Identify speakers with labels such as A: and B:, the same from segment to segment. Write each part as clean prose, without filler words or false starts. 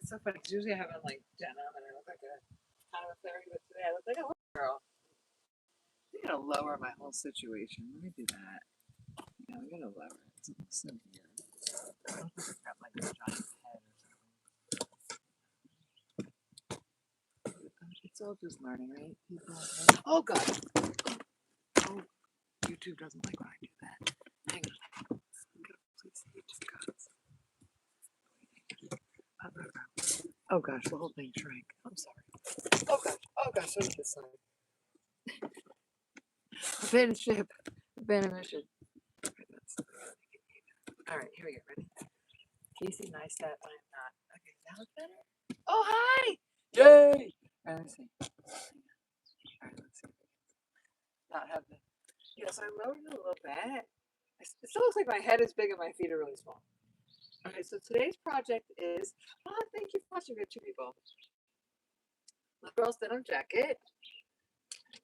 A: It's so funny because usually I have on like denim and I look like a kind of a fairy, but today I look like a little girl. I'm gonna lower my whole situation. Let me do that. Yeah, I'm gonna lower it. It's so weird. I don't think I've got like a giant head or something. It's all just learning, right? People. Oh god. Oh, YouTube doesn't like when I do that. Hang on. I'm gonna please YouTube gods. Oh gosh, the whole thing shrank. I'm sorry. Oh gosh, what is this sign? Abandoned ship. Abandoned mission. Alright, here we go. Ready? Casey Neistat, I am not. Okay, that looks better. Oh, hi! Yay! Alright, let's see. Alright, let's see. Not have the. Yeah, so I lowered it a little bit. It still looks like my head is big and my feet are really small. Okay, so today's project is. Oh, thank you for watching. We have 2 people. My girl's denim jacket.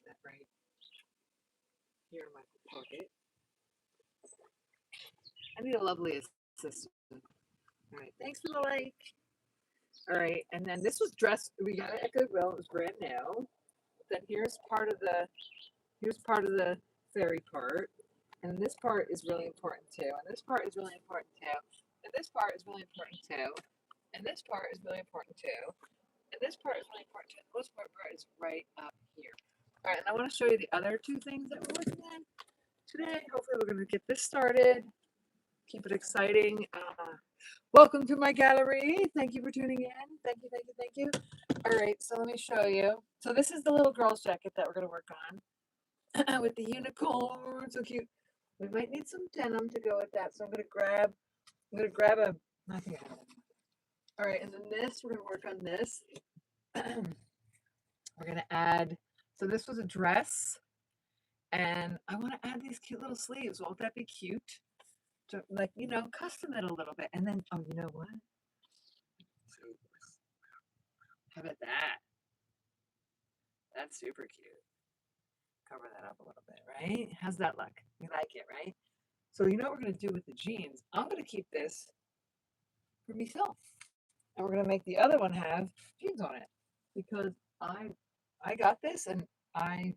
A: That right here in my pocket. I need a lovely assistant. All right, thanks for the like. All right, and then this was dressed. We got it at Goodwill. It was brand new. Then here's part of the fairy part, and this part is really important too. And this part is really important too. And this part is really important too. And this part is really important too. And this part is really important too. The most important part is right up here. All right, and I want to show you the other 2 things that we're working on today. Hopefully, we're going to get this started. Keep it exciting. Welcome to my gallery. Thank you for tuning in. Thank you, thank you, thank you. All right, so let me show you. So this is the little girl's jacket that we're going to work on with the unicorn. So cute. We might need some denim to go with that. So I'm going to grab a, I think I have it. All right, and then this, we're going to work on this. We're going to add, so this was a dress. And I want to add these cute little sleeves. Won't that be cute? To, like, you know, custom it a little bit. And then, oh, you know what? How about that? That's super cute. Cover that up a little bit, right? How's that look? You like it, right? So you know what we're going to do with the jeans? I'm going to keep this for myself. And we're going to make the other one have jeans on it. Because I got this and I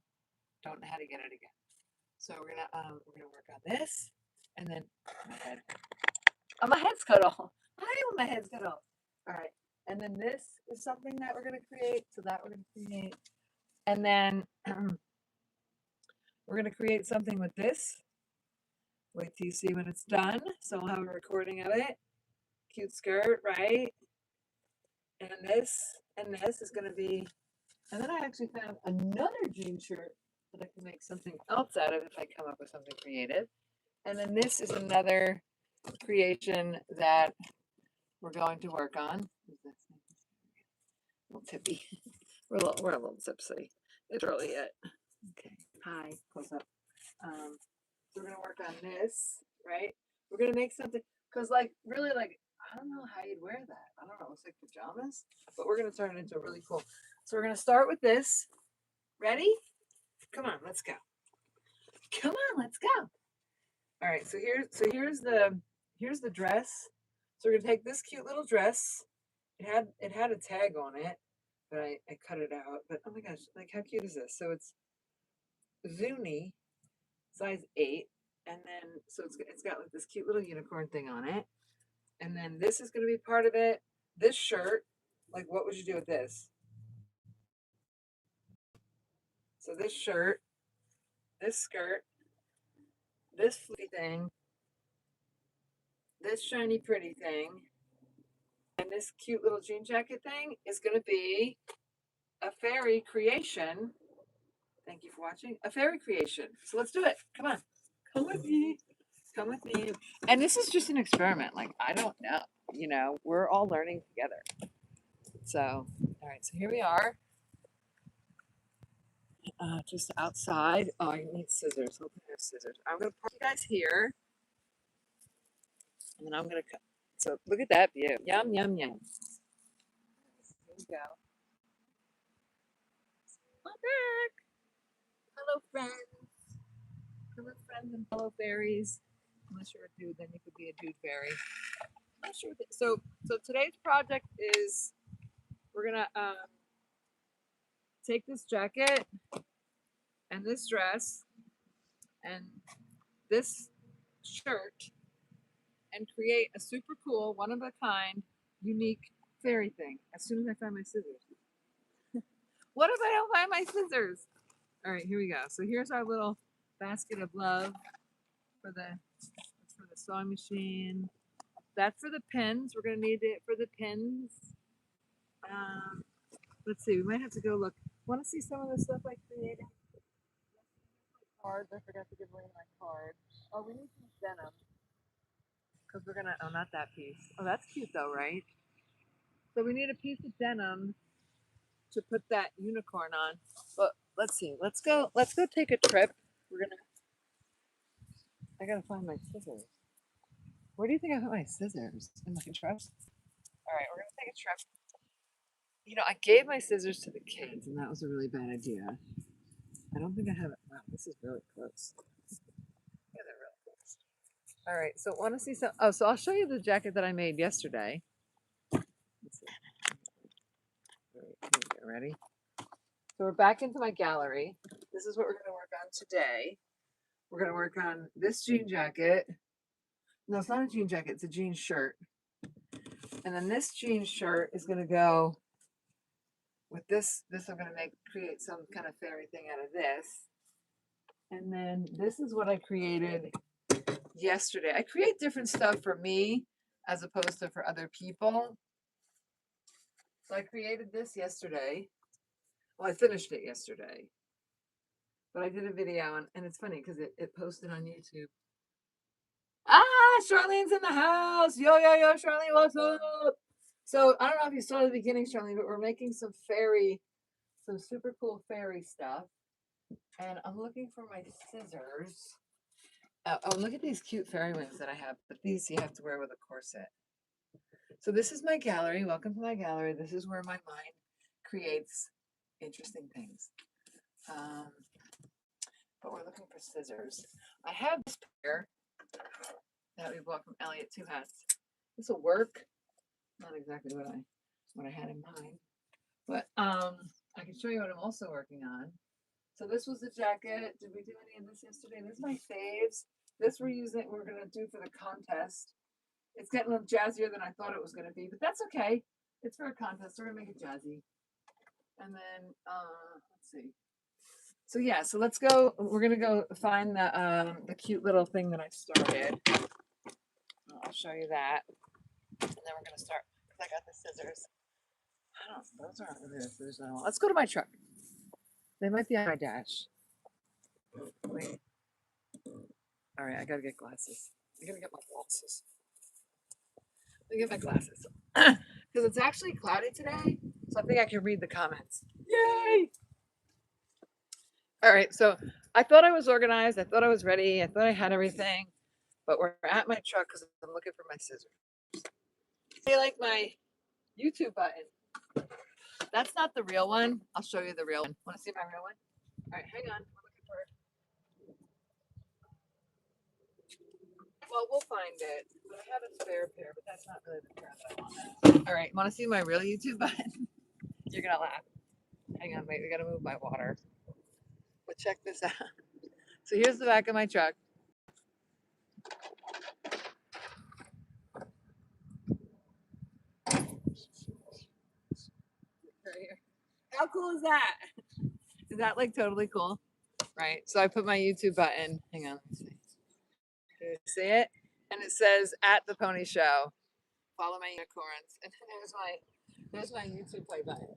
A: don't know how to get it again. So we're gonna work on this, and then my head. Oh, my head's cut off. I want my head's cut off. All right, and then this is something that we're gonna create. So that we're gonna create, and then we're gonna create something with this. Wait till you see when it's done. So we'll have a recording of it. Cute skirt, right? And this is gonna be. And then I actually found another jean shirt that I can make something else out of if I come up with something creative. And then this is another creation that we're going to work on. A little tippy. We're a little tipsy. It's early yet. Okay. Hi. Close up. So we're gonna work on this, right? We're gonna make something because, like, really, like, I don't know how you'd wear that. I don't know. It looks like pajamas, but we're gonna turn it into a really cool. So we're gonna start with this. Ready? Come on, let's go. Come on, let's go. All right. So here's the dress. So we're gonna take this cute little dress. It had a tag on it, but I cut it out. But oh my gosh, like how cute is this? So it's Zuni, size 8, and then so it's got like this cute little unicorn thing on it, and then this is gonna be part of it. This shirt, like what would you do with this? So this shirt, this skirt, this fleety thing, this shiny pretty thing, and this cute little jean jacket thing is gonna be a fairy creation. Thank you for watching. A fairy creation. So let's do it. Come on. Come with me. Come with me. And this is just an experiment. Like, I don't know. You know, we're all learning together. So, all right. So here we are. Just outside. Oh, I need scissors. Hope I have scissors. I'm going to put you guys here. And then I'm going to cut. So look at that view. Yum, yum, yum. Here we go. I'm back. Hello, friends. Hello, friends and fellow fairies. Unless you're a dude, then you could be a dude fairy. not sure. So today's project is we're gonna take this jacket and this dress and this shirt and create a super cool, one of a kind, unique fairy thing. As soon as I find my scissors. What if I don't find my scissors? All right, here we go. So here's our little basket of love for the sewing machine. That's for the pins. We're gonna need it for the pins. Let's see. We might have to go look. Want to see some of the stuff I created? Cards. I forgot to give away my card. Oh, we need some denim because we're gonna. Oh, not that piece. Oh, that's cute though, right? So we need a piece of denim to put that unicorn on. But let's see. Let's go take a trip. We're gonna. I gotta find my scissors. Where do you think I put my scissors? In my trip? All right, we're gonna take a trip. You know, I gave my scissors to the kids, and that was a really bad idea. I don't think I have it. Wow, this is really close. Yeah, they're really close. All right, so want to see some? Oh, so I'll show you the jacket that I made yesterday. Let's see. All right, here we go. Ready? So we're back into my gallery. This is what we're going to work on today. We're going to work on this jean jacket. No, it's not a jean jacket. It's a jean shirt. And then this jean shirt is going to go with this. I'm going to create some kind of fairy thing out of this. And then this is what I created yesterday. I create different stuff for me as opposed to for other people. So I created this yesterday. Well, I finished it yesterday. But I did a video and it's funny because it posted on YouTube. Ah, Charlene's in the house. Yo, Charlene, what's up? So I don't know if you saw the beginning, Charlene, but we're making some super cool fairy stuff. And I'm looking for my scissors. Oh, look at these cute fairy wings that I have. But these you have to wear with a corset. So this is my gallery. Welcome to my gallery. This is where my mind creates interesting things. But we're looking for scissors. I have this pair that we bought from Elliot Two Hats. This will work. Not exactly what I had in mind, but I can show you what I'm also working on. So this was the jacket. Did we do any of this yesterday? This is my faves. This we're gonna do for the contest. It's getting a little jazzier than I thought it was gonna be, but that's okay. It's for a contest. We're gonna make it jazzy. And then let's see. So yeah, so let's go. We're gonna go find the cute little thing that I started. I'll show you that, and then we're gonna start. Cause I got the scissors. I don't. Those aren't really the scissors I want. Let's go to my truck. They might be on my dash. Wait. All right, I gotta get glasses. I gotta get my glasses. Let me get my glasses because it's actually cloudy today, so I think I can read the comments. Yay! All right, so I thought I was organized. I thought I was ready. I thought I had everything, but we're at my truck because I'm looking for my scissors. I like my YouTube button. That's not the real one. I'll show you the real one. Want to see my real one? All right, hang on. We're looking for it. Well, we'll find it. But I have a spare pair, but that's not really the pair that I want. All right, want to see my real YouTube button? You're gonna laugh. Hang on, wait. We gotta move my water. But check this out. So here's the back of my truck. Right here. How cool is that? Is that like totally cool? Right. So I put my YouTube button. Hang on. Let me see. Can you see it? And it says at the pony show. Follow my unicorns. And there's my YouTube play button.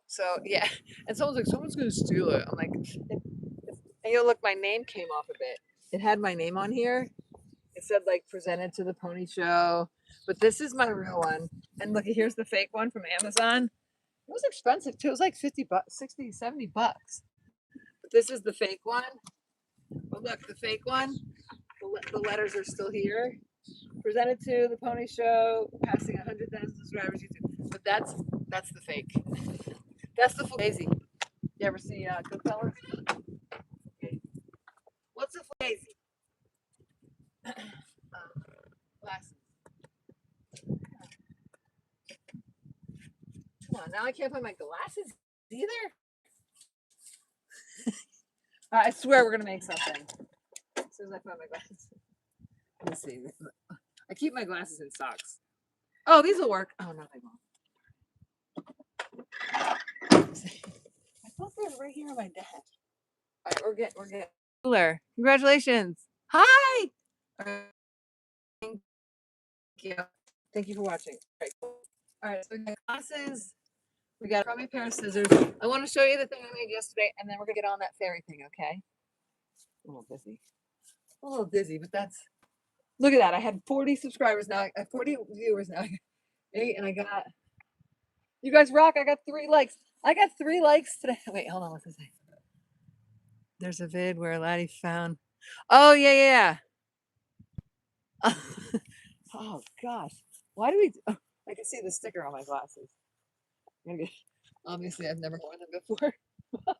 A: So yeah. And someone's like, someone's gonna steal it. I'm like, and look, my name came off of it. It had my name on here. It said like presented to the pony show. But this is my real one. And look, here's the fake one from Amazon. It was expensive too. It was like 50 bucks, 60, 70 bucks. But this is the fake one. But look, the fake one, the letters are still here. Presented to the pony show, passing 100,000 subscribers YouTube. But that's the fake. That's the fugazi. You ever see Goodfellas? What's a fugazi? Glasses. Come on, now I can't find my glasses either. I swear we're gonna make something. As soon as I find my glasses. Let me see. I keep my glasses in socks. Oh, these will work. Oh no, they won't. I thought they were right here on my desk. All right, we're getting cooler. Congratulations. Hi. All right, thank you. Thank you for watching. All right, so we got glasses. We got a pair of scissors. I want to show you the thing I made yesterday, and then we're gonna get on that fairy thing, okay? A little busy. A little dizzy, but that's look at that. I had 40 subscribers now. I have 40 viewers now. 8, and I got you guys rock. I got 3 likes. I got 3 likes today. Wait, hold on. What's this say? There's a vid where a laddie found. Oh yeah. Oh gosh. Why do we? Oh, I can see the sticker on my glasses. Obviously, I've never worn them before. All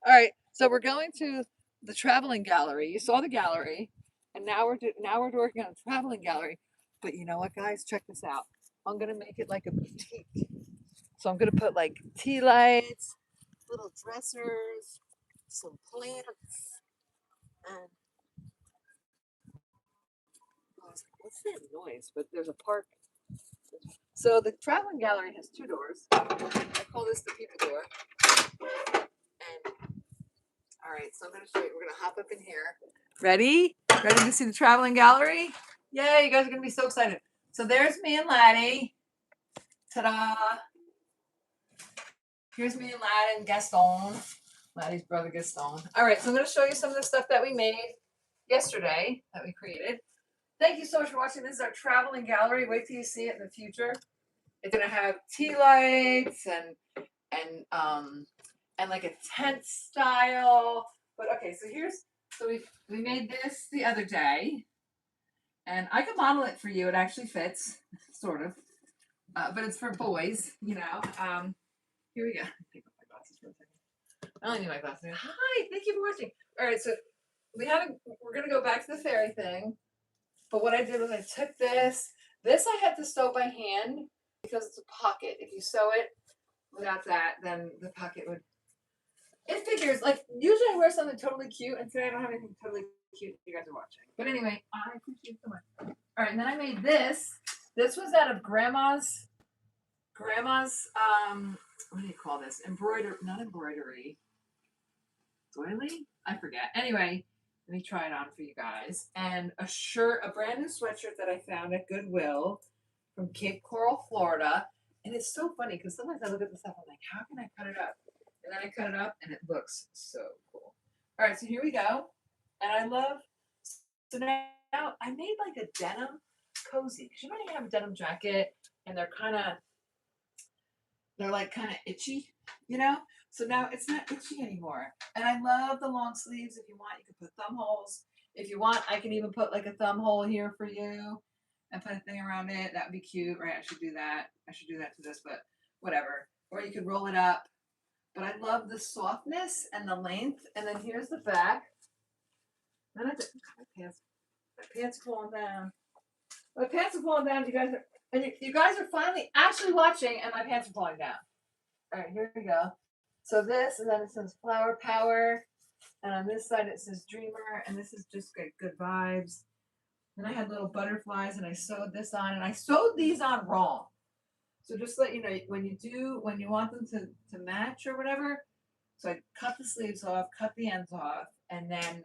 A: right, so we're going to the traveling gallery. You saw the gallery, and now we're working on a traveling gallery. But you know what, guys? Check this out. I'm gonna make it like a boutique. So I'm gonna put like tea lights, little dressers, some plants, and what's that noise? But there's a park. So the traveling gallery has 2 doors. I call this the people door. And all right, so I'm gonna show you. We're gonna hop up in here. Ready? Ready to see the traveling gallery? Yay, you guys are gonna be so excited. So there's me and Laddie. Ta-da! Here's me and Laddie and Gaston. Laddie's brother Gaston. All right, so I'm gonna show you some of the stuff that we made yesterday that we created. Thank you so much for watching. This is our traveling gallery. Wait till you see it in the future. It's gonna have tea lights and like a tent style. But okay, so we made this the other day, and I can model it for you. It actually fits, sort of, but it's for boys, you know. Here we go. Take off my glasses for a second. I only need my glasses. Hi, thank you for watching. All right, so we're gonna go back to the fairy thing. But what I did was I took this. This I had to sew by hand because it's a pocket. If you sew it without that, then the pocket would. It figures, like, usually I wear something totally cute, and today I don't have anything totally cute you guys are watching. But anyway, I appreciate it so much. All right, and then I made this. This was out of grandma's, what do you call this? Not embroidery. Doily? I forget. Anyway, let me try it on for you guys. And a shirt, a brand new sweatshirt that I found at Goodwill from Cape Coral, Florida. And it's so funny because sometimes I look at this stuff, I'm like, how can I cut it up? And then I cut it up and it looks so cool. All right, so here we go. And I love, so now I made like a denim cozy. Because you might have a denim jacket and they're like kind of itchy, you know? So now it's not itchy anymore. And I love the long sleeves. If you want, you can put thumb holes. If you want, I can even put like a thumb hole here for you and put a thing around it. That would be cute, right? I should do that. I should do that to this, but whatever. Or you could roll it up. But I love the softness and the length. And then here's the back. Then my pants are falling down. My pants are falling down. You guys are finally actually watching, and my pants are falling down. All right, here we go. So this, and then it says Flower Power, and on this side it says Dreamer, and this is just good vibes. Then I had little butterflies, and I sewed this on, and I sewed these on wrong. So just let you know, when you want them to match or whatever, so I cut the sleeves off, cut the ends off, and then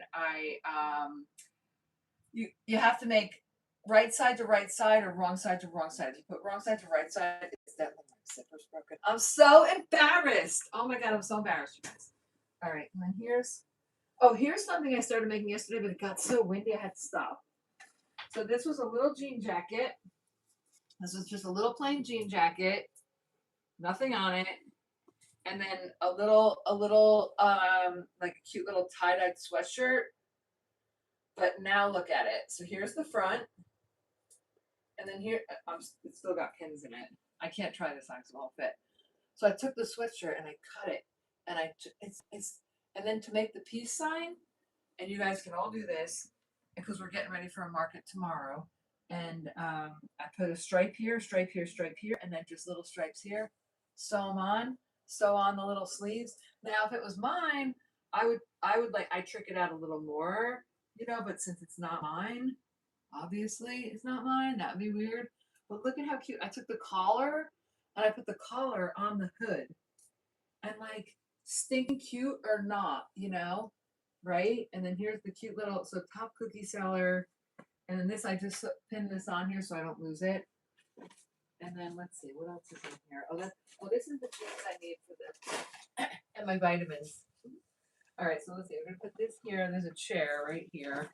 A: you have to make right side to right side or wrong side to wrong side. If you put wrong side to right side, it's that my zipper's broken. I'm so embarrassed. Oh my God, I'm so embarrassed, you guys. All right, and then here's something I started making yesterday, but it got so windy I had to stop. So this was a little jean jacket. This was just a little plain jean jacket, nothing on it. And then a little like a cute little tie-dyed sweatshirt. But now look at it. So here's the front. And then here, it's still got pins in it. I can't try this on because it won't fit. So I took the sweatshirt and I cut it. And and then to make the peace sign, and you guys can all do this because we're getting ready for a market tomorrow. And I put a stripe here, stripe here, stripe here, and then just little stripes here. sew them on, sew on the little sleeves. Now, if it was mine, I would like, I trick it out a little more, you know, but since it's not mine, obviously it's not mine, that'd be weird. But look at how cute. I took the collar and I put the collar on the hood. And like stinking cute or not, you know, right? And then here's the cute little, so top cookie seller. And then this, I just pinned this on here so I don't lose it. And then let's see, what else is in here? Oh, this is the things I need for this and my vitamins. All right, so let's see. We're gonna put this here. There's a chair right here.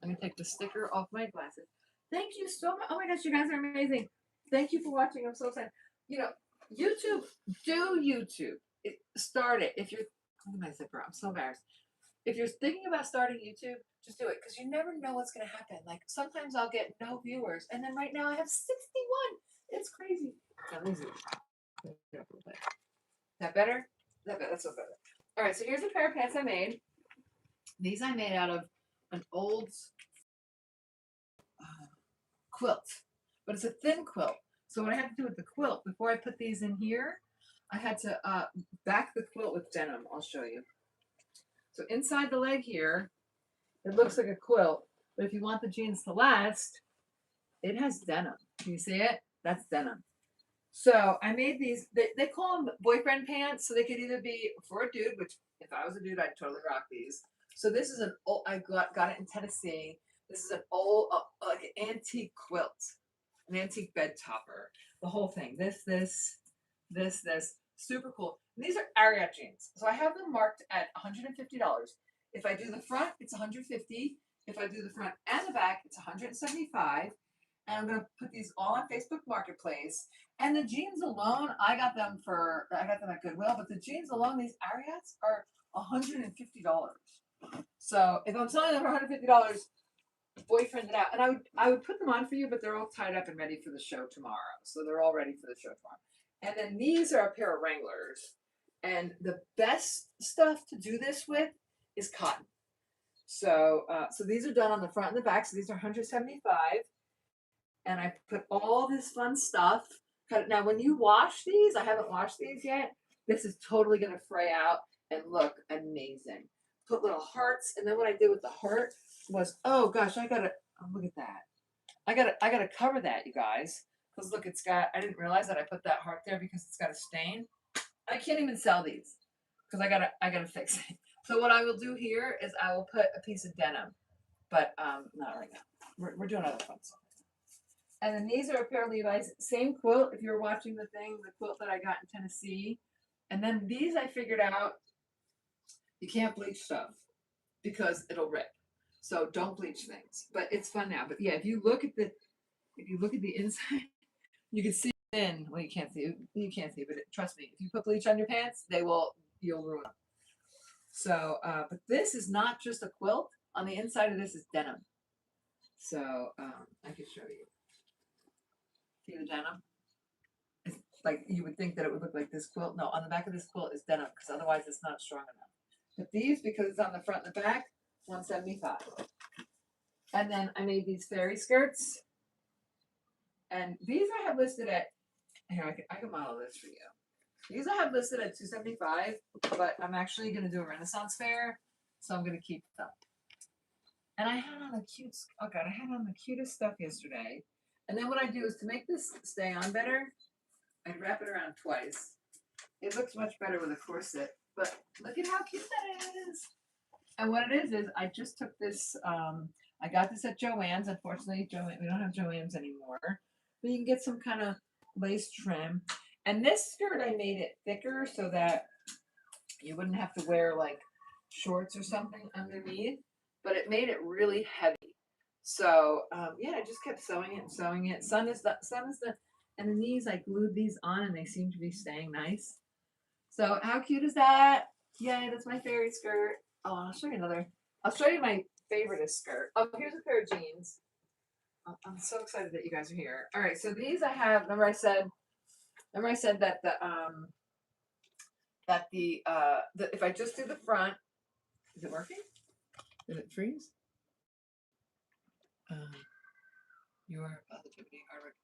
A: I'm gonna take the sticker off my glasses. Thank you so much. Oh my gosh, you guys are amazing. Thank you for watching. I'm so excited. You know, YouTube, do YouTube. Start it. If you're, look at my zipper. I'm so embarrassed. If you're thinking about starting YouTube, just do it because you never know what's gonna happen. Like sometimes I'll get no viewers, and then right now I have 61. It's crazy. Now, let me see. Is that better? That's so better. All right, so here's a pair of pants I made. These I made out of an old quilt, but it's a thin quilt. So what I had to do with the quilt, before I put these in here, I had to back the quilt with denim. I'll show you. So inside the leg here, it looks like a quilt, but if you want the jeans to last, it has denim. Can you see it? That's denim. So I made these, they call them boyfriend pants. So they could either be for a dude, which if I was a dude, I'd totally rock these. So this is an old, I got it in Tennessee. This is an old, like an antique quilt, an antique bed topper, the whole thing. This, super cool. And these are Ariat jeans. So I have them marked at $150. If I do the front, it's $150. If I do the front and the back, it's $175. And I'm gonna put these all on Facebook Marketplace. And the jeans alone, I got them at Goodwill, but the jeans alone, these Ariats are $150. So if I'm selling them for $150, boyfriend it out. And I would put them on for you, but they're all tied up and ready for the show tomorrow. So they're all ready for the show tomorrow. And then these are a pair of Wranglers. And the best stuff to do this with is cotton. So so these are done on the front and the back. So these are $175. And I put all this fun stuff. Now, when you wash these, I haven't washed these yet. This is totally going to fray out and look amazing. Put little hearts, and then what I did with the heart was, oh gosh, look at that. I gotta cover that, you guys, because look, I didn't realize that I put that heart there because it's got a stain. I can't even sell these because I gotta fix it. So what I will do here is I will put a piece of denim, but not right now. We're doing other fun stuff. And then these are a pair of Levi's, same quilt. If you're watching the quilt that I got in Tennessee. And then these I figured out, you can't bleach stuff because it'll rip. So don't bleach things. But it's fun now. But yeah, if you look at the inside, you can see in. Well, you can't see, but trust me, if you put bleach on your pants, you'll ruin them. So, but this is not just a quilt. On the inside of this is denim. So I can show you. See the denim? It's like you would think that it would look like this quilt. No, on the back of this quilt is denim because otherwise it's not strong enough. But these, because it's on the front and the back, $175. And then I made these fairy skirts. And these I have listed at, here, I can model this for you. These I have listed at $275, but I'm actually going to do a Renaissance fair, so I'm going to keep them. And I had on the cutest stuff yesterday. And then what I do is to make this stay on better, I wrap it around twice. It looks much better with a corset, but look at how cute that is. And what it is I just took this, I got this at Joann's. Unfortunately, we don't have Joann's anymore. But you can get some kind of lace trim. And this skirt, I made it thicker so that you wouldn't have to wear like shorts or something underneath. But it made it really heavy. So yeah, I just kept sewing it. Sun is the, and then these, I glued these on and they seem to be staying nice. So how cute is that? Yay, that's my fairy skirt. Oh, I'll show you my favorite skirt. Oh, here's a pair of jeans. I'm so excited that you guys are here. All right, so these I have, remember I said that if I just do the front, is it working? Did it freeze? Your positivity hard work.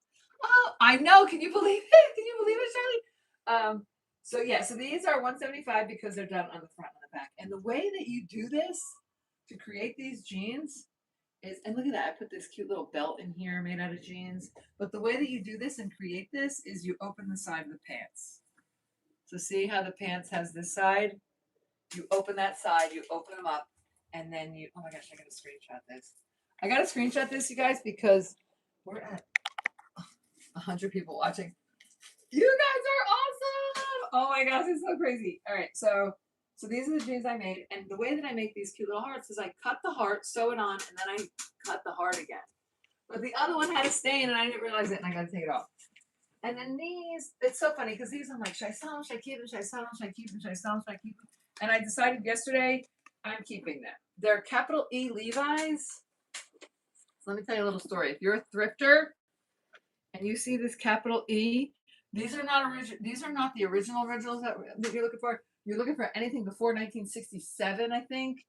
A: Oh, I know. Can you believe it? Can you believe it, Charlie? So yeah, so these are 175 because they're done on the front and the back. And the way that you do this to create these jeans is, and look at that, I put this cute little belt in here made out of jeans. But the way that you do this and create this is you open the side of the pants. So see how the pants has this side? You open that side, you open them up, and then you, oh my gosh, I gotta screenshot this. I gotta screenshot this, you guys, because we're at 100 people watching. You guys are awesome! Oh my gosh, it's so crazy. All right, so these are the jeans I made, and the way that I make these cute little hearts is I cut the heart, sew it on, and then I cut the heart again. But the other one had a stain, and I didn't realize it, and I got to take it off. And then these, it's so funny because these I'm like, should I sell them? Should I keep them? Should I sell them? Should I keep them? Should I sell them? Should I keep them? And I decided yesterday I'm keeping them. They're capital E Levi's. So let me tell you a little story. If you're a thrifter and you see this capital E, these are not original. These are not the originals that you're looking for. You're looking for anything before 1967, I think.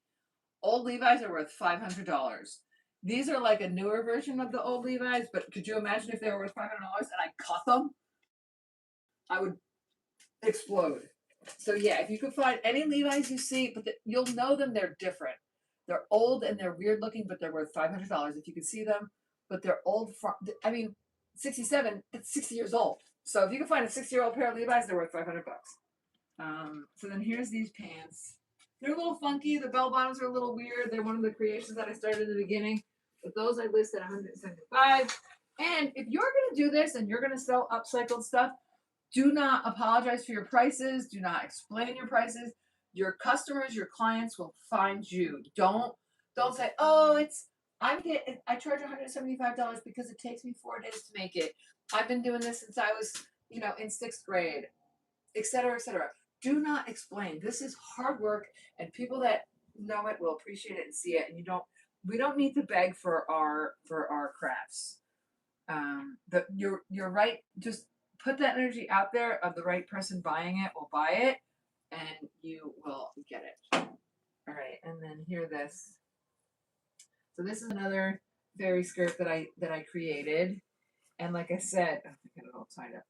A: Old Levi's are worth $500. These are like a newer version of the old Levi's, but could you imagine if they were worth $500 and I cut them? I would explode. So yeah, if you could find any Levi's you see, but you'll know them, they're different. They're old and they're weird looking, but they're worth $500 if you can see them. But they're old. I mean, 67. It's 60 years old. So if you can find a 60-year-old pair of Levi's, they're worth $500. So then here's these pants. They're a little funky. The bell bottoms are a little weird. They're one of the creations that I started in the beginning. But those I list at $175. And if you're going to do this and you're going to sell upcycled stuff, do not apologize for your prices. Do not explain your prices. Your customers, your clients will find you. Don't say, oh, I charge $175 because it takes me 4 days to make it. I've been doing this since I was, in 6th grade, et cetera, et cetera. Do not explain. This is hard work, and people that know it will appreciate it and see it. And we don't need to beg for our crafts. You're right. Just put that energy out there of the right person buying it will buy it, and you will get it. All right, and then this. So this is another fairy skirt that I created, and like I said, I got it all tied up.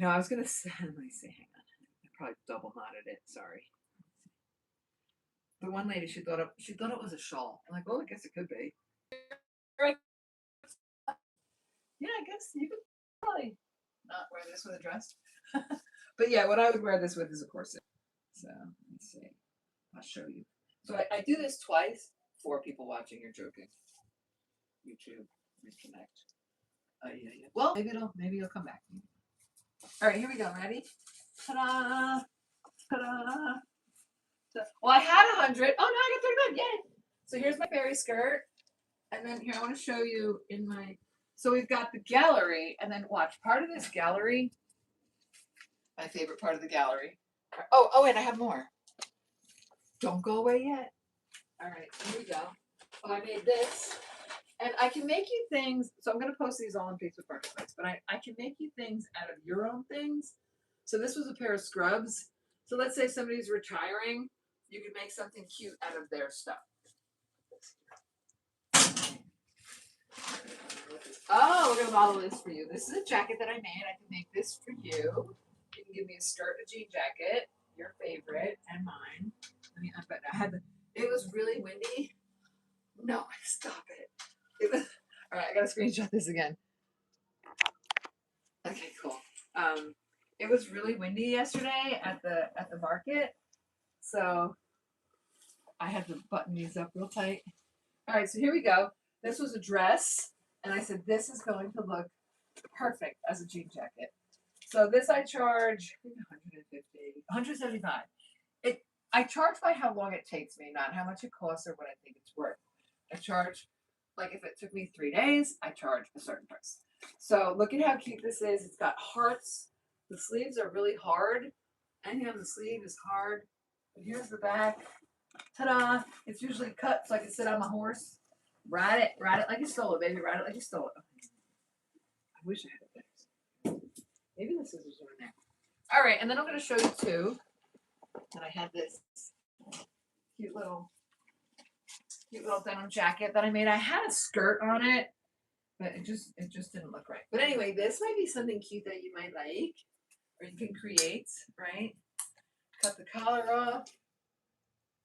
A: I was gonna say, let me see, hang on. I probably double knotted it. Sorry. The one lady, she thought it was a shawl. I'm like, well, I guess it could be. Yeah, I guess you could probably not wear this with a dress. But yeah, what I would wear this with is a corset. So let's see. I'll show you. So I do this twice. 4 people watching. You're joking. YouTube, reconnect. Yeah. Well, maybe you'll come back. All right, here we go. Ready? Ta-da! Ta-da! Well, I had 100. Oh, no, I got 39. Yay! So here's my fairy skirt. And then here, I want to show you so we've got the gallery, and then watch, part of this gallery, my favorite part of the gallery. Oh, and I have more. Don't go away yet. All right, here we go. Oh, I made this. And I can make you things, so I'm going to post these all on Facebook Marketplace, but I can make you things out of your own things. So this was a pair of scrubs. So let's say somebody's retiring. You can make something cute out of their stuff. Oh, we're going to model this for you. This is a jacket that I made. I can make this for you. You can give me a skirt, a jean jacket, your favorite, and mine. It was really windy. No, stop it. All right, I got to screenshot this again. Okay, cool. It was really windy yesterday at the market, so I had to button these up real tight. All right, so here we go. This was a dress, and I said this is going to look perfect as a jean jacket. So this I charge 150, 175. I charge by how long it takes me, not how much it costs or what I think it's worth. I charge, like if it took me 3 days, I charge a certain price. So look at how cute this is. It's got hearts. The sleeves are really hard. Anything on the sleeve is hard. But here's the back. Ta-da! It's usually cut so I can sit on my horse. Ride it like you stole it, baby. Ride it like you stole it. I wish I had it there. Maybe the scissors are in there. All right, and then I'm going to show you two. And I had this cute little denim jacket that I made. I had a skirt on it, but it just didn't look right. But anyway, this might be something cute that you might like. or you can create, right? Cut the collar off.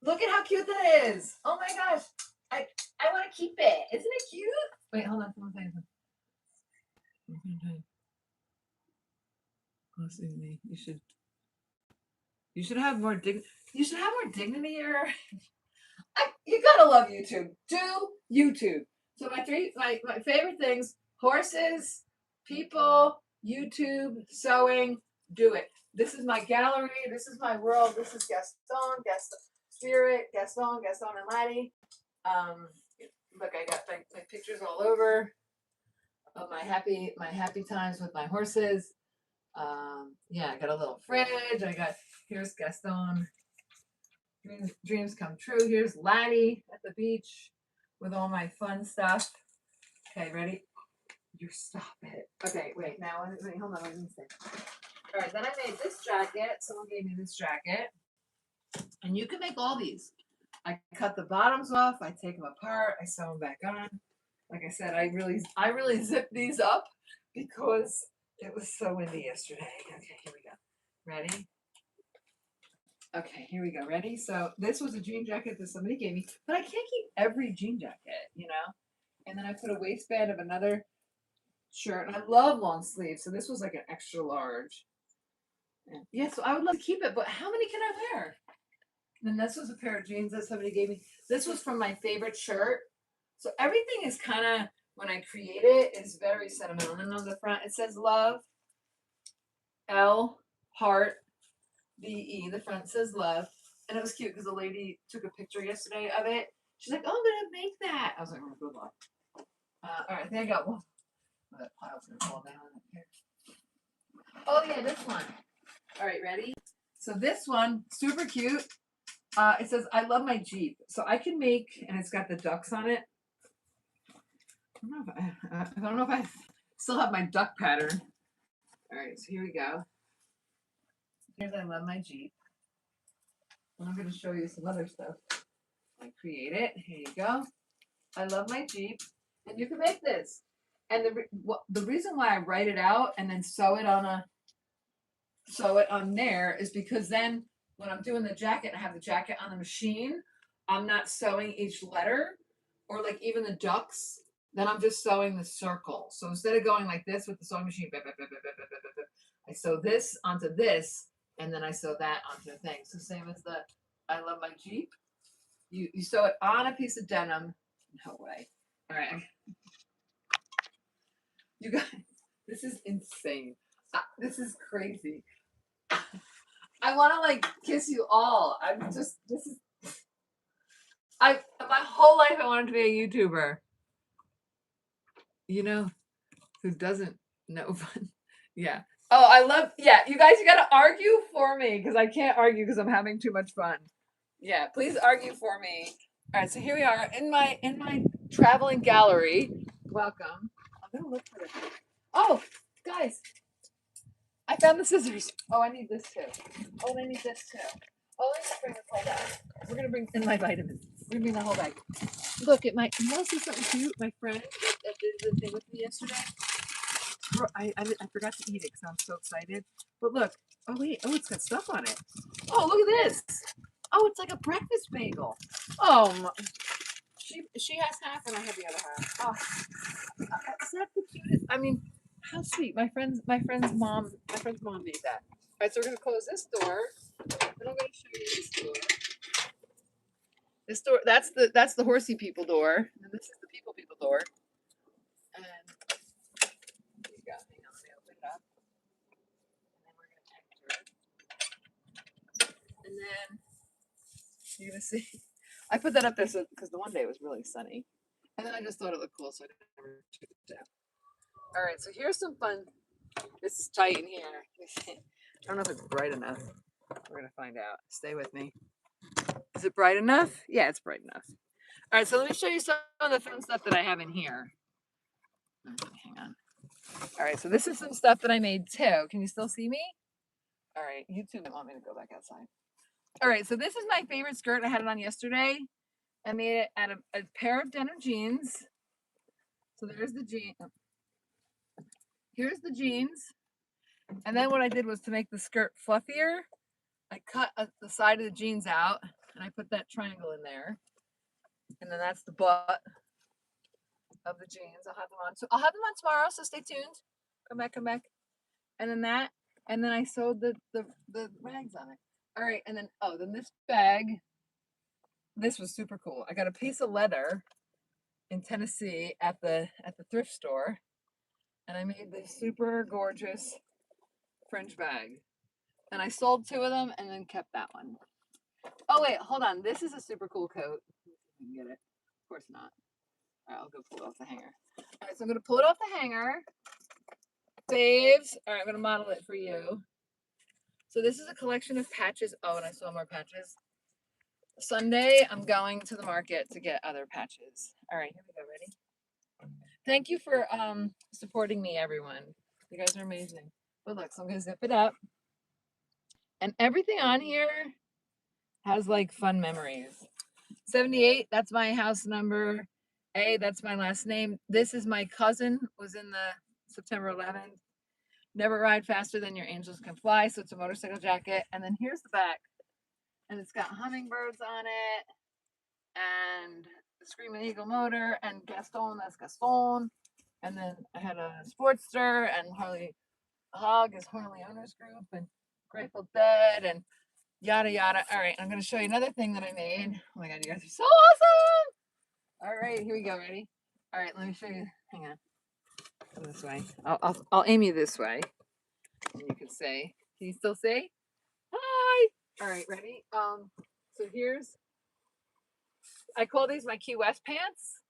A: Look at how cute that is. Oh my gosh. I want to keep it. Isn't it cute? Wait, hold on. One second. You should have more You should have more dignity, or you gotta love YouTube. Do YouTube. So my favorite things: horses, people, YouTube, sewing. Do it. This is my gallery. This is my world. This is Gaston, Spirit, Gaston, and Laddie. Look, I got my pictures all over of my happy times with my horses. Yeah, I got a little fridge. Here's Gaston. Dreams come true. Here's Laddie at the beach with all my fun stuff. Okay, ready? You stop it. Okay, wait. Now, wait, hold on. Let me see. All right, then I made this jacket. Someone gave me this jacket, and you can make all these. I cut the bottoms off. I take them apart. I sew them back on. Like I said, I really zipped these up because it was so windy yesterday. Okay, here we go. Ready? Okay, here we go. Ready? So this was a jean jacket that somebody gave me, but I can't keep every jean jacket, you know? And then I put a waistband of another shirt, and I love long sleeves, so this was like an extra large. And yeah, so I would love to keep it, but how many can I wear? And then this was a pair of jeans that somebody gave me. This was from my favorite shirt. So everything is kind of, when I create it, is very sentimental. And on the front, it says love, L, heart, VE. The front says love. And it was cute because the lady took a picture yesterday of it. She's like, oh, I'm going to make that. I was like, oh, good luck. All right, I think I got one. That pile's going to fall down here. Oh, yeah, this one. All right, ready? So this one, super cute. It says, I love my Jeep. So I can make, and it's got the ducks on it. I don't know if I still have my duck pattern. All right, so here we go. Here's I love my Jeep. And I'm going to show you some other stuff. I create it. Here you go. I love my Jeep. And you can make this. And the reason why I write it out and then sew it on there is because then when I'm doing the jacket and I have the jacket on the machine, I'm not sewing each letter or like even the ducks. Then I'm just sewing the circle. So instead of going like this with the sewing machine, I sew this onto this, and then I sew that onto the thing. So same as the I love my Jeep. You sew it on a piece of denim. No way. All right. You guys, this is insane. This is crazy. I want to like kiss you all. My whole life I wanted to be a YouTuber. You know, who doesn't know fun? Yeah. Oh, you guys, you got to argue for me because I can't argue because I'm having too much fun. Yeah, please argue for me. All right, so here we are in my traveling gallery. Welcome. I'm going to look for it. Oh, guys, I found the scissors. Oh, I need this too. Oh, I need this too. Oh, let's bring this whole bag. We're going to bring in my vitamins. We're going to bring the whole bag. Look at my, you want to see something cute? My friend that did the thing with me yesterday. I forgot to eat it because I'm so excited. But look. Oh, wait. Oh, it's got stuff on it. Oh, look at this. Oh, it's like a breakfast bagel. Oh, she has half and I have the other half. Oh, is that the cutest? I mean, how sweet. My friend's mom made that. All right, so we're going to close this door. And I'm going to show you this door. This door, that's the horsey people door. And this is the people door. And here you go. Hang on, let me open it up. And then we're going to enter. And then you're going to see. I put that up there because the one day it was really sunny. And then I just thought it looked cool, so I never took it down. All right, so here's some fun. This is tight in here. I don't know if it's bright enough. We're going to find out. Stay with me. Is it bright enough? Yeah, it's bright enough. All right, so let me show you some of the fun stuff that I have in here. Hang on. All right, so this is some stuff that I made too. Can you still see me? All right, YouTube didn't want me to go back outside. All right, so this is my favorite skirt. I had it on yesterday. I made it out of a pair of denim jeans. So there's the jean. Here's the jeans. And then what I did was to make the skirt fluffier, I cut the side of the jeans out and I put that triangle in there. And then that's the butt of the jeans. I'll have them on. So I'll have them on tomorrow, so stay tuned. Come back, come back. And then that, and then I sewed the rags on it. All right, and then then this bag. This was super cool. I got a piece of leather in Tennessee at the thrift store, and I made this super gorgeous Fringe bag. And I sold 2 of them and then kept that one. Oh wait, hold on. This is a super cool coat. You can get it. Of course not. All right, I'll go pull it off the hanger. All right, so I'm gonna pull it off the hanger. Babes. All right, I'm gonna model it for you. So this is a collection of patches. Oh, and I saw more patches. Sunday, I'm going to the market to get other patches. All right, here we go. Ready? Thank you for supporting me, everyone. You guys are amazing. But look, so I'm gonna zip it up. And everything on here has like fun memories. 78, that's my house number. A, that's my last name. This is my cousin, was in the September 11th. Never ride faster than your angels can fly. So it's a motorcycle jacket. And then here's the back. And it's got hummingbirds on it. And the Screaming Eagle motor. And Gaston, that's Gaston. And then I had a Sportster. And Harley Hog is Harley Owners Group. And Grateful Dead. And yada yada. All right, I'm going to show you another thing that I made. Oh my god, you guys are so awesome. All right, here we go. Ready? All right, let me show you. Hang on. Come this way. I'll aim you this way, and you can say. Can you still say hi? All right, ready? So here's. I call these my Key West pants.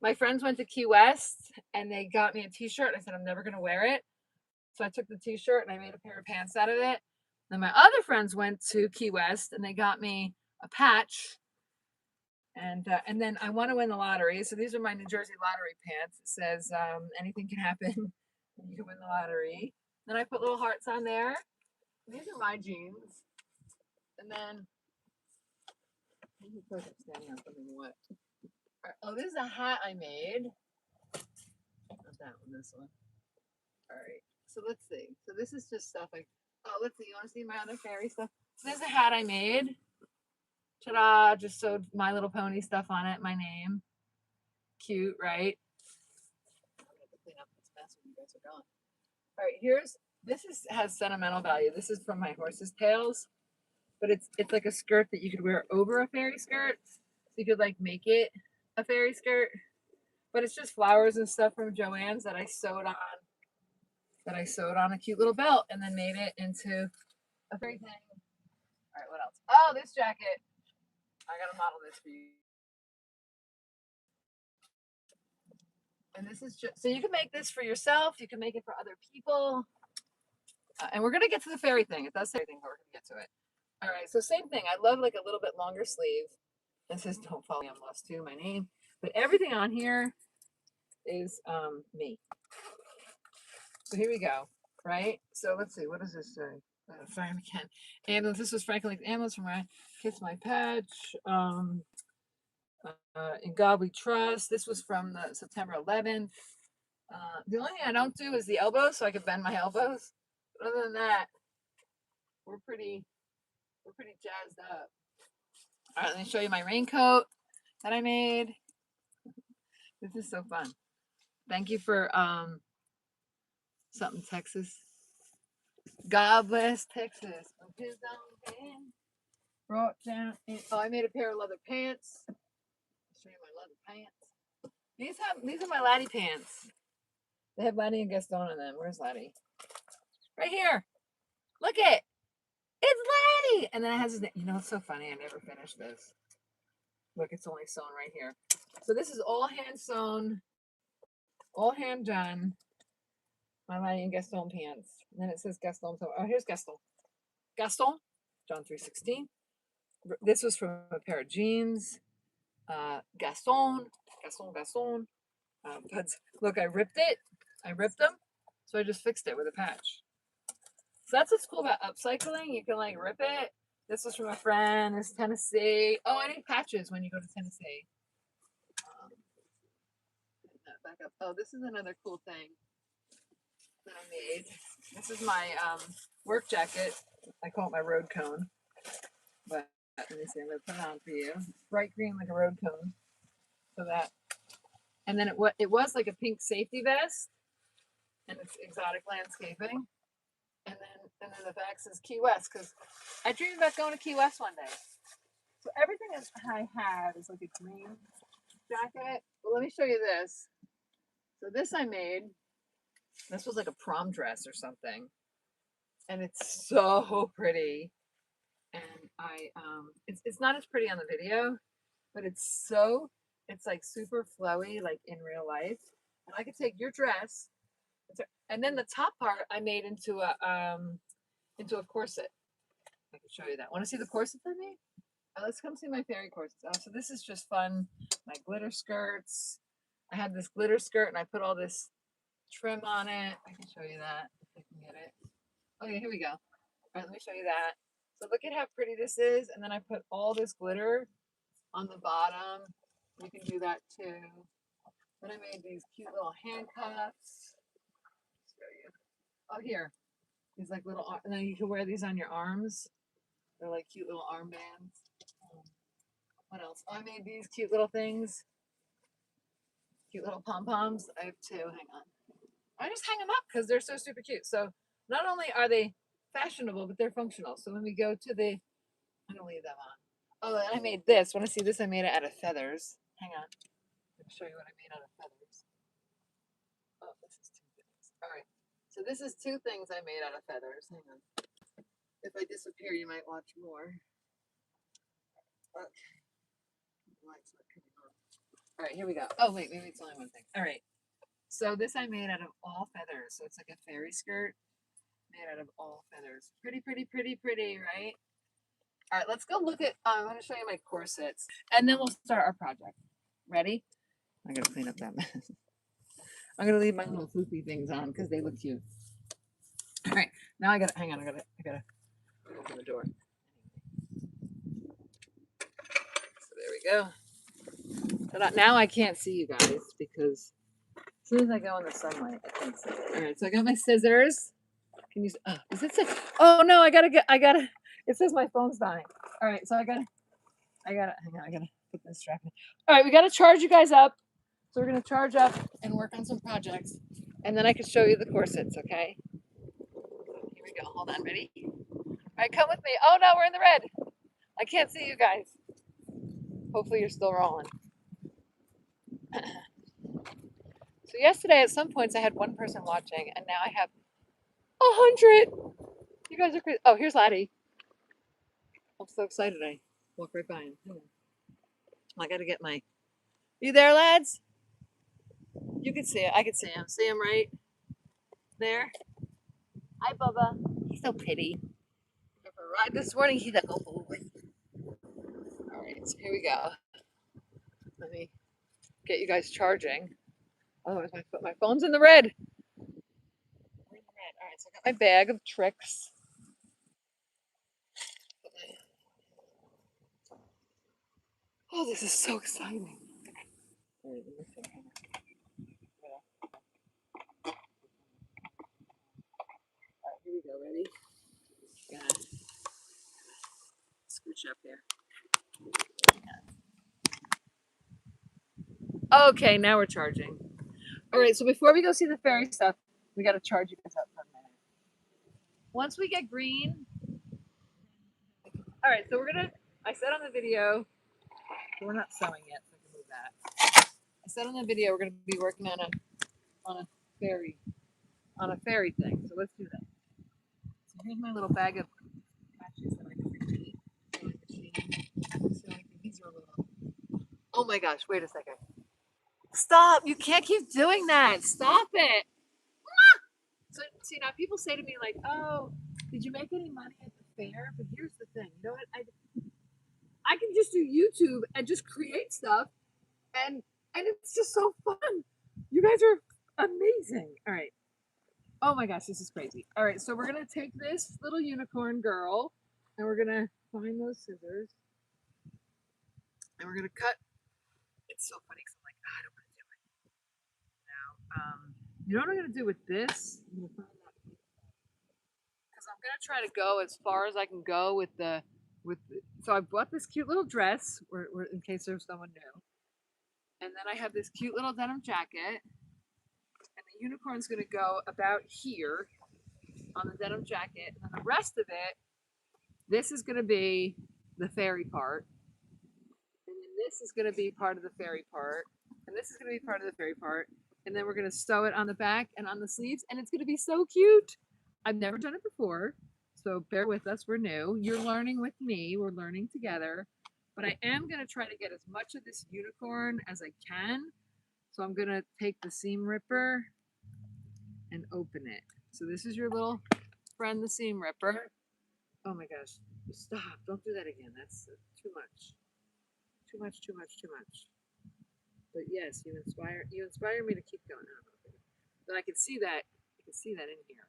A: My friends went to Key West, and they got me a T-shirt. I said I'm never gonna wear it, so I took the T-shirt and I made a pair of pants out of it. Then my other friends went to Key West, and they got me a patch. And then I want to win the lottery. So these are my New Jersey lottery pants. It says anything can happen. You can win the lottery. Then I put little hearts on there. These are my jeans. And then I'm standing on something wet. Oh, this is a hat I made. Not that one, this one. All right. So let's see. So this is just stuff like, let's see. You want to see my other fairy stuff? So there's a hat I made. Ta-da! Just sewed My Little Pony stuff on it. My name. Cute, right? I'm gonna have to clean up this mess when you guys are gone. All right, has sentimental value. This is from my horse's tails, but it's like a skirt that you could wear over a fairy skirt. So you could like make it a fairy skirt, but it's just flowers and stuff from Joann's that I sewed on. A cute little belt and then made it into a fairy thing. All right, what else? Oh, this jacket. I gotta model this for you. And this is just so you can make this for yourself. You can make it for other people. And we're gonna get to the fairy thing. It does say everything, but we're gonna get to it. All right. So same thing. I love like a little bit longer sleeve. This is Don't Follow Me, I'm Lost Too, my name. But everything on here is me. So here we go. Right. So let's see. What does this say? Sorry, again. Ambulance. This was Franklin Ambulance from my Kiss My Patch. In God We Trust. This was from the September 11th. The only thing I don't do is the elbows, so I can bend my elbows. But other than that, we're pretty jazzed up. All right, let me show you my raincoat that I made. This is so fun. Thank you for something Texas. God bless Texas. Brought down. I made a pair of leather pants. I'll show you my leather pants. These are my Laddie pants. They have Laddie and Gaston in them. Where's Laddie? Right here. Look it. It's Laddie. And then it has his name. You know, it's so funny. I never finished this. Look, it's only sewn right here. So this is all hand sewn, all hand done. My Laddie and Gaston pants. And then it says Gaston. Oh, here's Gaston. Gaston, John 3:16. This was from a pair of jeans. Gaston. But look, I ripped it. I ripped them. So I just fixed it with a patch. So that's what's cool about upcycling. You can like rip it. This was from a friend. This is Tennessee. Oh, I need patches when you go to Tennessee. Back up. Oh, this is another cool thing that I made. This is my work jacket. I call it my road cone. But let me see, I'm gonna put it on for you. Bright green like a road cone. So that, and then it was like a pink safety vest, and it's exotic landscaping. And then the back says Key West because I dreamed about going to Key West one day. So everything I have is like a green jacket. But let me show you this. So this I made. This was like a prom dress or something, and it's so pretty. And it's not as pretty on the video, but it's like super flowy, like in real life. And I could take your dress, and then the top part I made into a corset. I can show you that. Want to see the corsets I made? Let's come see my fairy corsets. So this is just fun. My glitter skirts. I had this glitter skirt and I put all this trim on it. I can show you that if I can get it. Oh yeah, here we go. All right, let me show you that. So look at how pretty this is. And then I put all this glitter on the bottom. You can do that too. Then I made these cute little handcuffs. Show you. Oh, here. These like little, and then you can wear these on your arms. They're like cute little armbands. What else? Oh, I made these cute little things. Cute little pom-poms. I have two. Hang on. I just hang them up because they're so super cute. So not only are they fashionable, but they're functional. So when we go to I'm gonna leave them on. Oh, and I made this. Want to see this? I made it out of feathers. Hang on. Let me show you what I made out of feathers. Oh, this is two things. All right. So this is two things I made out of feathers. Hang on. If I disappear, you might watch more. Okay. Light's not coming on. All right, here we go. Oh, wait, maybe it's only one thing. All right. So this I made out of all feathers. So it's like a fairy skirt made out of all feathers. Pretty, pretty, pretty, pretty, right? All right, let's go look at, I'm going to show you my corsets, and then we'll start our project. Ready? I'm going to clean up that mess. I'm going to leave my little floofy things on because they look cute. All right, now I got to, hang on, I got to open the door. So there we go. So now I can't see you guys because as soon as I go in the sunlight, I can't see. All right, so I got my scissors. Can you? Does it say? Oh no, I gotta. It says my phone's dying. All right, so I gotta. Hang on, I gotta put this strap in. All right, we gotta charge you guys up. So we're gonna charge up and work on some projects, and then I can show you the corsets. Okay. Here we go. Hold on, ready? All right, come with me. Oh no, we're in the red. I can't see you guys. Hopefully you're still rolling. So yesterday, at some points, I had one person watching, and now I have 100. You guys are crazy. Oh, here's Laddie. I'm so excited. I walk right by him. I gotta get my. You there, lads? You can see it. I can see him. See him right there. Hi, Bubba. He's so pretty. For a ride this morning, he's like, oh boy. All right, so here we go. Let me get you guys charging. Otherwise, my phone's in the red. We're in the red. All right, so I got my bag of tricks. Oh, this is so exciting. All right, let me see. All right, here we go. Ready? Yeah. Scooch up here. Okay, now we're charging. All right, so before we go see the fairy stuff, we got to charge you guys up for a minute. Once we get green, all right, so I said on the video, we're not sewing yet, so I can move that. I said on the video, we're gonna be working on a fairy, on a fairy thing, so let's do that. So here's my little bag of patches that I can repeat. These are a little, oh my gosh, wait a second. Stop, you can't keep doing that, stop it. So see, now people say to me like, oh, did you make any money at the fair? But here's the thing, you know what? I can just do YouTube and just create stuff, and it's just so fun. You guys are amazing. All right. Oh my gosh, this is crazy. All right, so we're gonna take this little unicorn girl, and we're gonna find those scissors, and we're gonna cut. It's so funny because I'm like, I don't want to do it now. You know what I'm gonna do with this? I'm gonna find that. gonna try to go as far as I can go with so I bought this cute little dress in case there's someone new. And then I have this cute little denim jacket. And the unicorn's gonna go about here on the denim jacket. And then the rest of it, this is gonna be the fairy part. And then this is gonna be part of the fairy part. And this is gonna be part of the fairy part. And then we're gonna sew it on the back and on the sleeves, and it's gonna be so cute. I've never done it before, so bear with us, we're new. You're learning with me, we're learning together. But I am gonna try to get as much of this unicorn as I can. So I'm gonna take the seam ripper and open it. So this is your little friend, the seam ripper. Oh my gosh, stop, don't do that again, that's too much. Too much, too much, too much. But yes, you inspire me to keep going. But I can see that in here.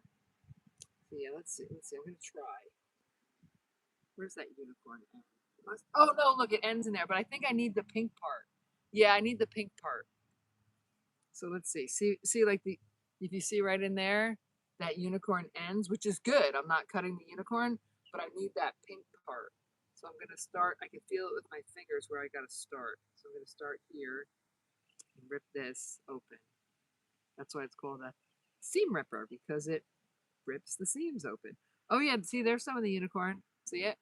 A: So yeah, let's see. I'm gonna try. Where's that unicorn? Oh no, look, it ends in there. But I think I need the pink part. Yeah, I need the pink part. So let's see. See, like if you see right in there, that unicorn ends, which is good. I'm not cutting the unicorn, but I need that pink part. So I'm gonna start. I can feel it with my fingers where I gotta start. So I'm gonna start here. Rip this open. That's why it's called a seam ripper, because it rips the seams open. Oh yeah, see, there's some of the unicorn. See it?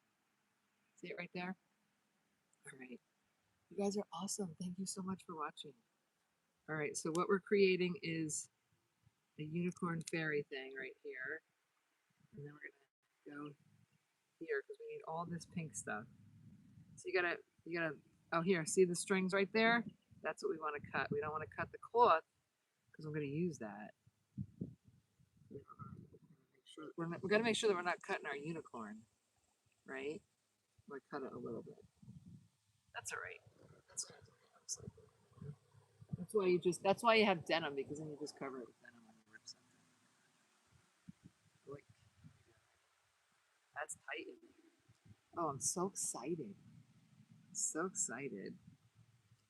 A: See it right there? All right. You guys are awesome. Thank you so much for watching. All right, so what we're creating is a unicorn fairy thing right here. And then we're gonna go here because we need all this pink stuff. So you gotta, oh here, see the strings right there? That's what we want to cut. We don't want to cut the cloth because I'm going to use that. We got to make sure that we're not cutting our unicorn, right? Or cut it a little bit. That's all right. That's why you have denim, because then you just cover it with denim when you rip something. Like, that's tight. Oh, I'm so excited. So excited.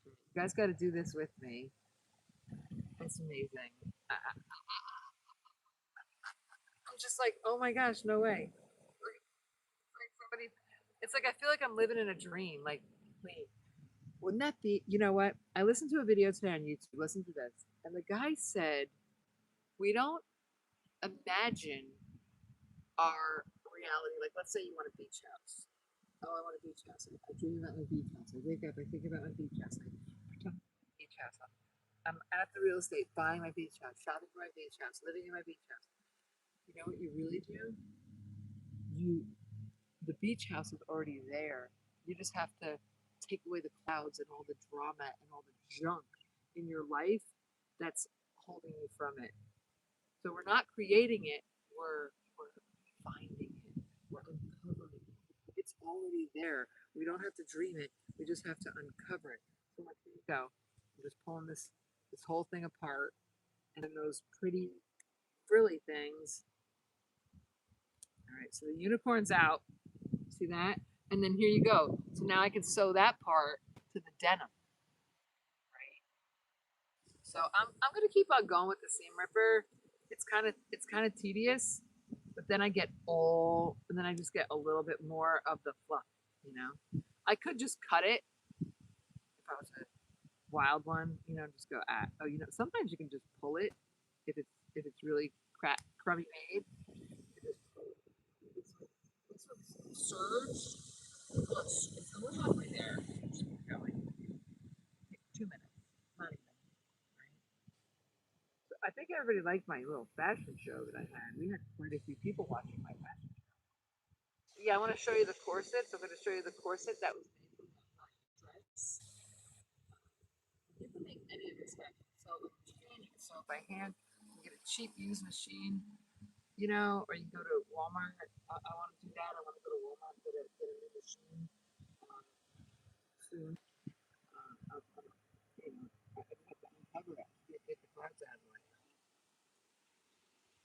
A: You guys got to do this with me. It's amazing. I'm just like, oh my gosh, no way. Like somebody, it's like I feel like I'm living in a dream. Like, wait, wouldn't that be? You know what? I listened to a video today on YouTube. Listen to this, and the guy said, "We don't imagine our reality. Like, let's say you want a beach house. Oh, I want a beach house. I dream about my beach house. I wake up, I think about my beach house. I pretend beach house. I'm at the real estate, buying my beach house, shopping for my beach house, living in my beach house. You know what you really do? The beach house is already there. You just have to take away the clouds and all the drama and all the junk in your life that's holding you from it. So we're not creating it, we're finding it, we're uncovering it. It's already there. We don't have to dream it, we just have to uncover it. So like, here you go. I'm just pulling this whole thing apart, and then those pretty frilly things. All right, so the unicorn's out. See that? And then here you go. So now I can sew that part to the denim. Right. So I'm gonna keep on going with the seam ripper. It's kind of tedious, but then I just get a little bit more of the fluff, you know. I could just cut it if I was a wild one, you know, just go at, oh, you know, sometimes you can just pull it if it's really crummy made. This one's surge. It's a little halfway there. Just keep going. 2 minutes. Not even. Right? So I think everybody liked my little fashion show that I had. We had quite a few people watching my fashion show. Yeah, I want to show you the corset. So I'm going to show you the corset that was made from the dress. You can make any of this fashion. So with machine, you can sew it by hand. You get a cheap used machine, you know, or you go to Walmart. I want to do that. I want to go to Walmart and get a new machine soon. You know, I just have to uncover it. Get the clouds out of the way.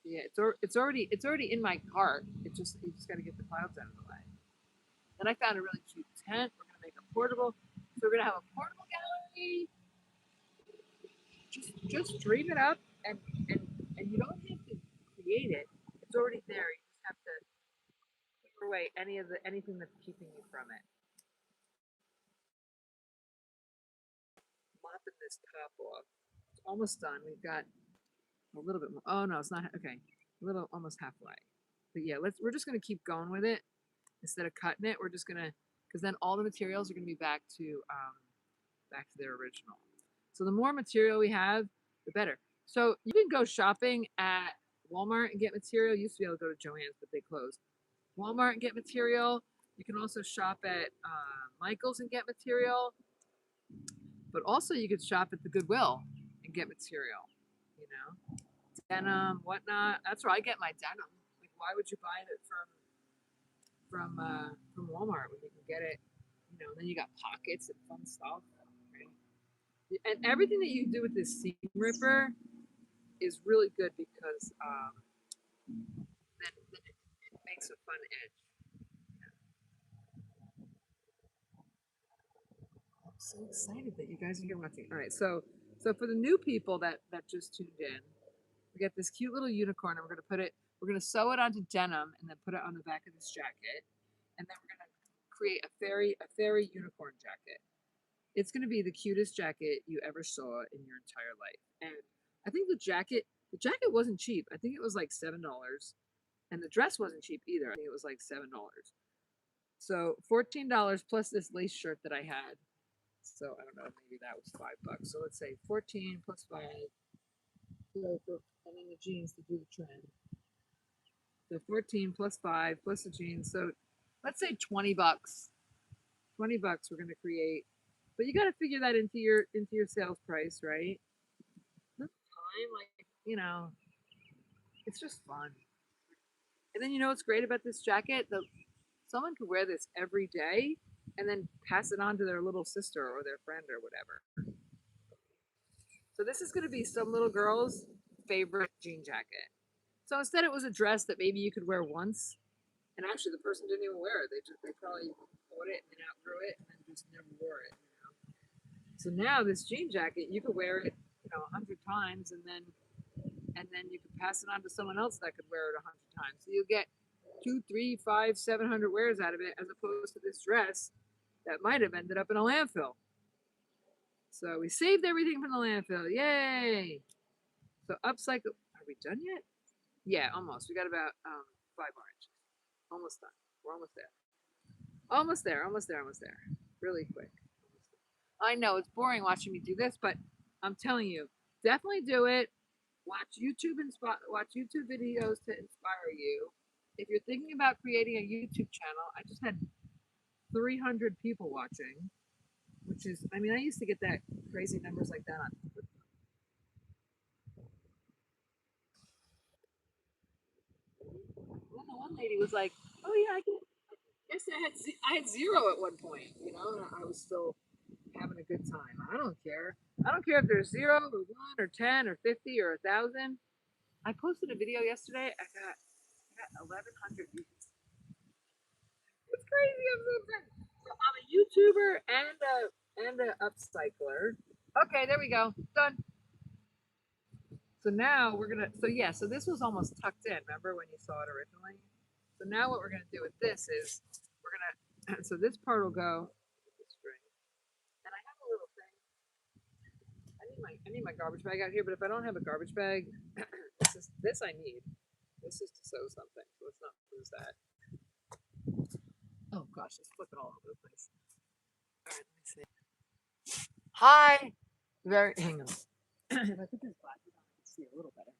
A: Yeah, it's already in my cart. You just got to get the clouds out of the way. Then I found a really cute tent. We're gonna make a portable. So we're gonna have a portable gallery. Just dream it up, and you don't have to create it. It's already there. You just have to away anything that's keeping you from it. Mopping this top off. It's almost done. We've got a little bit more. Oh no, it's not okay. A little, almost halfway. But yeah, we're just gonna keep going with it instead of cutting it. We're just gonna, because then all the materials are gonna be back to their original. So the more material we have, the better. So you can go shopping at Walmart and get material. You used to be able to go to Joann's, but they closed. Walmart and get material. You can also shop at Michael's and get material. But also you could shop at the Goodwill and get material. You know, denim, whatnot. That's where I get my denim. Like, why would you buy it from Walmart when you can get it? You know, then you got pockets and fun stuff. Right? And everything that you do with this seam ripper is really good because then it makes a fun edge. I'm so excited that you guys are here watching. All right, so for the new people that just tuned in, we got this cute little unicorn, and we're gonna sew it onto denim, and then put it on the back of this jacket, and then we're gonna create a fairy unicorn jacket. It's gonna be the cutest jacket you ever saw in your entire life, and I think the jacket wasn't cheap. I think it was like $7, and the dress wasn't cheap either. I think it was like $7. So $14 plus this lace shirt that I had. So I don't know, maybe that was $5. So let's say 14 plus 5, and then the jeans to do the trend. So 14 plus 5 plus the jeans. So let's say $20. $20 we're gonna create. But you gotta figure that into your sales price, right? Time, like, you know, it's just fun. And then you know what's great about this jacket? Someone could wear this every day and then pass it on to their little sister or their friend or whatever. So this is going to be some little girl's favorite jean jacket. So instead it was a dress that maybe you could wear once, and actually the person didn't even wear it. They probably bought it and then outgrew it and then just never wore it. You know? So now this jean jacket, you could wear it, 100 times, and then you could pass it on to someone else that could wear it 100 times. So you'll get 2, 3, 5, 700 wears out of it, as opposed to this dress that might have ended up in a landfill. So we saved everything from the landfill. Yay! So upcycle. Are we done yet? Yeah, almost. We got about 5 more inches. Almost done. We're almost there. Almost there. Almost there. Almost there. Really quick. I know it's boring watching me do this, but I'm telling you, definitely do it. Watch YouTube videos to inspire you. If you're thinking about creating a YouTube channel, I just had 300 people watching, which is, I mean, I used to get that crazy numbers like that on. Well, the one lady was like, "Oh yeah, I guess I had 0 at one point, and I was still having a good time. I don't care. I don't care if there's 0 or 1 or 10 or 50 or 1,000. I posted a video yesterday. I got 1,100 views. It's crazy. I'm so excited. So I'm a YouTuber and a upcycler. Okay, there we go. Done. So now we're gonna. So yeah. So this was almost tucked in. Remember when you saw it originally? So now what we're gonna do with this is we're gonna. So this part will go. And I have a little thing. I need my garbage bag out here. But if I don't have a garbage bag, this I need. This is to sew something. So let's not lose that. Oh gosh, it's flipping all over the place. All right, let me see. Hi. Hang on. If I put these glasses on, I can see a little better.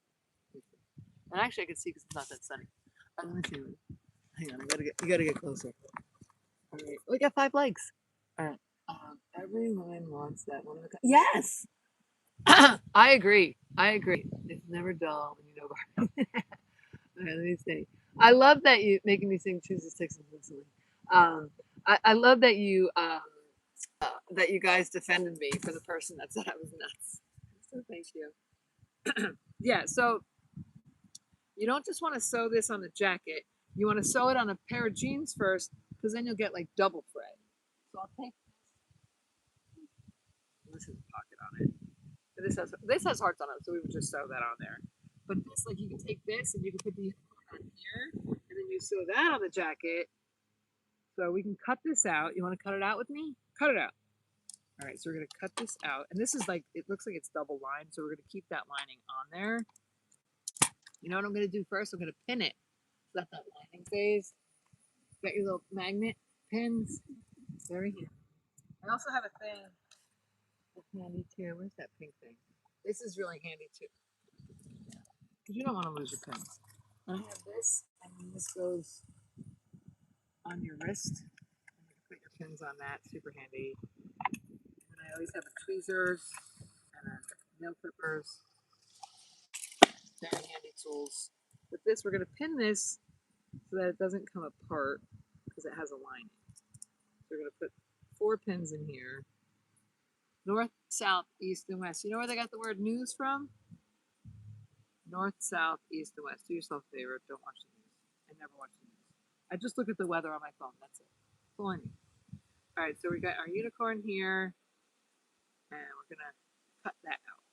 A: And actually, I can see because it's not that sunny. Let me see. Hang on, you gotta get closer. All right, we got 5 legs. All right. Everyone wants that one. Yes. I agree. It's never dull when you know gardening. All right, let me see. I love that you making me sing "Choose the Sticks and Whistling." I love that you guys defended me for the person that said I was nuts. So thank you. Yeah. So you don't just want to sew this on the jacket. You want to sew it on a pair of jeans first, because then you'll get like double thread. So I'll take this is a pocket on it. This has hearts on it, so we would just sew that on there. But this, like, you can take this and you can put the on here, and then you sew that on the jacket, So we can cut this out. You want to cut it out with me? Cut it out. All right, so we're going to cut this out. And this is like, it looks like it's double lined. So we're going to keep that lining on there. You know what I'm going to do first? I'm going to pin it. Let that lining phase. Got your little magnet pins. Very handy. I also have a thing that's handy too. Where's that pink thing? This is really handy too. Because you don't want to lose your pins. I have this, and then this goes on your wrist. And you can put your pins on that. Super handy. And I always have tweezers and nail clippers. Very handy tools. With this, we're going to pin this so that it doesn't come apart because it has a lining. So we're going to put 4 pins in here. North, south, east, and west. You know where they got the word news from? North, south, east, and west. Do yourself a favor. Don't watch the news. I never watch the news. I just look at the weather on my phone. That's it. That's all I need. All right, so we got our unicorn here, and we're going to cut that out.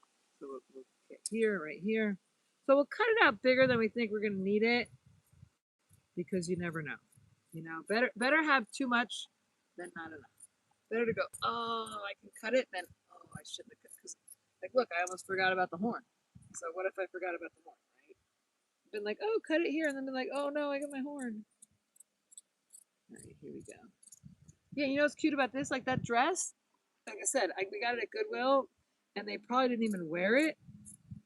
A: So we'll get here, right here. So we'll cut it out bigger than we think we're going to need it because you never know. You know, better have too much than not enough. Better to go, oh, I can cut it, than, oh, I shouldn't have cut it. Because, like, look, I almost forgot about the horn. So what if I forgot about the horn, right? Been like, oh, cut it here, and then been like, oh, no, I got my horn. All right, here we go. Yeah, you know what's cute about this? Like that dress, like I said, we got it at Goodwill, and they probably didn't even wear it.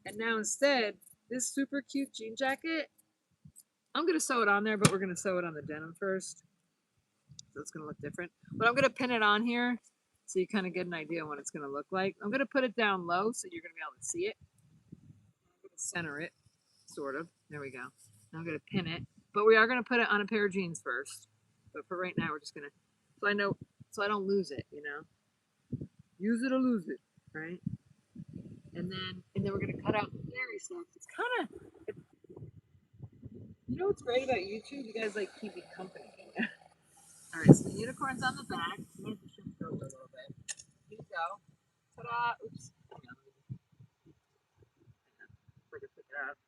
A: And now instead, this super cute jean jacket, I'm going to sew it on there, but we're going to sew it on the denim first. So it's going to look different. But I'm going to pin it on here so you kind of get an idea of what it's going to look like. I'm going to put it down low so you're going to be able to see it. I'm going to center it, sort of. There we go. I'm going to pin it. But we are going to put it on a pair of jeans first. But for right now, we're just going to, so I don't lose it, you know? Use it or lose it, right? And then we're going to cut out very soft. It's kind of, you know what's great about YouTube? You guys like keep me company. All right, so the unicorn's on the back. I'm going to shift over a little bit. Here you go. Ta-da! Oops. Hang on. Put that.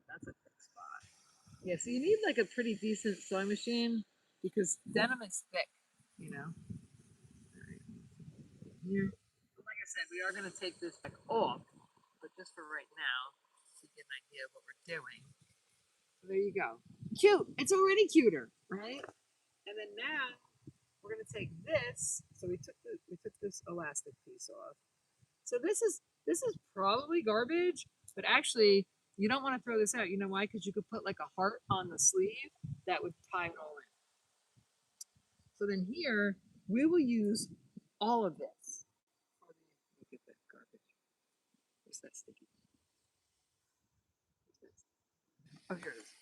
A: That's a thick spot. Yeah, so you need like a pretty decent sewing machine because denim is thick, you know? All right. Here. Like I said, we are going to take this back off, but just for right now, to get an idea of what we're doing. So there you go. Cute. It's already cuter, right? And then now we're going to take this. So we took this elastic piece off. So this is probably garbage, but actually you don't want to throw this out. You know why? Because you could put like a heart on the sleeve that would tie it all in. So then here we will use all of this. Look at that garbage. Where's that sticky? Oh, here it is.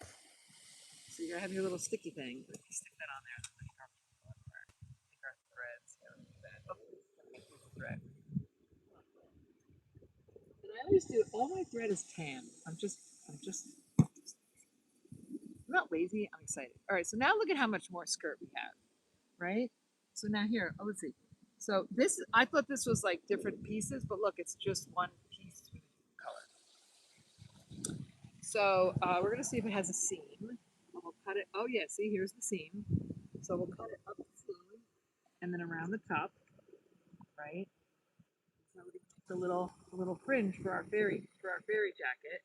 A: So you have your little sticky thing. Stick that on there. Take our threads. Oh, thread. And I always do. All my thread is tan. I'm not lazy. I'm excited. All right. So now look at how much more skirt we have, right? So now here. Oh, let's see. So this, I thought this was like different pieces, but look, it's just one piece with a color. So we're gonna see if it has a seam. We'll cut it. Oh yeah. See, here's the seam. So we'll cut it up the seam and then around the top, right? So we're gonna make the little fringe for our fairy jacket.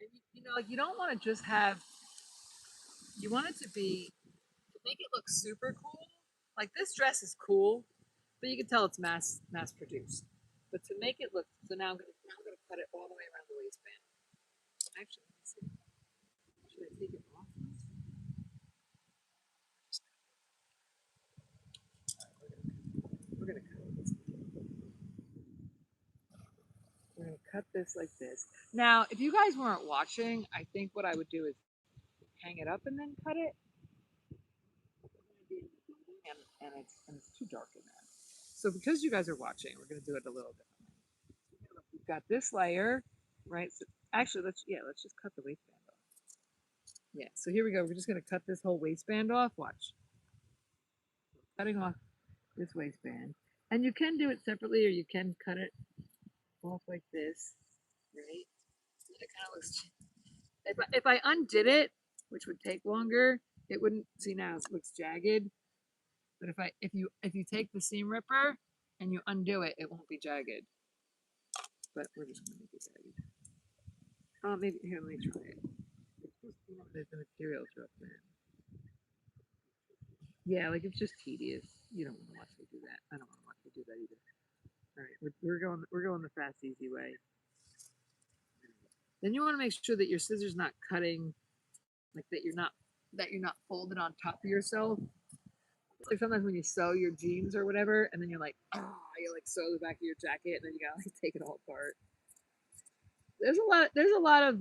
A: And you know, like you don't want to just have. You want it to make it look super cool. Like this dress is cool, but you can tell it's mass produced. But to make it look, so now I'm gonna cut it all the way around the waistband. Actually, let me see. Should I take it off? We're gonna cut this. We're gonna cut this like this. Now, if you guys weren't watching, I think what I would do is hang it up and then cut it. And it's too dark in there. So because you guys are watching, we're gonna do it a little differently. We've got this layer, right? So actually, let's just cut the waistband off. Yeah, so here we go. We're just gonna cut this whole waistband off. Watch. Cutting off this waistband. And you can do it separately or you can cut it off like this, right? It kind of looks, if I undid it, which would take longer, it wouldn't, see now it looks jagged. But if you take the seam ripper and you undo it, it won't be jagged. But we're just gonna make it jagged. Oh, maybe here, let me try it. There's the materials are up there. Yeah, like it's just tedious. You don't want to watch me do that. I don't want to watch me do that either. All right, we're going the fast, easy way. Then you want to make sure that your scissors not cutting, like that you're not folded on top of yourself. It's like sometimes when you sew your jeans or whatever, and then you're like, oh, you like sew the back of your jacket, and then you gotta like take it all apart. There's a lot of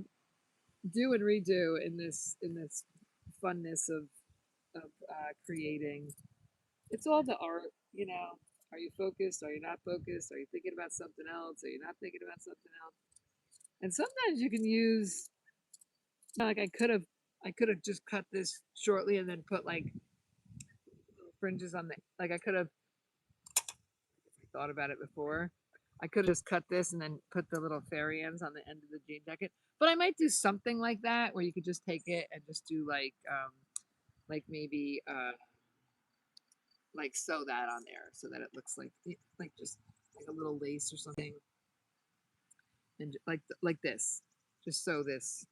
A: do and redo in this funness of creating. It's all the art, you know. Are you focused? Are you not focused? Are you thinking about something else? Are you not thinking about something else? And sometimes you can use, you know, like I could have just cut this shortly and then put like little fringes on the, like I could have thought about it before. I could have just cut this and then put the little fairy ends on the end of the jean jacket. But I might do something like that where you could just take it and just do like maybe like sew that on there so that it looks like just like a little lace or something, and like this, just sew this,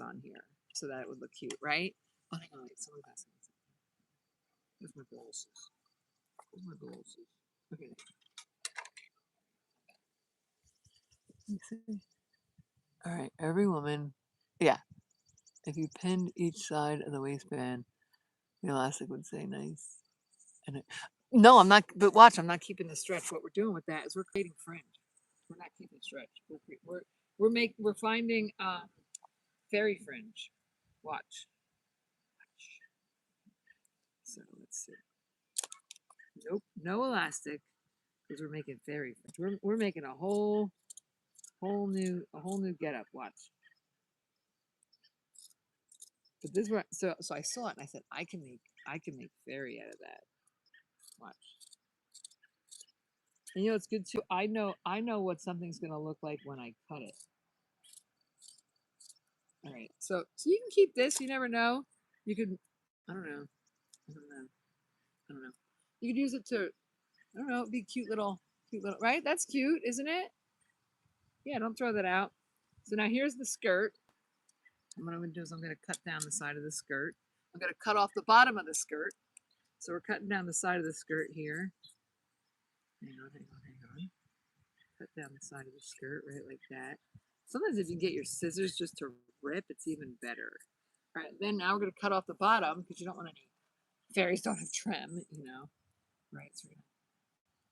A: on here so that it would look cute, right? Oh, hang on, wait, someone's asking something. Where's my glasses? Where's my glasses? Okay. All right, every woman, yeah. If you pinned each side of the waistband, the elastic would say nice. And no, I'm not. But watch, I'm not keeping the stretch. What we're doing with that is we're creating fringe. We're not keeping stretch. We're finding fairy fringe. Watch. So let's see. Nope, no elastic because we're making fairy fringe. We're making a whole new get up. Watch. But this is where so I saw it and I said I can make fairy out of that. Watch. And you know it's good too. I know what something's gonna look like when I cut it. All right. So you can keep this. You never know. You could. I don't know. I don't know. I don't know. You could use it to. I don't know. Be cute little. Right? That's cute, isn't it? Yeah. Don't throw that out. So now here's the skirt. And what I'm gonna do is I'm gonna cut down the side of the skirt. I'm gonna cut off the bottom of the skirt. So we're cutting down the side of the skirt here. Hang on. Cut down the side of the skirt right like that. Sometimes if you get your scissors just to rip, it's even better. All right, then now we're gonna cut off the bottom because you don't want any fairies don't have trim, you know. Right, so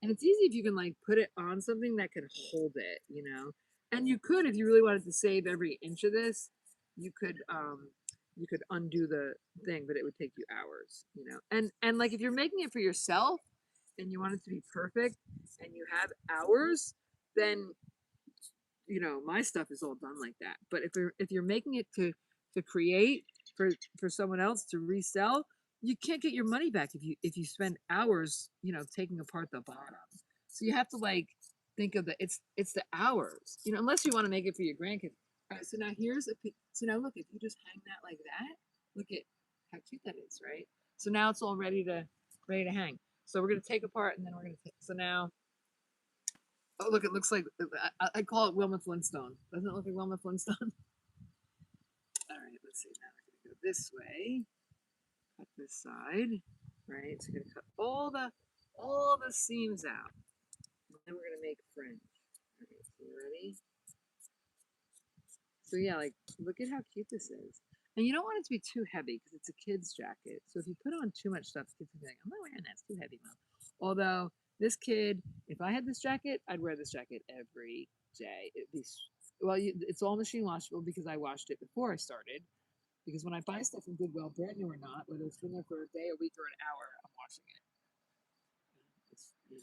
A: and it's easy if you can like put it on something that can hold it, you know. And you could, if you really wanted to save every inch of this, you could undo the thing, but it would take you hours, you know. And like if you're making it for yourself and you want it to be perfect and you have hours, then you know my stuff is all done like that. But if you're making it to create for someone else to resell, you can't get your money back if you spend hours, you know, taking apart the bottom. So you have to like think of it's the hours, you know, unless you want to make it for your grandkids. All right, so now so now look, if you just hang that like that, look at how cute that is, right? So now it's all ready to hang. So we're gonna take apart and then we're gonna take, so now. Oh, look, it looks like, I call it Wilma Flintstone. Doesn't it look like Wilma Flintstone? All right, let's see. Now we're going to go this way. Cut this side, right? So we're going to cut all the seams out. And then we're going to make fringe. All right, so you ready? So yeah, like, look at how cute this is. And you don't want it to be too heavy because it's a kid's jacket. So if you put on too much stuff, kids will be like, I'm not wearing that. It's too heavy, Mom. Although this kid, if I had this jacket, I'd wear this jacket every day. It'd be, well, it's all machine washable because I washed it before I started. Because when I buy stuff from Goodwill, brand new or not, whether it's been there for a day, a week, or an hour, I'm washing it. It's, you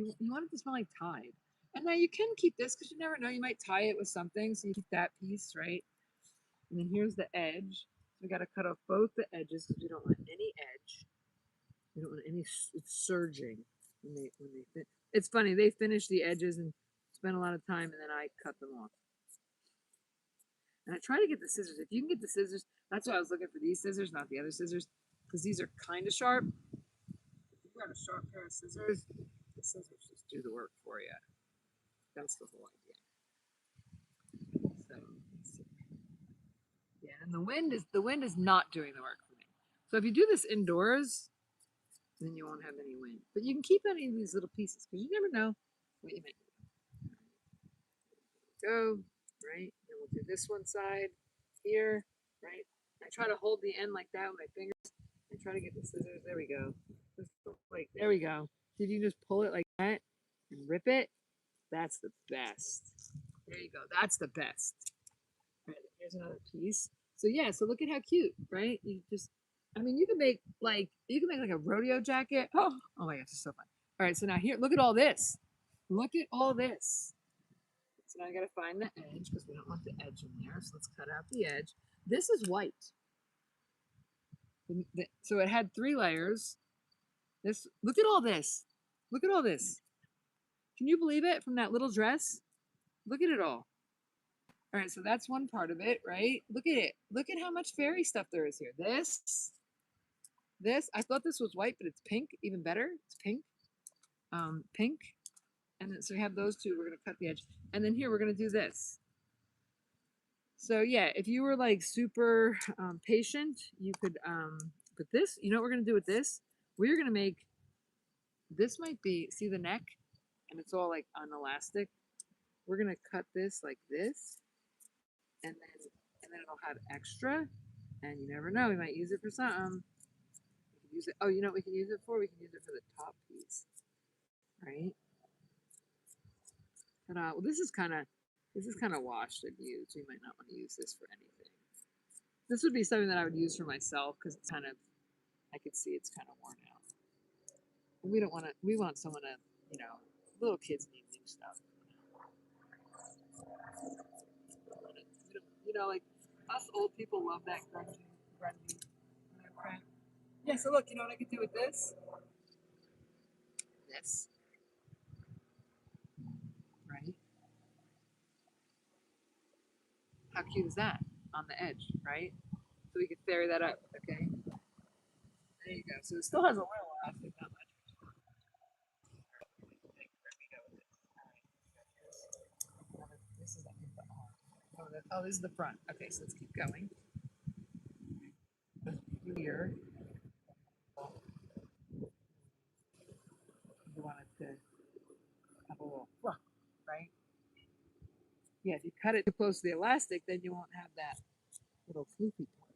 A: know, you want it to smell like Tide. And now you can keep this because you never know. You might tie it with something, so you keep that piece, right? And then here's the edge. We got to cut off both the edges because we don't want any edge. We don't want any surging when they fit. It's funny, they finish the edges and spend a lot of time, and then I cut them off. And I try to get the scissors. If you can get the scissors, that's why I was looking for these scissors, not the other scissors, because these are kind of sharp. If you've got a sharp pair of scissors, the scissors just do the work for you. That's the whole idea. So, yeah, and the wind is not doing the work for me. So if you do this indoors, then you won't have any wind. But you can keep any of these little pieces because you never know what you might go, right? And we'll do this one side here, right? I try to hold the end like that with my fingers and try to get the scissors. There we go. Like, there we go. If you just pull it like that and rip it, that's the best. There you go. That's the best. All right, here's another piece. So yeah, so look at how cute, right? You just, I mean, you can make like a rodeo jacket. Oh my gosh, it's so fun. All right, so now here, look at all this. Look at all this. So now I gotta find the edge because we don't want the edge in there. So let's cut out the edge. This is white. So it had 3 layers. This, look at all this. Look at all this. Can you believe it? From that little dress? Look at it all. All right, so that's one part of it, right? Look at it. Look at how much fairy stuff there is here. This, I thought this was white, but it's pink, even better. It's pink. Pink. And then, so we have those two. We're going to cut the edge. And then here, we're going to do this. So yeah, if you were like super patient, you could put this. You know what we're going to do with this? We're going to make, this might be, see the neck? And it's all like unelastic. We're going to cut this like this. And then it'll have extra. And you never know, we might use it for something. We can use it. Oh, you know what we can use it for? We can use it for the top piece. Right? Well, this is kind of washed and used. We might not want to use this for anything. This would be something that I would use for myself because it's kind of, I could see it's kind of worn out. And we don't want to, we want someone to, you know, little kids need new stuff. You know, like us old people love that grungy print. Yeah, so look, you know what I could do with this? This. Right? How cute is that? On the edge, right? So we could ferry that up, okay? There you go. So it still has a little elastic, not much. This is, I think, the arm. Oh, this is the front. Okay, so let's keep going. Here, you want it to have a little fluff, right? Yeah, if you cut it too close to the elastic, then you won't have that little floofy part.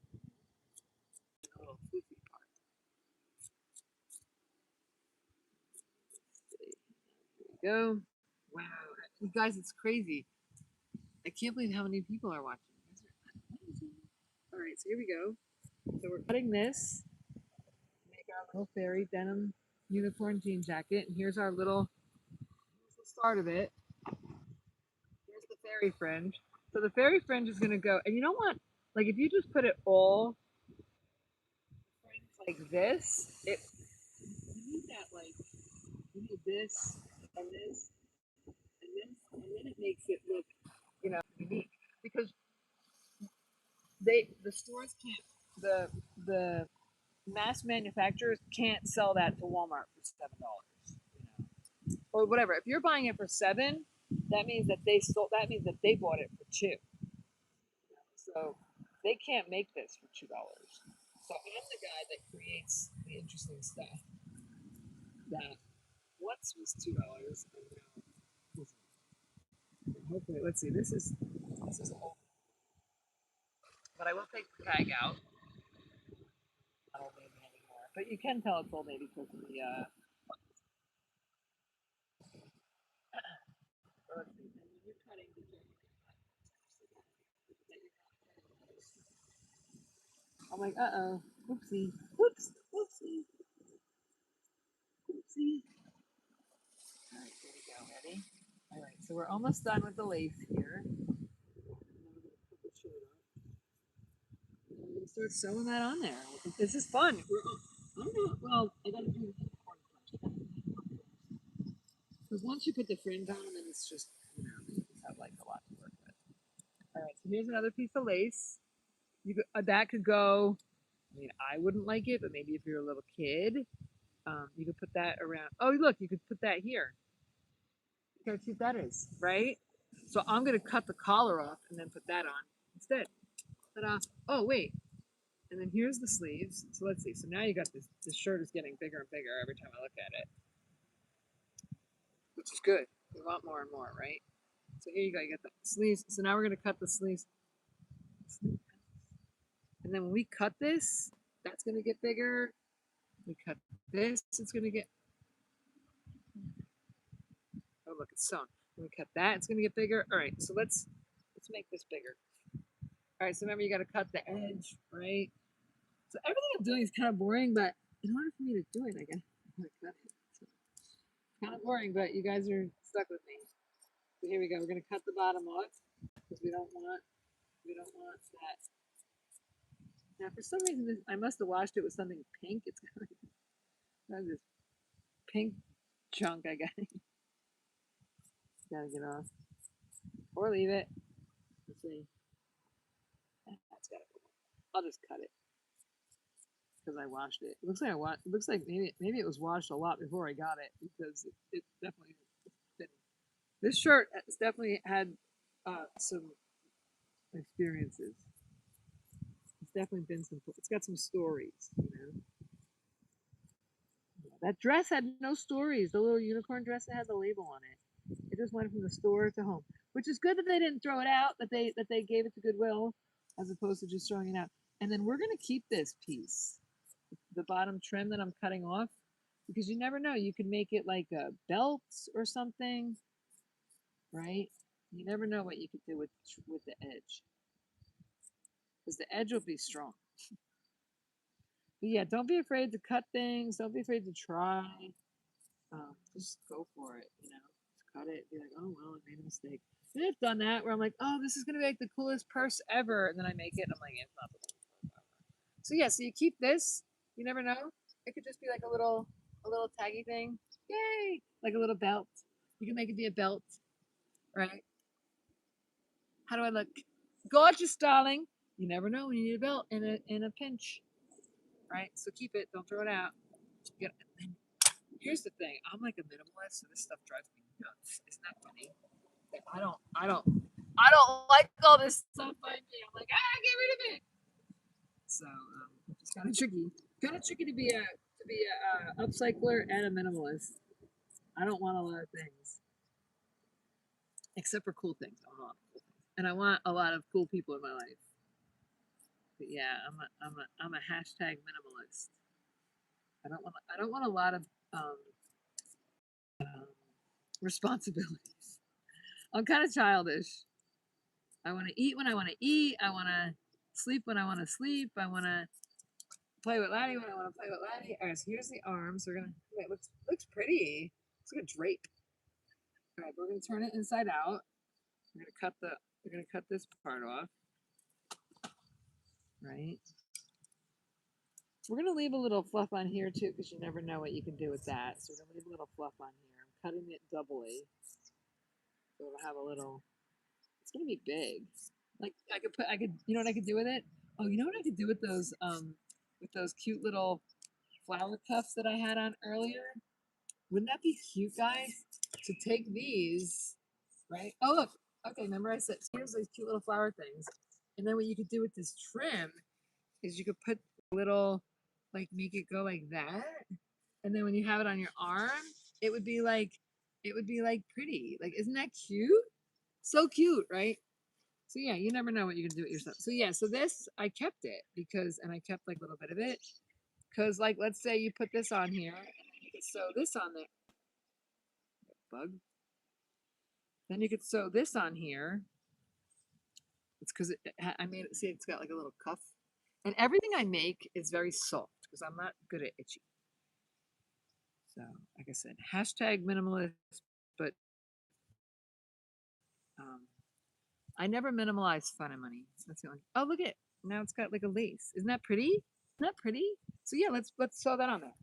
A: Little floofy part. There you go. Wow, you guys, it's crazy. I can't believe how many people are watching. All right, so here we go. So we're cutting this, make our little fairy denim unicorn jean jacket, and here's our little, here's the start of it. Here's the fairy fringe. So the fairy fringe is gonna go, and you know what? Like if you just put it all like this, you need that like, you need this and this and this, and then it makes it look, you know, unique because the stores can't, the mass manufacturers can't sell that to Walmart for $7, you know, or whatever. If you're buying it for 7, that means that they sold. That means that they bought it for 2. So they can't make this for $2. So I'm the guy that creates the interesting stuff that once was $2 and now is. Hopefully, let's see. This is old, but I will take the tag out. Not Old Navy anymore, but you can tell it's Old Navy because of the. Let's see. When you're cutting, be careful. I'm like, uh-oh, whoopsie, whoops, whoopsie, whoopsie. All right, there we go, ready? All right, so we're almost done with the lace here. I'm gonna start sewing that on there. This is fun. Well, I gotta do the because once you put the fringe on, then it's just, you know, you just have like a lot to work with. All right, so here's another piece of lace. You could, that could go. I mean, I wouldn't like it, but maybe if you're a little kid, you could put that around. Oh, look, you could put that here. Look how cute that is, right? So I'm gonna cut the collar off and then put that on instead. Ta-da. Oh wait, and then here's the sleeves. So let's see. So now you got this. This shirt is getting bigger and bigger every time I look at it, which is good. We want more and more, right? So here you go. You got the sleeves. So now we're gonna cut the sleeves. And then when we cut this, that's gonna get bigger. We cut this, it's gonna get. Oh look, it's sewn. When we cut that, it's gonna get bigger. All right, so let's make this bigger. All right, so remember you got to cut the edge, right? So everything I'm doing is kind of boring, but in order for me to do it, I gotta cut it. So it's kind of boring, but you guys are stuck with me. So here we go. We're gonna cut the bottom off because we don't want that. Now for some reason I must have washed it with something pink. It's got this pink chunk I got. Gotta get off. Or leave it. Let's see. That's gotta go. I'll just cut it. Because I washed it. It looks like it looks like maybe it was washed a lot before I got it because it definitely didn't. This shirt has definitely had some experiences. It's definitely been some. It's got some stories, you know. Yeah, that dress had no stories. The little unicorn dress that had the label on it. It just went from the store to home, which is good that they didn't throw it out. That they gave it to Goodwill, as opposed to just throwing it out. And then we're gonna keep this piece, the bottom trim that I'm cutting off, because you never know. You could make it like a belt or something, right? You never know what you could do with the edge, because the edge will be strong. But yeah, don't be afraid to cut things. Don't be afraid to try. Just go for it. You know, just cut it. Be like, oh well, I made a mistake. And I've done that where I'm like, oh, this is gonna be like the coolest purse ever, and then I make it, and I'm like, it's not the coolest purse ever. So yeah, so you keep this. You never know. It could just be like a little taggy thing. Yay! Like a little belt. You can make it be a belt, right? How do I look? Gorgeous, darling. You never know when you need a belt in a pinch, right? So keep it. Don't throw it out. Get, here's the thing. I'm like a minimalist, so this stuff drives me nuts. Isn't that funny? I don't like all this stuff by me. I'm like, get rid of it. So it's kind of tricky. Kind of tricky to be a upcycler and a minimalist. I don't want a lot of things, except for cool things. I want a lot of cool things, and I want a lot of cool people in my life. But yeah, I'm a hashtag minimalist. I don't want a lot of um, um, responsibilities. I'm kind of childish. I want to eat when I want to eat. I want to sleep when I want to sleep. I want to play with Laddie when I want to play with Laddie. All right, so here's the arms. We're gonna. It looks pretty. It's like a drape. All right, we're gonna turn it inside out. We're gonna cut the. We're gonna cut this part off. Right. We're gonna leave a little fluff on here too, because you never know what you can do with that. So we're gonna leave a little fluff on here. I'm cutting it doubly, so it'll have a little. It's gonna be big. Like you know what I could do with it? Oh, you know what I could do with those cute little flower cuffs that I had on earlier? Wouldn't that be cute, guys? To take these, right? Oh, look. Okay, remember I said here's those cute little flower things, and then what you could do with this trim is you could put little, like make it go like that, and then when you have it on your arm, it would be like, pretty. Like, isn't that cute? So cute, right? So yeah, you never know what you can do with yourself. So yeah, so this I kept it because, and I kept like a little bit of it because, like, let's say you put this on here, and then you could sew this on there. Bug. Then you could sew this on here. It's because I made it. See, it's got like a little cuff, and everything I make is very soft because I'm not good at itchy. So, like I said, hashtag minimalist, but um, I never minimalize fun and money. That's the only. Oh, look at it. Now it's got like a lace. Isn't that pretty? Isn't that pretty? So yeah, let's sew that on there,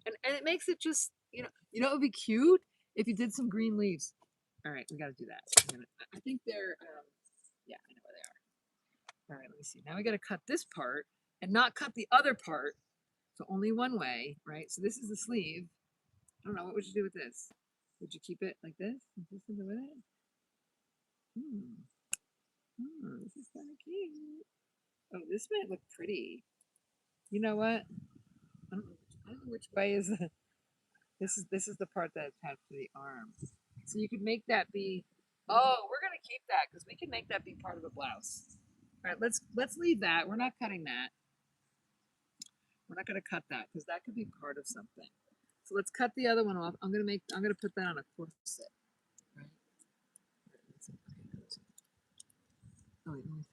A: and it makes it just it would be cute if you did some green leaves. All right, we got to do that. I think they're yeah, I know where they are. All right, let me see. Now we got to cut this part and not cut the other part. So only one way, right? So this is the sleeve. I don't know. What would you do with this? Would you keep it like this? Is this with it? Hmm. Oh, this is kind of cute. Oh, this might look pretty. You know what? I don't know which way is the. This is the part that attached to the arm. So you could make that be. Oh, we're gonna keep that because we can make that be part of the blouse. All right, let's leave that. We're not cutting that. We're not gonna cut that because that could be part of something. So let's cut the other one off. I'm gonna put that on a corset. Right? Oh, wait, let me see.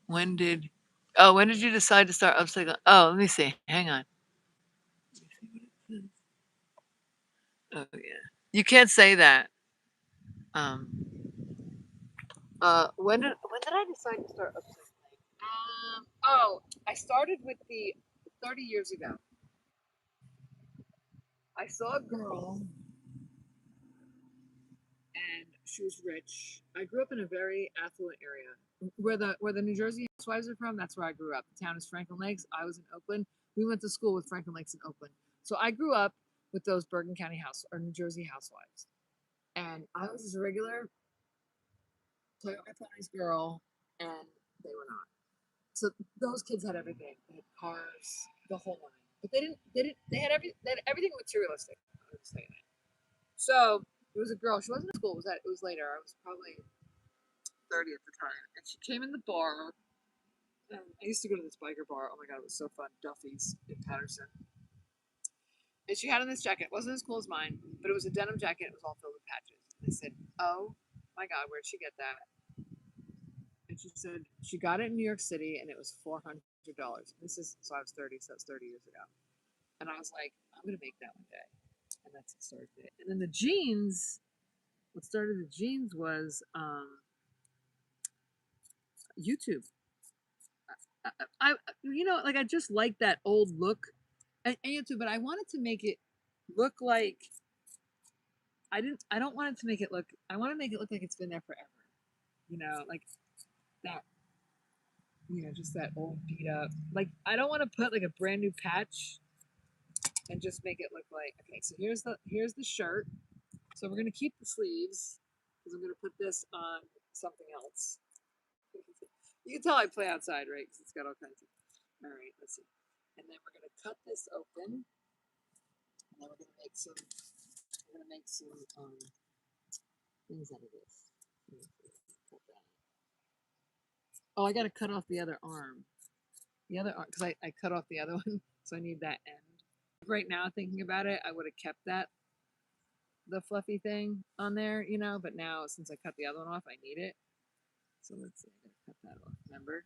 A: When did you decide to start upcycling? Oh, let me see. Hang on. Oh yeah. You can't say that. Um. When did I decide to start upcycling? Oh, I started with the 30 years ago. I saw a girl and she was rich. I grew up in a very affluent area. Where the New Jersey housewives are from, that's where I grew up. The town is Franklin Lakes. I was in Oakland. We went to school with Franklin Lakes in Oakland. So I grew up with those Bergen County house or New Jersey housewives. And I was just a regular Toyota Ponies girl, and they were not. So those kids had everything. They had cars, the whole line. But they had everything materialistic. I would say that. So it was a girl. She wasn't in school. It was later. I was probably 30 at the time. And she came in the bar. And I used to go to this biker bar. Oh my god, it was so fun. Duffy's in Patterson. And she had on this jacket. It wasn't as cool as mine, but it was a denim jacket. It was all filled with patches. And I said, "Oh my god, where'd she get that?" And she said she got it in New York City, and it was $400. This is so I was 30, so that's 30 years ago. And I was like, I'm gonna make that one day, and that's what started it. And then the jeans. What started the jeans was YouTube. Like I just like that old look, and YouTube, but I wanted to make it look like I didn't. I don't want it to make it look. I want to make it look like it's been there forever. Like that. Just that old beat up. Like I don't want to put like a brand new patch and just make it look like okay. So here's the shirt. So we're gonna keep the sleeves because I'm gonna put this on something else. You can tell I play outside, right? Because it's got all kinds of. All right, let's see. And then we're gonna cut this open, and then we're gonna make some. We're gonna make some things out of this. Cut that. Oh, I gotta cut off the other arm. The other arm because I cut off the other one, so I need that end. Right now, thinking about it, I would have kept the fluffy thing on there, but now since I cut the other one off, I need it. So let's see, I gotta cut that off. Remember?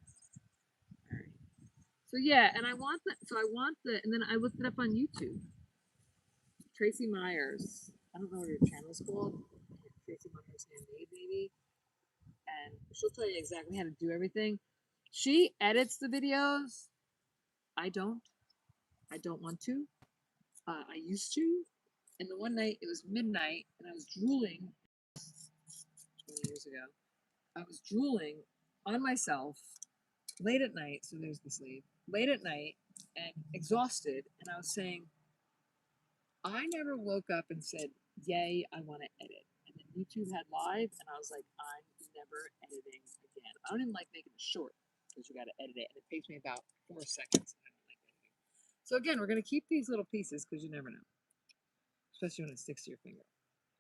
A: All right. So yeah, and I want the and then I looked it up on YouTube. Tracy Myers. I don't know what her channel's called. Tracy Myers Handmade, maybe. And she'll tell you exactly how to do everything. She edits the videos. I don't. I don't want to. I used to. And the one night it was midnight and I was drooling 20 years ago. I was drooling on myself late at night. So there's the sleeve. Late at night and exhausted. And I was saying, I never woke up and said, yay, I want to edit. And then YouTube had live, and I was like, I'm never editing again. I don't even like making it short because you got to edit it, and it takes me about 4 seconds. I don't like editing. So again, we're going to keep these little pieces because you never know, especially when it sticks to your finger.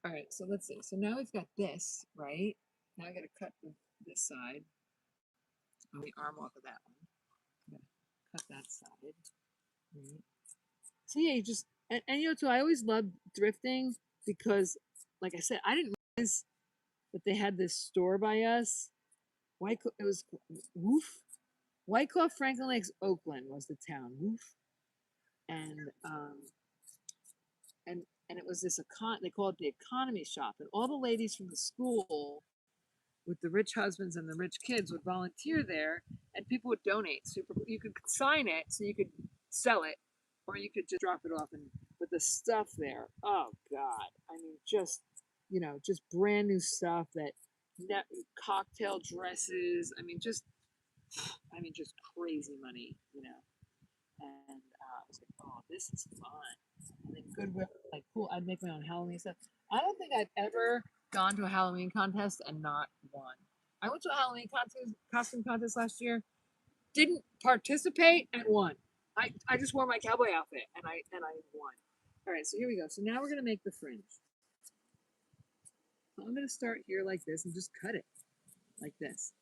A: All right, so let's see. So now we've got this, right? Now I got to cut this side on the arm off of that one. I'm going to cut that side. Right. So yeah, you just so I always loved thrifting because, like I said, I didn't realize that they had this store by us. It was Woof. Wyckoff Franklin Lakes, Oakland was the town. Woof. And and it was this they call it the economy shop, and all the ladies from the school with the rich husbands and the rich kids would volunteer there, and people would donate. So you could sign it, so you could sell it, or you could just drop it off and But the stuff there, oh God. I mean, just, just brand new stuff that cocktail dresses. Just crazy money. And I was like, oh, this is fun. And then Goodwill, like, cool. I'd make my own Halloween stuff. I don't think I've ever gone to a Halloween contest and not won. I went to a Halloween costume contest last year. Didn't participate and won. I just wore my cowboy outfit and I won. All right, so here we go. So now we're gonna make the fringe. So I'm gonna start here like this and just cut it like this.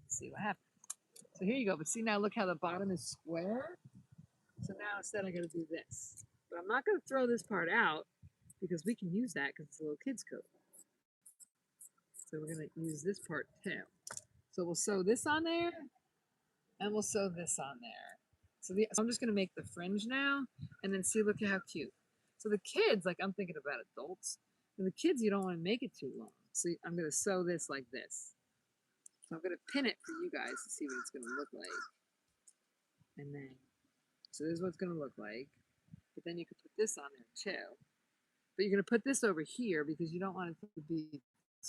A: See what happens. So here you go. But see now, look how the bottom is square. So now instead I gotta do this. But I'm not gonna throw this part out because we can use that because it's a little kid's coat. So we're gonna use this part too. So we'll sew this on there and we'll sew this on there. So I'm just gonna make the fringe now and then see, look at how cute. So the kids, like I'm thinking about adults, and the kids you don't want to make it too long. So I'm gonna sew this like this. So I'm gonna pin it for you guys to see what it's gonna look like. And then, so this is what it's gonna look like. But then you could put this on there too. But you're gonna put this over here because you don't want it to be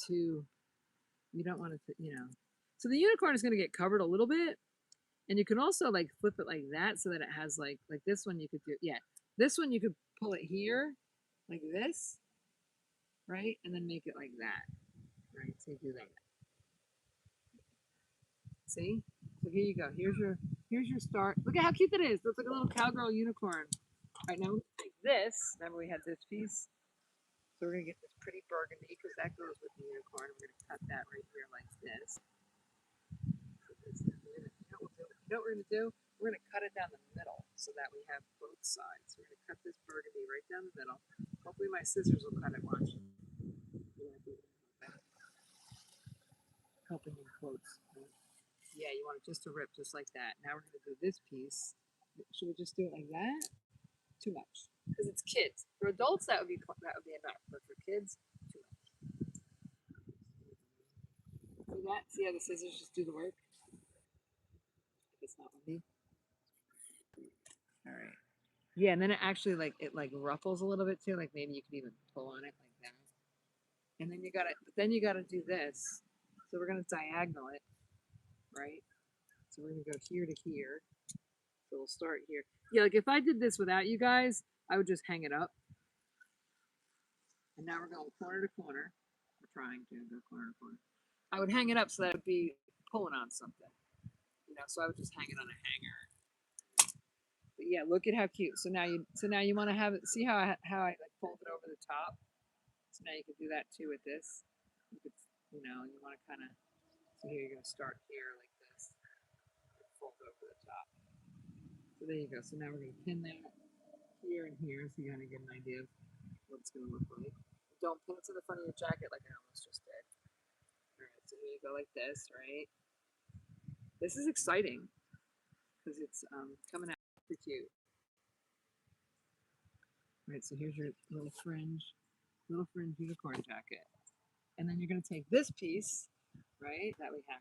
A: too, you don't want it to, So the unicorn is gonna get covered a little bit. And you can also like flip it like that so that it has like this one you could do, yeah. This one you could pull it here, like this, right? And then make it like that, right? So you do that. See? So here you go. Here's your start. Look at how cute that is. Looks like a little cowgirl unicorn. All right, now we're gonna take this. Remember we had this piece? So we're gonna get this pretty burgundy because that goes with the unicorn. We're gonna cut that right here like this. You know what we're gonna do? We're gonna cut it down the middle so that we have both sides. We're gonna cut this burgundy right down the middle. Hopefully my scissors will cut it. Watch. Helping in quotes. Yeah, you want it just to rip just like that. Now we're gonna do this piece. Should we just do it like that? Too much because it's kids. For adults that would be enough, but for kids, too much. See that? See how the scissors just do the work? It's not with me. All right. Yeah, and then it actually like ruffles a little bit too. Like maybe you could even pull on it like that. And then you gotta do this. So we're gonna diagonal it, right? So we're gonna go here to here. So we'll start here. Yeah, like if I did this without you guys, I would just hang it up. And now we're going corner to corner. We're trying to go corner to corner. I would hang it up so that it would be pulling on something. So I would just hang it on a hanger. But yeah, look at how cute. So now you want to have it. See how I like fold it over the top. So now you can do that too with this. You could, you want to kind of. So here you're gonna start here like this. Fold over the top. So there you go. So now we're gonna pin that here and here, so you kind of get an idea of what it's gonna look like. Don't pin it to the front of your jacket like I almost just did. All right. So here you go like this, right? This is exciting because it's coming out super cute. All right, so here's your little fringe unicorn jacket. And then you're going to take this piece, right, that we have,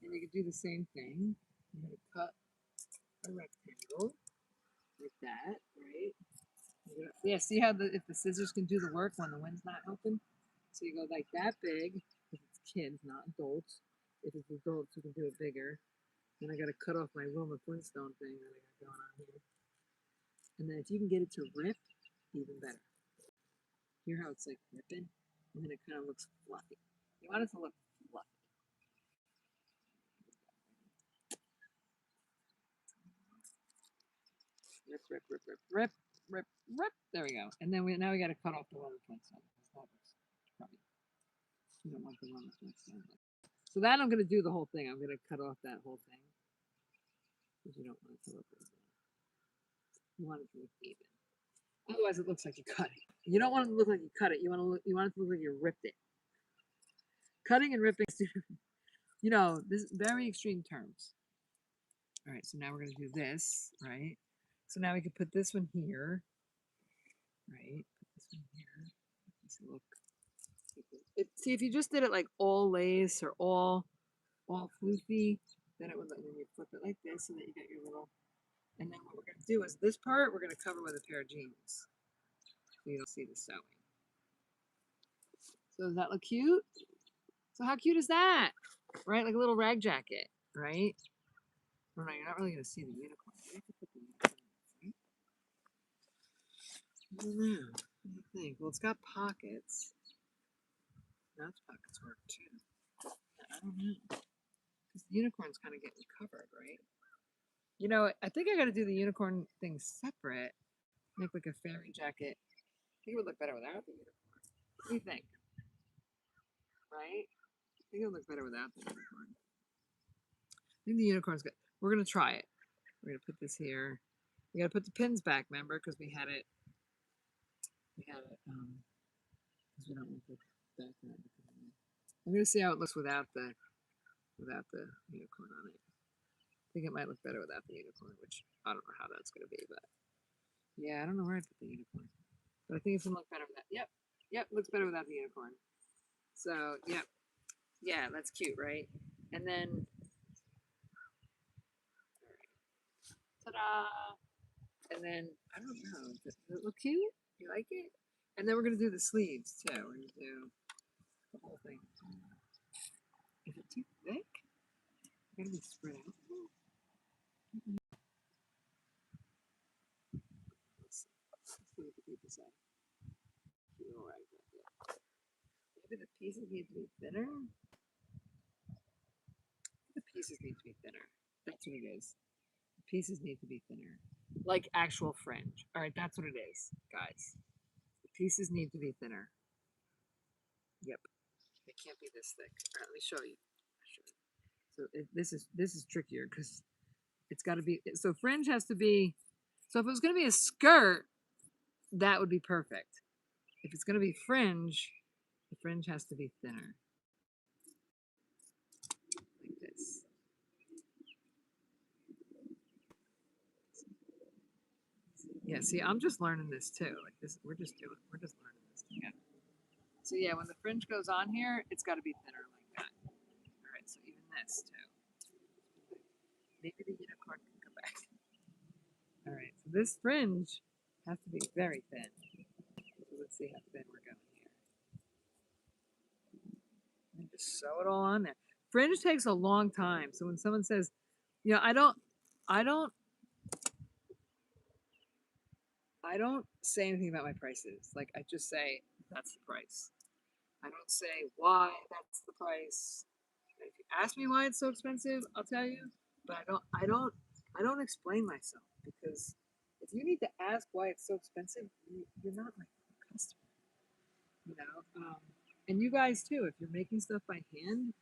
A: and you can do the same thing. You're going to cut a rectangle like that, right? Yeah, see how if the scissors can do the work when the wind's not helping? So you go like that big, if it's kids, not adults. If it's adults, you can do it bigger. Then I got to cut off my Wilma Flintstone thing that I got going on here. And then if you can get it to rip, even better. Hear how it's like ripping? And then it kind of looks fluffy. You want it to look fluffy. Rip, rip, rip, rip, rip, rip, rip. There we go. And then now we got to cut off the Wilma Flintstone. You don't want the Wilma Flintstone. So that I'm going to do the whole thing. I'm going to cut off that whole thing. Because you don't want it to look like that. You want it to look even. Otherwise, it looks like you cut it. You don't want it to look like you cut it. You want it to look like you ripped it. Cutting and ripping, this very extreme terms. All right, so now we're going to do this, right? So now we can put this one here, right? Put this one here. This look. See, if you just did it like all lace or all floofy, then it would. Then you flip it like this, so that you get your little And then what we're going to do is this part we're going to cover with a pair of jeans. So you don't see the sewing. So does that look cute? So how cute is that? Right? Like a little rag jacket, right? Oh, no, you're not really going to see the unicorn. You have to put the unicorn in, right? I don't know. What do you think? Well, it's got pockets. Now its pockets work too. I don't know. Because the unicorn's kind of getting covered, right? You know, I think I got to do the unicorn thing separate. Make like a fairy jacket. I think it would look better without the unicorn. What do you think? Right? I think it would look better without the unicorn. I think the unicorn's good. We're going to try it. We're going to put this here. We got to put the pins back, remember? Because we had it, because we don't want the background to come in. I'm going to see how it looks without the unicorn on it. I think it might look better without the unicorn, which I don't know how that's going to be, but yeah, I don't know where I put the unicorn. But I think it's going to look better with that. Yep, looks better without the unicorn. So, yep. Yeah, that's cute, right? And then, ta-da! And then, I don't know, does it look cute? You like it? And then we're going to do the sleeves, too. We're going to do the whole thing. Is it too thick? It's going to be spread out. Let's see what the people say. Maybe the pieces need to be thinner. The pieces need to be thinner. That's what it is. The pieces need to be thinner. Like actual fringe. Alright, that's what it is, guys. The pieces need to be thinner. Yep. They can't be this thick. Alright, let me show you. So this is trickier because it's got to be, so fringe has to be, so if it was going to be a skirt, that would be perfect. If it's going to be fringe, the fringe has to be thinner. Like this. Yeah, see, I'm just learning this too. Like this, we're just learning this together. So yeah, when the fringe goes on here, it's got to be thinner like that. All right, so even this too. Maybe the unicorn can come back. All right, so this fringe has to be very thin. So let's see how thin we're going here. And just sew it all on there. Fringe takes a long time. So when someone says, you know, I don't say anything about my prices. Like I just say that's the price. I don't say why that's the price. If you ask me why it's so expensive, I'll tell you. But I don't explain myself because if you need to ask why it's so expensive, you're not my customer. You know, and you guys too. If you're making stuff by hand,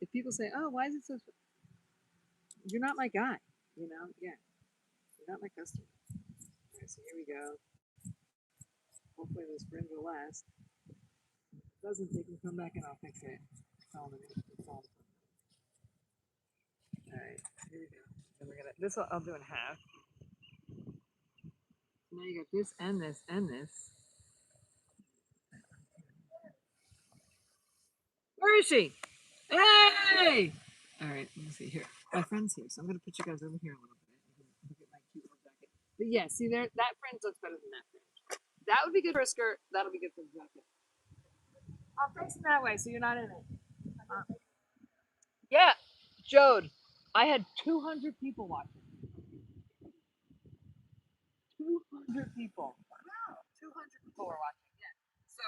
A: if people say, "Oh, why is it so?" You're not my guy. You know, yeah, you're not my customer. All right, so here we go. Hopefully this fringe will last. If it doesn't, they can come back and I'll fix it. It's all all right, here we go. And we're gonna this I'll do in half. Now you got this and this and this. Where is she? Hey! All right, let me see here. My friend's here, so I'm gonna put you guys over here a little bit. Look at my cute little jacket. But yeah, see there, that fringe looks better than that fringe. That would be good for a skirt. That'll be good for the jacket. I'll face it that way, so you're not in it. Yeah, Jode, I had 200 people watching. 200 people. 200 people were watching. Yeah. So.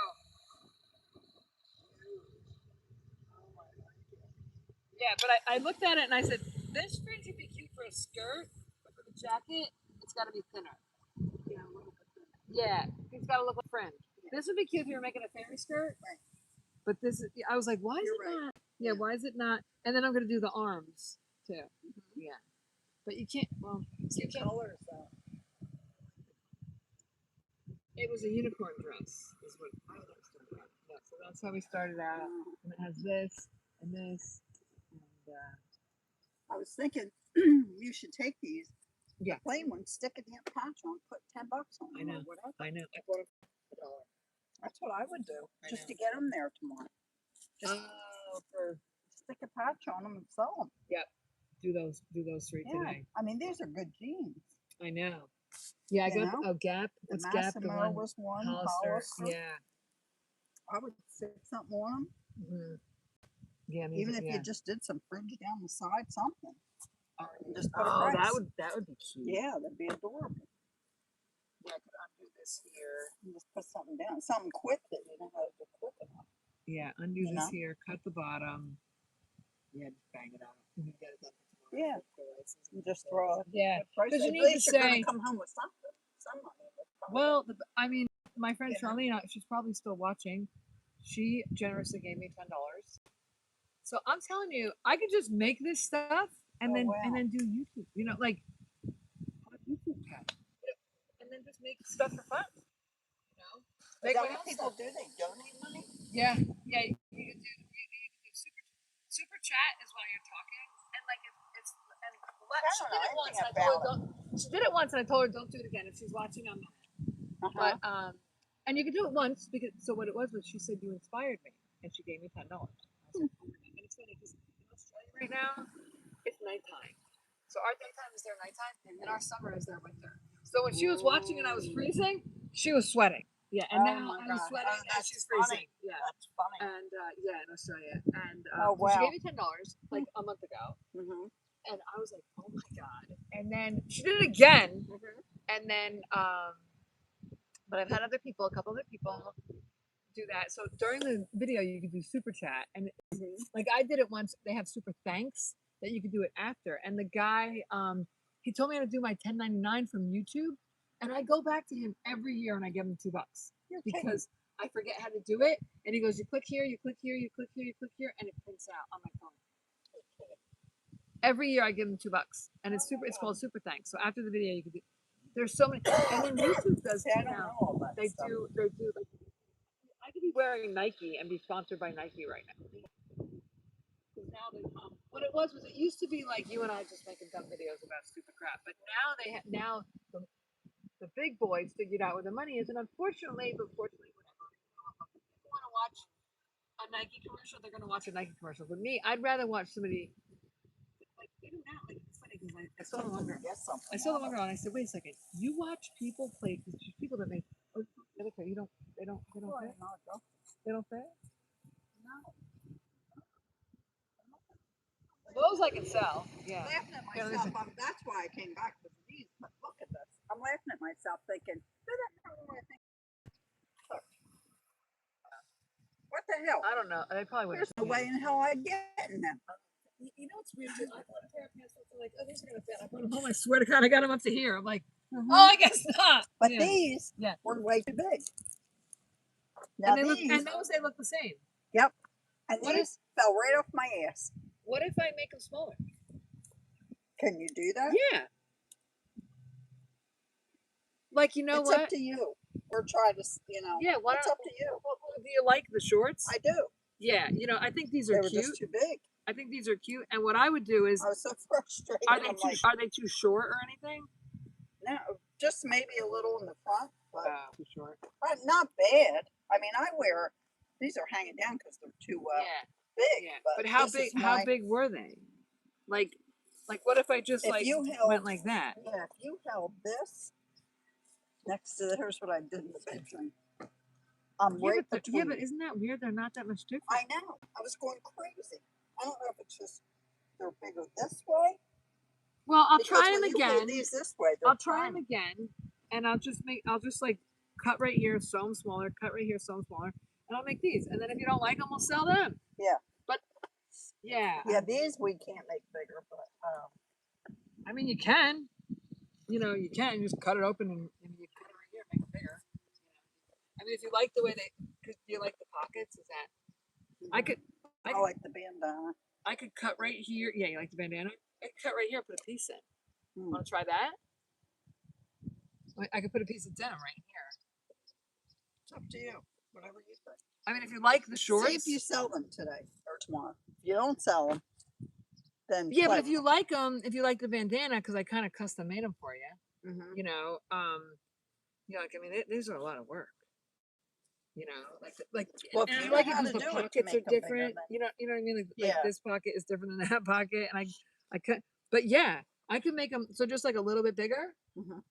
A: Yeah, but I looked at it and I said, this fringe would be cute for a skirt, but for the jacket, it's got to be thinner. Yeah, it's got to look like fringe. This would be cute if you were making a fairy skirt. But this is, I was like, why is it not? Yeah, why is it not? And then I'm going to do the arms too. Yeah. But you can't, well, you can't. Colors though. It was a unicorn dress, is what I understood. Yeah, so that's how we started out. And it has this and this. And,
B: I was thinking you should take these,
A: yeah,
B: plain ones, stick a damn patch on, put $10 on
A: I
B: them
A: know.
B: or whatever.
A: I know. I bought a $1.
B: That's what I would do,
A: I
B: just
A: know.
B: to get them there tomorrow. Just
A: For
B: stick a patch on them and sew them.
A: yep. Do those three
B: Yeah,
A: today.
B: I mean these are good jeans.
A: I know. Yeah, I
B: You
A: got
B: know,
A: Gap.
B: the
A: What's Gap? The
B: Massimo
A: one
B: was one,
A: Hollister.
B: Hollister.
A: Yeah.
B: I would stick something on them.
A: Yeah, me
B: Even
A: too,
B: if
A: yeah.
B: you just did some fringe down the side, something. And just put
A: Oh,
B: a price.
A: that would be cute.
B: Yeah, that'd be adorable.
A: Yeah, I could undo this here.
B: And just put something down. Something quick that you know how to do quick enough.
A: Yeah, undo
B: You
A: this
B: know?
A: here, cut the bottom. Yeah, just bang it out. You get it done for
B: Yeah.
A: tomorrow.
B: And just throw a
A: Yeah,
B: good price.
A: because you
B: At
A: need to
B: least you're
A: say.
B: gonna come home with something. Some money.
A: Well, I mean, my friend
B: Yeah.
A: Charlene, she's probably still watching. She generously gave me $10. So I'm telling you, I could just make this stuff and
B: Oh,
A: and
B: wow.
A: then do YouTube. You know, like have a YouTube channel, and then just make stuff for fun. You know,
B: Is
A: make
B: that
A: my
B: what
A: own
B: people
A: stuff.
B: do? They donate money?
A: Yeah, yeah. You can do super chat is while you're talking, and like it's and she did it once, and I told her don't. She did it once, and I told her don't do it again. If she's watching, I'm not. But and you can do it once because so what it was she said you inspired me, and she gave me $10. And it's funny because in Australia right now it's nighttime, so our daytime is their nighttime, and our summer is their winter. So when she was watching and I was freezing, she was sweating. Yeah, and now I was sweating and she's freezing. Yeah,
B: that's funny.
A: And yeah, in Australia, and
B: Oh,
A: so she
B: wow.
A: gave me $10 like a month ago, and I was like, oh my god. And then she did it again, and then but I've had a couple other people do that. So during the video, you could do super chat, and like I did it once. They have super thanks that you could do it after. And the guy, he told me how to do my 1099 from YouTube, and I go back to him every year and I give him $2 because I forget how to do it. And he goes, you click here, you click here, you click here, you click here, and it prints out on my phone. Every year I give him $2, and it's super. It's called super thanks. So after the video, you could do. There's so many, and then YouTube does too now. They do. Like, I could be wearing Nike and be sponsored by Nike right now. Because now they what it was it used to be like you and I just making dumb videos about stupid crap, but now the big boys figured out where the money is, and unfortunately, whatever. If people want to watch a Nike commercial, they're going to watch a Nike commercial. But me, I'd rather watch somebody. Like even now, like it's funny because I saw the one girl. I saw the one girl, and I said, "Wait a second, you watch people play? Because people that make oh, you don't they don't fit? They don't fit?
B: No.
A: Those I can sell. Yeah.
B: Laughing at myself. That's why I came back with these. But look at this. I'm laughing at myself thinking, what the hell?
A: I don't know. They probably would.
B: There's no way in hell I'd get in them.
A: You know what's weird too? I bought a pair of pants that like, oh, these are gonna fit. I bought them home. I swear to God, I got them up to here. I'm like, oh, I guess not.
B: But these were way too big. Now
A: and those they look the same.
B: Yep. And these fell right off my ass.
A: What if I make them smaller?
B: Can you do that?
A: Yeah. Like
B: it's
A: what?
B: Up to you. We're trying to,
A: Yeah.
B: It's up to you.
A: Do you like the shorts?
B: I do.
A: Yeah. I think these are cute.
B: They were just too big.
A: I think these are cute. And what I would do is,
B: I was so frustrated.
A: Are they too short or anything?
B: No, just maybe a little in the front, but
A: too short.
B: Not bad. I mean, these are hanging down because they're too big.
A: Yeah. But how big? How big were they? Like what if I just went like that?
B: Yeah, if you held this next to here's what I did in the bedroom.
A: But isn't that weird? They're not that much different.
B: I know. I was going crazy. I don't know if it's just they're bigger this way.
A: Well, I'll try them again.
B: These this way.
A: I'll try them again, and I'll just like cut right here, sew them smaller. Cut right here, sew them smaller, and I'll make these. And then if you don't like them, we'll sell them.
B: Yeah.
A: But yeah.
B: Yeah, these we can't make bigger, but
A: I mean, you can. You can just cut it open and you cut it right here, make it bigger. I mean, if you like the way do you like the pockets? Is that I
B: like the bandana.
A: I could cut right here. Yeah, you like the bandana? I could cut right here, put a piece in. Want to try that? I could put a piece of denim right here.
B: It's up to you. Whatever you think.
A: I mean, if you like the shorts.
B: See if you sell them today or tomorrow. If you don't sell them, then
A: yeah. But if you like them, if you like the bandana, because I kind of custom made them for you. I mean, these are a lot of work.
B: Well,
A: if you like it because the pockets are different. You know what I mean? Like this pocket is different than that pocket, and I could, but yeah, I could make them so just like a little bit bigger,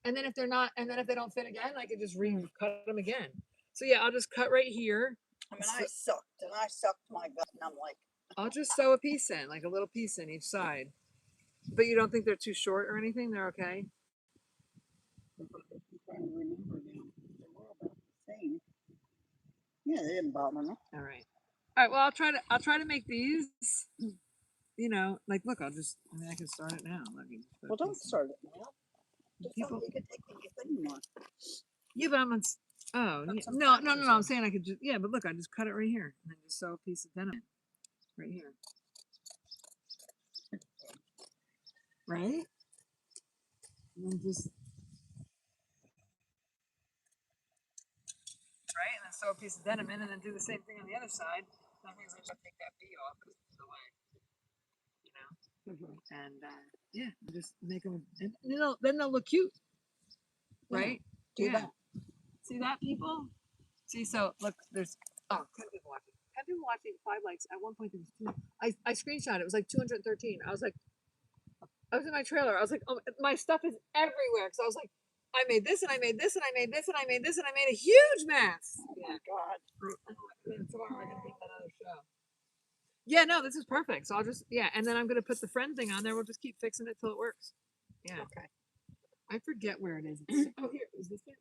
A: And then if they're not, and then if they don't fit again, I could just cut them again. So yeah, I'll just cut right here.
B: I mean, I sucked my gut, and I'm like,
A: I'll just sew a piece in, like a little piece in each side. But you don't think they're too short or anything? They're okay?
B: I'm trying to remember now. They were about the same. Yeah, they didn't bother me.
A: All right. All right. Well, I'll try to make these. You know, like look, I mean, I can start it now.
B: Well, don't start it now. Just
A: People,
B: you could take when you think more.
A: yeah, but I'm on. Oh, yeah. No. I'm saying I could just, yeah, but look, I just cut it right here and then just sew a piece of denim right here. Right? And then just. Right? And then sew a piece of denim in and then do the same thing on the other side. That means I just take that B off because it's the way. You know? And yeah, just make them, and then they'll look cute. Right?
B: Do that.
A: See that, people? See, so look, there's 10 people watching. 10 people watching, 5 likes. At one point, there was 2. I screenshot it. It was like 213. I was in my trailer. I was like, oh, my stuff is everywhere. Because I was like, I made this and I made this and I made this and I made this and I made a huge mess.
B: Oh my God.
A: Tomorrow I can make that other show. Yeah, no, this is perfect. So I'll just, and then I'm going to put the friend thing on there. We'll just keep fixing it till it works. Yeah.
B: Okay.
A: I forget where it is. Oh, here. Is this it?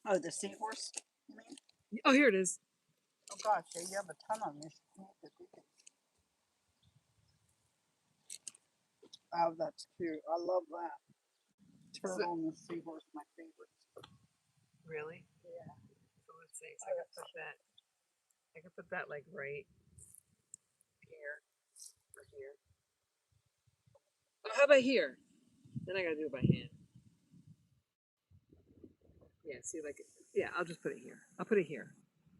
B: Oh, the seahorse, you mean?
A: Oh, here it is.
B: Oh gosh, yeah, you have a ton on this. Oh, that's cute. I love that. Turtle and the seahorse, my favorites.
A: Really?
B: Yeah.
A: So let's see. So I can put that. I can put that like right here or here. Oh, how about here? Then I gotta do it by hand. Yeah. See, like, I'll just put it here. I'll put it here.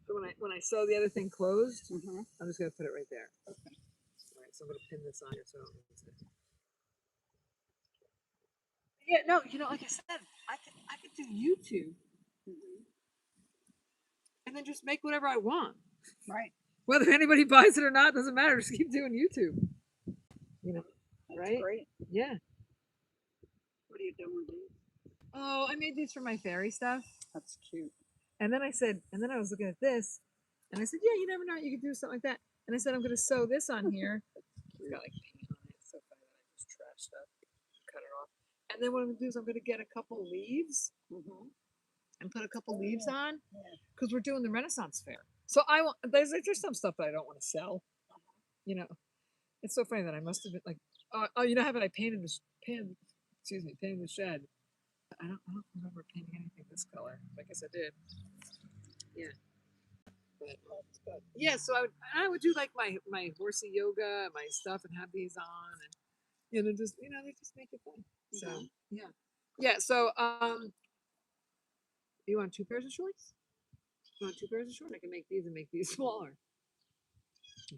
A: So when I sew the other thing closed, I'm just gonna put it right there. Okay. All right. So I'm gonna pin this on here so I don't lose it. Yeah. No. Like I said, I could do YouTube. And then just make whatever I want.
B: Right.
A: Whether anybody buys it or not doesn't matter. Just keep doing YouTube.
B: That's
A: right?
B: Great.
A: Yeah.
B: What are you doing with these?
A: Oh, I made these for my fairy stuff.
B: That's cute.
A: And then I was looking at this, and I said, yeah, you never know, you could do something like that. And I said, I'm going to sew this on here. It's got like paint on it. It's so funny that I just trashed up, cut it off. And then what I'm going to do is I'm going to get a couple leaves and put a couple leaves on because we're doing the Renaissance Fair. So there's just some stuff that I don't want to sell. It's so funny that I must have been like, how about I painted painted the shed. I don't remember painting anything this color. I guess I did. Yeah. But yeah, so I would do like my horsey yoga, my stuff, and have these on, and they just make it fun. So yeah. So you want 2 pairs of shorts? You want 2 pairs of shorts? I can make these and make these smaller.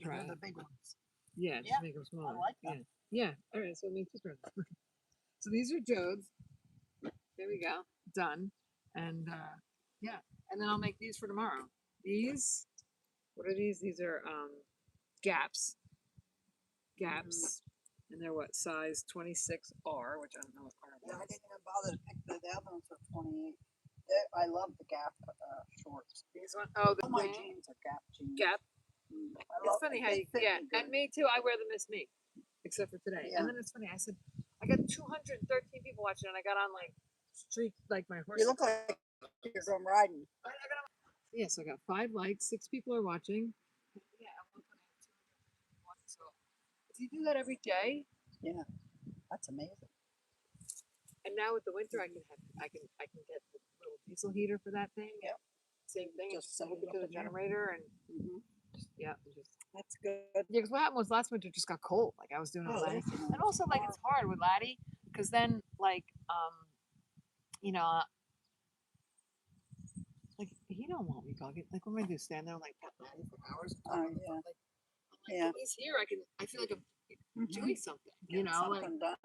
B: Try the big ones.
A: Yeah, just make them smaller. I like that. Yeah. All right, so make 2 pairs. So these are Jode's. There we go. Done. And and then I'll make these for tomorrow. These, what are these? These are gaps. And they're what, size 26R, which I don't know what part of that is.
B: I didn't even bother to pick the other ones for 28. I love the Gap shorts.
A: These ones? Oh, all
B: my jeans are Gap jeans.
A: Gap. It's funny how you, and me too, I wear them as me, except for today. And then it's funny, I said, I got 213 people watching, and I got on like my horse.
B: You look like you're going riding.
A: Yeah, so I got 5 likes, 6 people are watching. Yeah, so do you do that every day?
B: Yeah, that's amazing.
A: And now with the winter, I can get the little diesel heater for that thing.
B: Yep.
A: Same thing. Just hook it to the generator and
B: that's good.
A: Yeah, because what happened was last winter just got cold. Like I was doing it with Laddie, and also like it's hard with Laddie because then like like he don't want me talking. Like what am I do? Stand there and like pet Laddie for hours?
B: Yeah.
A: He's here. I feel like I'm doing something.
B: Something done.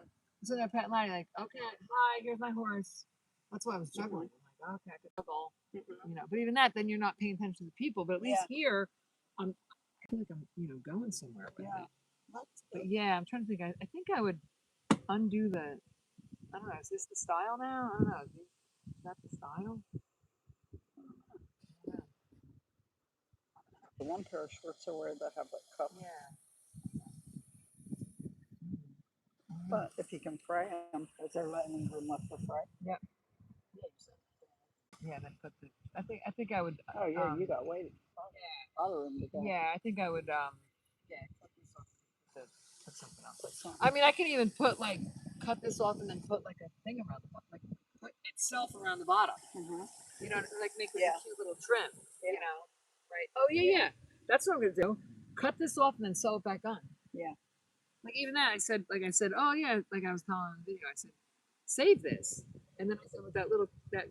A: So I pet Laddie like, okay, hi, here's my horse. That's why I was juggling. I'm like, okay, I could juggle. But even that, then you're not paying attention to the people. But at least here, I feel like I'm going somewhere with it. But yeah, I'm trying to think. I think I would undo the. I don't know. Is this the style now? I don't know. Is that the style? Yeah.
B: The one pair of shorts I wear that have a cuff.
A: Yeah.
B: But if you can fry them, is there any room left to fry?
A: Yeah. Yeah. Then put the. I think I would.
B: Oh yeah, you got weight.
A: Yeah.
B: A lot of room to go.
A: Yeah. I think I would. Yeah. Cut this off. Put something else.
B: Put something.
A: I mean, I can even put like cut this off and then put like a thing around the bottom, like put itself around the bottom.
B: Mm-hmm.
A: You know, like make like
B: Yeah.
A: a cute little trim.
B: Yeah.
A: You know, right? Oh yeah. That's what I'm gonna do. Cut this off and then sew it back on.
B: Yeah.
A: Like even that, I said, oh yeah, like I was telling on the video, I said, save this, and then I said with that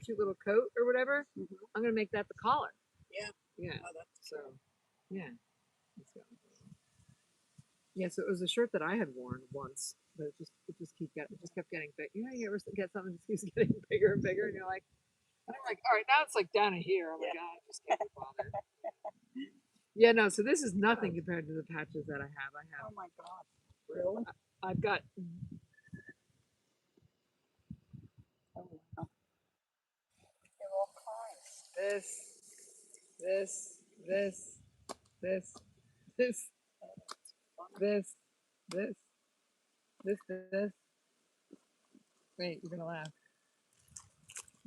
A: cute little coat or whatever,
B: Mm-hmm.
A: I'm gonna make that the collar.
B: Yeah.
A: Yeah.
B: Oh, that's
A: So, yeah. Yeah, so it was a shirt that I had worn once, but it just kept getting big. You know, you ever get something that keeps getting bigger and bigger, and you're like, and I'm like, all right, now it's like down to here. I'm like, I just can't be bothered. Yeah, no. So this is nothing compared to the patches that I have.
B: Oh my god. Really?
A: I've got.
B: Oh wow. They're all kinds.
A: This, this, this, this, this, this, this. Wait, you're gonna laugh.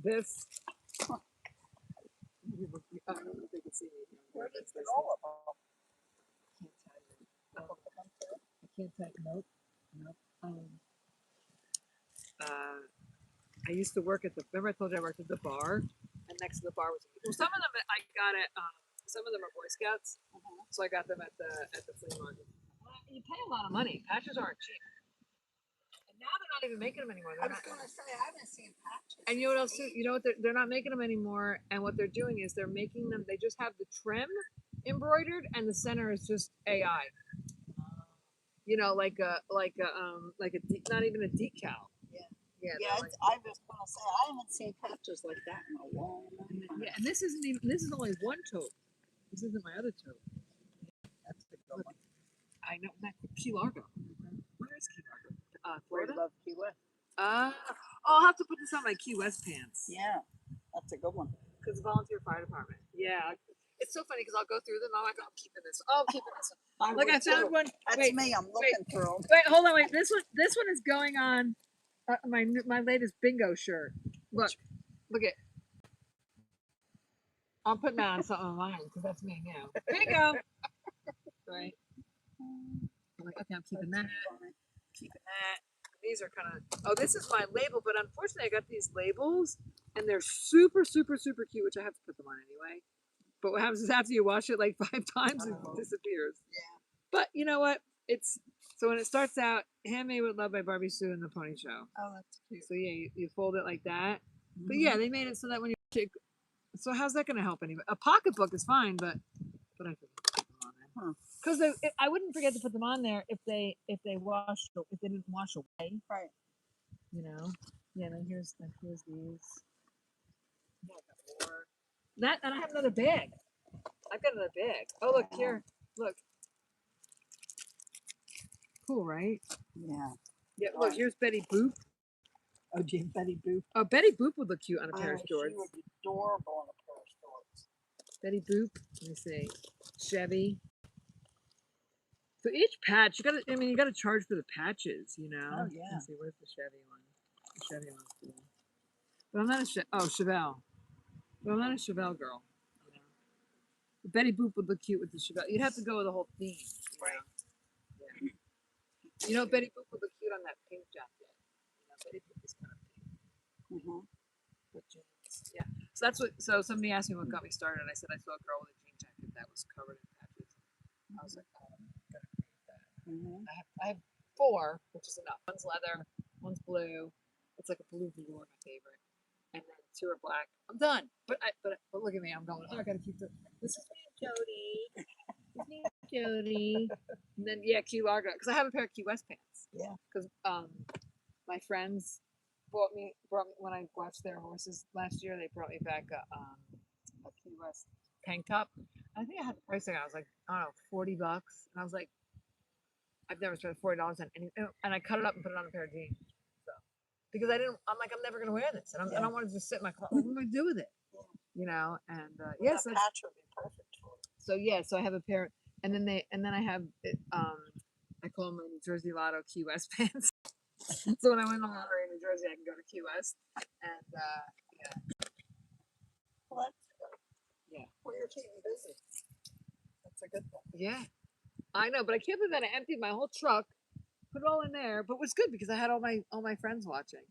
A: This. I don't know if they can see me.
B: Where did you get all of them?
A: I can't tell you. Nope. I used to work at the. Remember, I told you I worked at the bar, and next to the bar was. Well, some of them I got at. Some of them are Boy Scouts, so I got them at the flea market. You pay a lot of money. Patches aren't cheap, and now they're not even making them anymore.
B: I was gonna say I haven't seen patches.
A: And you know what else? You know what? They're not making them anymore. And what they're doing is they're making them. They just have the trim embroidered, and the center is just AI. You know, like not even a decal.
B: Yeah,
A: Yeah. Like,
B: I was gonna say I haven't seen patches like that in a long time.
A: yeah, and this isn't even. This is only one taupe. This isn't my other taupe.
B: That's a good one.
A: I know that Key Largo. Where is Key Largo?
B: Where
A: Florida.
B: you love Key West.
A: I'll have to put this on my Key West pants.
B: Yeah, that's a good one.
A: Because volunteer fire department. Yeah. It's so funny because I'll go through them. I'm like, I'm keeping this. Oh, I'm keeping this. Look, I found one.
B: That's
A: wait,
B: me. I'm looking through them.
A: Wait, hold on. Wait, this one is going on my latest bingo shirt. Look it. I'm putting that on something online because that's me now. Bingo. Right. I'm like, okay, I'm keeping that. Keeping that. These are kind of. Oh, this is my label, but unfortunately, I got these labels, and they're super, super, super cute, which I have to put them on anyway. But what happens is after you wash it like 5 times, it disappears.
B: Yeah.
A: But you know what? It's so when it starts out, handmade with love by Barbie Sue and the Pony Show.
B: Oh, that's cute.
A: So yeah, you fold it like that. But yeah, they made it so that when you shake. So how's that going to help anybody? A pocketbook is fine, but I forget to put them on there because I wouldn't forget to put them on there if they didn't wash away.
B: Right.
A: You know. Yeah. Then here's these. Yeah, I got more. That and I have another bag. I've got another bag. Oh look here. Look. Cool, right?
B: Yeah.
A: Yeah. Look, here's Betty Boop.
B: Oh, Jim, Betty Boop.
A: Oh, Betty Boop would look cute on a pair of shorts.
B: She would be adorable on a pair of shorts.
A: Betty Boop. Let me see. Chevy. So each patch, you gotta charge for the patches, you know?
B: Oh, yeah.
A: Let's see, where's the Chevy one? The Chevy one's cool. But I'm not a Chevelle. But I'm not a Chevelle girl. You know? But Betty Boop would look cute with the Chevelle. You'd have to go with the whole theme.
B: Right.
A: Yeah. You know, Betty Boop would look cute on that pink jacket. You know, Betty Boop is kind of pink. With jeans. Yeah. So that's what. So somebody asked me what got me started, and I said I saw a girl with a jean jacket that was covered in patches. I was like, oh, I'm gonna create that. I have 4, which is enough. One's leather, one's blue. It's like a blue velour, my favorite, and then 2 are black. I'm done. But look at me. I'm going. Oh, I gotta keep this is me, Jody. This is me, Jody. And then Key Largo, because I have a pair of Key West pants.
B: Yeah.
A: Because my friends brought me when I watched their horses last year. They brought me back a Key West tank top. I think I had the price tag. I was like, I don't know, $40, and I was like, I've never spent $40 on any, and I cut it up and put it on a pair of jeans. So because I didn't, I'm like, I'm never gonna wear this, and I don't want to just sit in my closet. What am I gonna do with it? You know, and yes,
B: that patch would be perfect for it.
A: so yeah, so I have a pair, and then I have it, I call them my New Jersey Lotto Key West pants. So when I win the lottery in New Jersey, I can go to Key West, and yeah,
B: Well, that's good.
A: Yeah.
B: Well, you're keeping busy. That's a good thing.
A: yeah, I know, but I can't believe that I emptied my whole truck, put it all in there, but it was good because I had all my friends watching.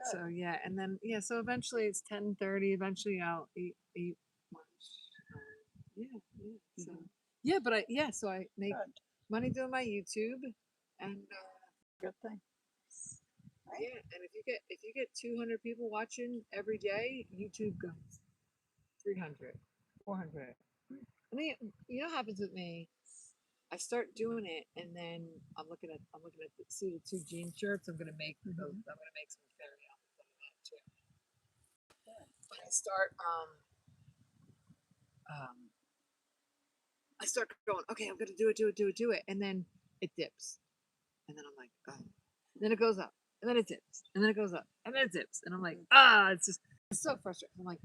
B: Good.
A: So yeah, and then yeah, so eventually it's 10:30. Eventually I'll eat lunch. Yeah. So yeah, but so I make
B: Good.
A: money doing my YouTube, and
B: Good thing. Right?
A: yeah, and if you get 200 people watching every day, YouTube goes 300, 400. I mean, you know what happens with me? I start doing it, and then I'm looking at see the two jean shirts. I'm gonna make those. I'm gonna make some fairy outfits out of that too. But I start going, okay, I'm gonna do it, and then it dips, and then I'm like, oh, and then it goes up, and then it dips, and then it goes up, and then it dips, and I'm like, it's so frustrating. I'm like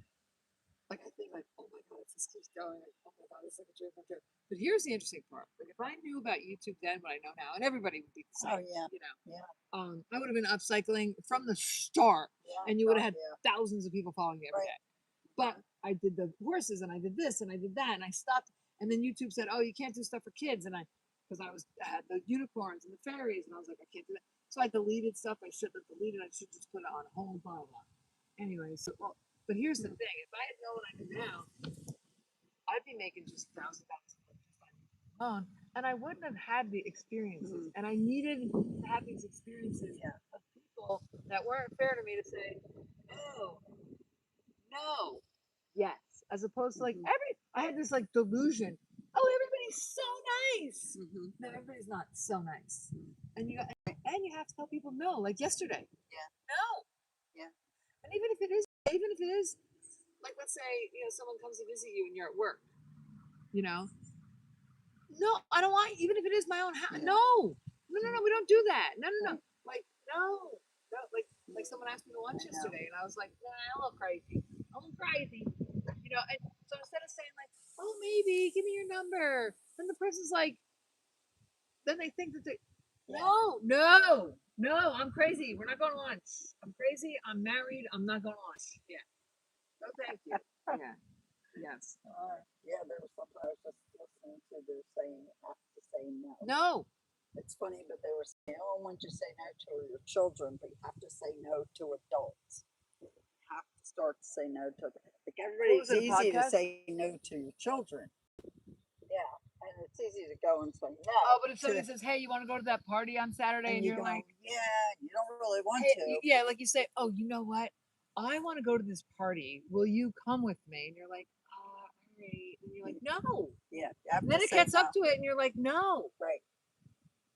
A: I think like, oh my god, if this keeps going, like, oh my god, it's like a dream come true. But here's the interesting part: like if I knew about YouTube then, what I know now, and everybody would be the same,
B: Oh, yeah.
A: you know,
B: Yeah.
A: I would have been upcycling from the start,
B: Yeah.
A: and you would
B: Oh,
A: have had thousands of people following me every
B: Right.
A: day. But I did the horses, and I did this, and I did that, and I stopped. And then YouTube said, "Oh, you can't do stuff for kids," and because I had the unicorns and the fairies, and I was like, I can't do that. So I deleted stuff I shouldn't have deleted. I should just put it on hold, blah blah. Anyway, so well, but here's the thing: if I had known what I know now, I'd be making just $1,000 alone, and I wouldn't have had the experiences. And I needed to have these experiences of people that weren't fair to me to say, "Oh, no, yes," as opposed to like I had this like delusion. Oh, everybody's so nice. No, everybody's not so nice, and you have to tell people no. Like yesterday, no, and even if it is, like let's say someone comes to visit you and you're at work, you know, no, I don't want. Even if it is my own house, no, we don't do that. No, like no, like someone asked me to lunch yesterday, and I was like, nah, I'm a little crazy, and so instead of saying like, oh, maybe give me your number, then the person's like, then they think that no, I'm crazy. We're not going to lunch. I'm crazy. I'm married. I'm not going to lunch. Yeah. No, thank you. Yeah. Yes.
B: Yeah, there was something I was just listening to. They were saying you have to say no.
A: No.
B: It's funny, but they were saying, oh, once you say no to your children, but you have to say no to adults. You have to start to say no to them. Like everybody's easy to say no to your children. Yeah. And it's easy to go and say no.
A: Oh, but if somebody says, "Hey, you want to go to that party on Saturday?" and you're
B: go,
A: like,
B: "Yeah, you don't really want to."
A: Yeah, like you say, "Oh, you know what? I want to go to this party. Will you come with me?" And you're like, all right. And you're like, "No."
B: Yeah.
A: And then it gets up to it, and you're like, "No."
B: Right.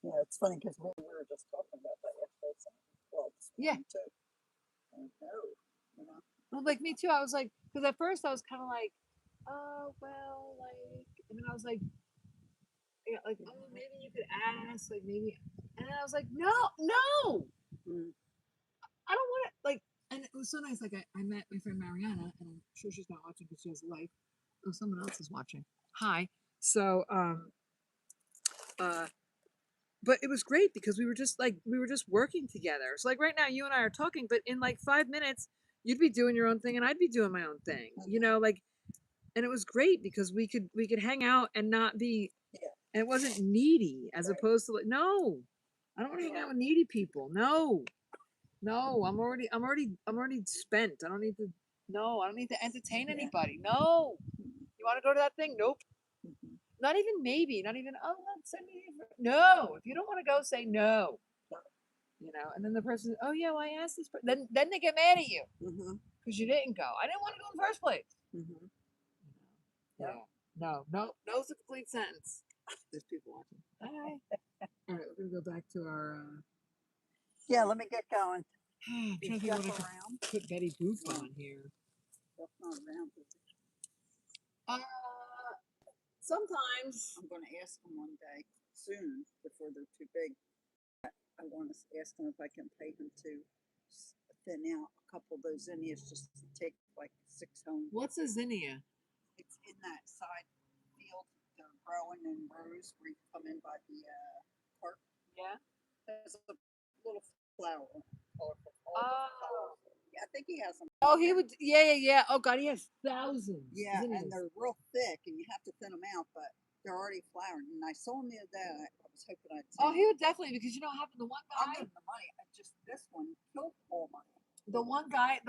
B: Yeah, it's funny because we were just talking about that yesterday. Well, too. And no, you know.
A: Well, like me too. I was like, because at first I was kind of like, oh well, like, and then I was like, yeah, like, oh, maybe you could ask, like maybe, and then I was like, no, I don't want to, like, and it was so nice. Like I met my friend Mariana, and I'm sure she's not watching because she has a life. Oh, someone else is watching. Hi. So, but it was great because we were just working together. So like right now, you and I are talking, but in like 5 minutes, you'd be doing your own thing, and I'd be doing my own thing. You know, like, and it was great because we could hang out and not be, and it wasn't needy as opposed to like, no, I don't want to hang out with needy people. No, I'm already spent. I don't need to. No, I don't need to entertain anybody. No, you want to go to that thing? Nope. Not even maybe. Not even. Oh, send me. No, if you don't want to go, say no. You know, and then the person, oh yeah, well, I asked this. Then they get mad at you because you didn't go. I didn't want to go in the first place. Yeah. No. It's a complete sentence. There's people watching. Hi. All right, we're gonna go back to our.
B: Yeah, let me get going.
A: I'm trying to think what I could put Betty Boop on here.
B: That's not around.
A: Sometimes
B: I'm going to ask him one day. soon before they're too big. I want to ask him if I can pay him to thin out a couple of those zinnias just to take like 6 home.
A: What's a zinnia?
B: It's in that side field. They're growing in rows where you come in by the park.
A: Yeah.
B: There's a little flower, colorful.
A: Oh.
B: Yeah, I think he has them.
A: Oh, he would. Yeah. Oh God, he has thousands.
B: Yeah,
A: zinnias.
B: and they're real thick, and you have to thin them out, but they're already flowering. And I saw them the other day. I was hoping I'd see.
A: Oh, he would definitely, because you know what happened. The one
B: I'll
A: guy.
B: give him the money. I just this one killed all mine.
A: The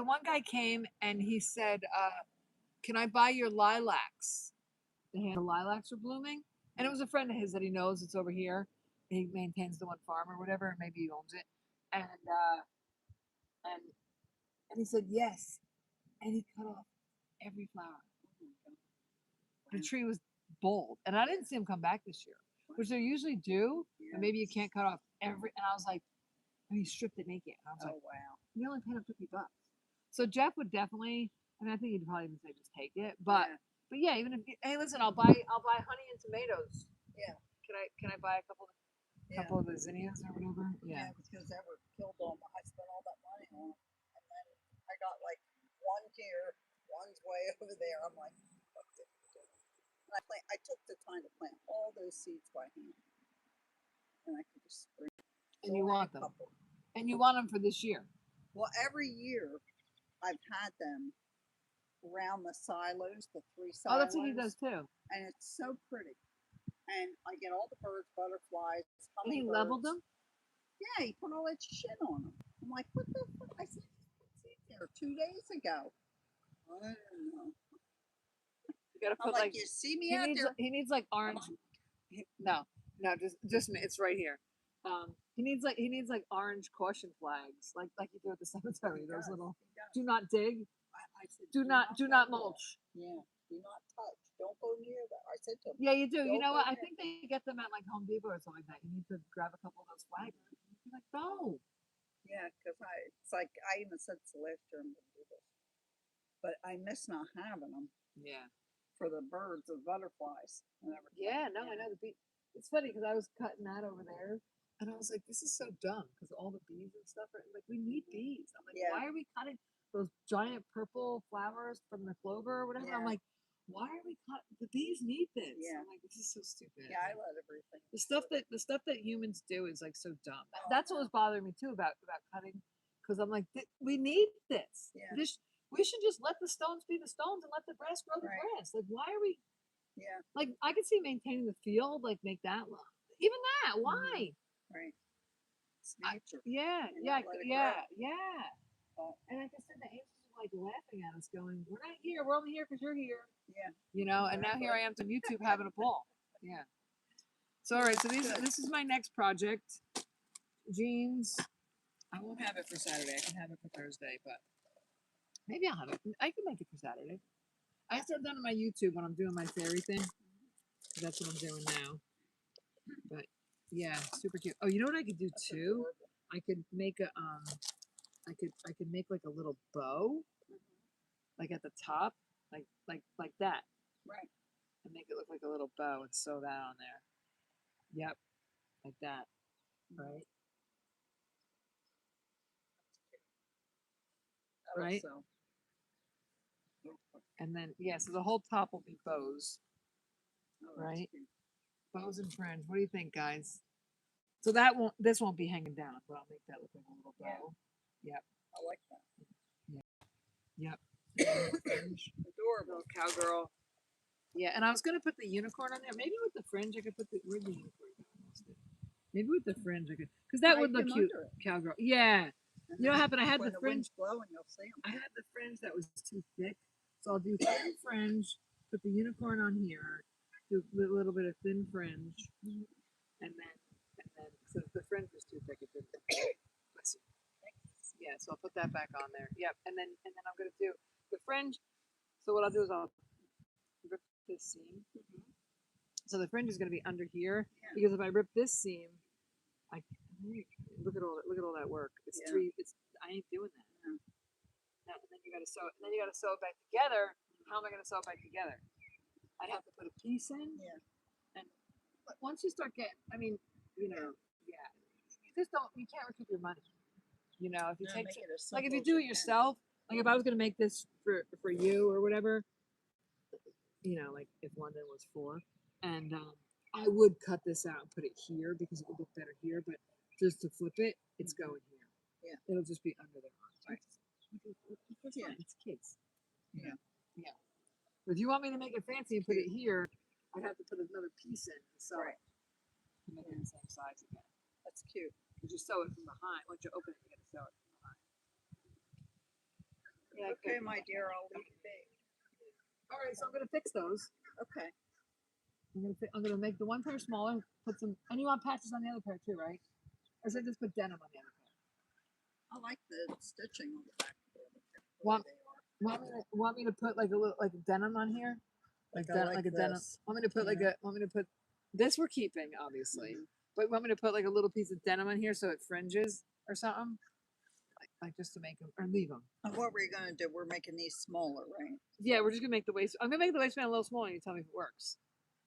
A: one guy came and he said, "Can I buy your lilacs?" The lilacs were blooming, and it was a friend of his that he knows. It's over here. He maintains the one farm or whatever, and maybe he owns it. And he said yes, and he cut off every flower. The tree was bold, and I didn't see him come back this year, which they usually do. And maybe you can't cut off every. And I was like, and he stripped it naked. And I was like,
B: wow.
A: We only paid him $50. So Jeff would definitely. I mean, I think he'd probably even say just take it, but yeah, even if hey, listen, I'll buy honey and tomatoes.
B: Yeah.
A: Can I buy a couple of the zinnias or whatever?
B: Yeah, because they were killed all. I spent all that money on them, and then I got like one here, one's way over there. I'm like, what did you do? And I took the time to plant all those seeds by hand, and I could just spring.
A: And you want them, and you want them for this year.
B: Well, every year I've had them around the silos, the 3 silos.
A: Oh, that's what he does too.
B: And it's so pretty. And I get all the birds, butterflies,
A: And he
B: hummingbirds.
A: leveled them?
B: Yeah, he put all that shit on them. I'm like, what the fuck? I said, what's in there 2 days ago? I don't know.
A: You gotta put
B: like, you see me out there?
A: He needs like orange. No, just it's right here. He needs like orange caution flags, like you do at the cemetery. Those little. Do not dig.
B: I said,
A: do not mulch.
B: Yeah, do not touch. Don't go near that. I said to him.
A: Yeah, you do. You know what? I think they get them at like Home Depot or something like that. You need to grab a couple of those flags. You're like, no.
B: Yeah, because it's like I even said to last year I'm gonna do this, but I miss not having them.
A: Yeah.
B: For the birds, the butterflies, and everything.
A: Yeah, no, I know the bee. It's funny because I was cutting that over there, and I was like, "This is so dumb," because all the bees and stuff are like, we need bees. I'm like, why are we cutting those giant purple flowers from the clover or whatever? I'm like, why are we cutting? The bees need this. I'm like, this is so stupid.
B: Yeah, I love everything.
A: The stuff that humans do is like so dumb. That's what was bothering me too about cutting, because I'm like, we need this.
B: Yeah.
A: We should just let the stones be the stones and let the grass grow the grass. Like, why are we?
B: Yeah.
A: Like, I could see maintaining the field, like make that look. Even that, why?
B: Right. It's nature.
A: Yeah. And like I said, the angels are like laughing at us, going, "We're not here. We're only here because you're here."
B: Yeah.
A: You know. And now here I am on YouTube having a ball. Yeah. So all right. So this is my next project. Jeans. I won't have it for Saturday. I can have it for Thursday, but. Maybe I'll have it. I can make it for Saturday. I start done on my YouTube when I'm doing my fairy thing. That's what I'm doing now. But yeah, super cute. Oh, you know what I could do too? I could make a I could make like a little bow, like at the top, like that.
B: Right.
A: And make it look like a little bow and sew that on there. Yep, like that. Right. Right.
B: So.
A: And then so the whole top will be bows. Right. Bows and fringe. What do you think, guys? So this won't be hanging down, but I'll make that look like a little bow. Yep.
B: I like that.
A: Yep.
B: Adorable.
A: Cowgirl. Yeah, and I was gonna put the unicorn on there. Maybe with the fringe, I could put the unicorn. Maybe with the fringe, I could, because that would look cute. Cowgirl. Yeah. You know what happened? I had the fringe.
B: Blowing, you'll see them.
A: I had the fringe that was too thick, so I'll do thin fringe. Put the unicorn on here. Do a little bit of thin fringe, and then so the fringe was too thick. It didn't. Yeah, so I'll put that back on there. Yep, and then I'm gonna do the fringe. So what I'll do is I'll rip this seam. So the fringe is gonna be under here because if I rip this seam, look at all that work. It's I ain't doing that. No, and then you gotta sew it. And then you gotta sew it back together. How am I gonna sew it back together? I'd have to put a piece in.
B: Yeah.
A: And once you start getting, I mean, you know, yeah, you just don't, you can't recoup your money. You know, if you take, like if you do it yourself, like if I was gonna make this for you or whatever, you know, like if London was 4, and I would cut this out and put it here because it would look better here, but just to flip it, it's going here.
B: Yeah.
A: It'll just be under their arms, right? It's
B: Yeah.
A: fine. It's kids.
B: Yeah.
A: Yeah. But if you want me to make it fancy and put it here, I'd have to put another piece in to sew it to make it the same size again.
B: That's cute.
A: Because you sew it from behind. Once you open it, you got to sew it from behind. Yeah.
B: Okay, my dear, I'll leave it be.
A: All right, so I'm gonna fix those.
B: Okay.
A: I'm gonna make the one pair smaller. Put some, and you want patches on the other pair too, right? Or should I just put denim on the other pair?
B: I like the stitching on the back of the other pair.
A: Want me to put like a little like a denim on here? Like a denim. Want me to put this we're keeping obviously, but want me to put like a little piece of denim on here so it fringes or something? Like just to make them or leave them.
B: And what we're gonna do? We're making these smaller, right?
A: Yeah, we're just gonna make the waist. I'm gonna make the waistband a little smaller. And you tell me if it works.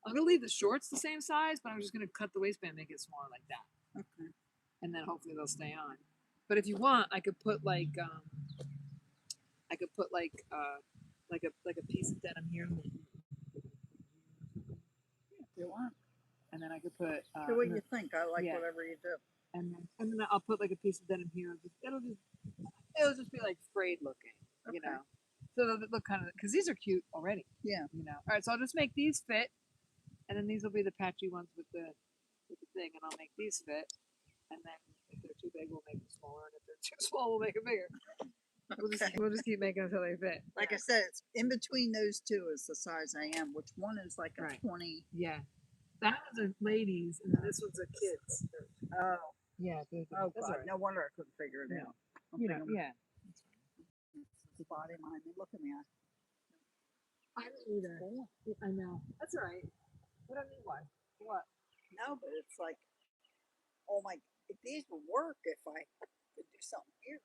A: I'm gonna leave the shorts the same size, but I'm just gonna cut the waistband, make it smaller like that.
B: Okay.
A: And then hopefully they'll stay on. But if you want, I could put like a piece of denim here.
B: If you want.
A: And then I could put.
B: So what do you think? I like whatever you do.
A: And then I'll put like a piece of denim here. It'll just be like frayed looking, you know. So they'll look kind of because these are cute already.
B: Yeah.
A: You know. All right, so I'll just make these fit, and then these will be the patchy ones with the thing, and I'll make these fit, and then if they're too big, we'll make them smaller, and if they're too small, we'll make them bigger. We'll just keep making them until they fit.
B: Like I said, it's in between those two is the size I am, which one is like a 20.
A: Yeah. That one's a ladies, and then this one's a kids.
B: Oh.
A: Yeah.
B: Oh, God. Right. No wonder I couldn't figure it out.
A: You know, yeah.
B: The body mind. Look at me.
A: I don't either. I know. That's all right. What do I mean? Why? What?
B: No, but it's like, oh my, if these would work if I could do something here,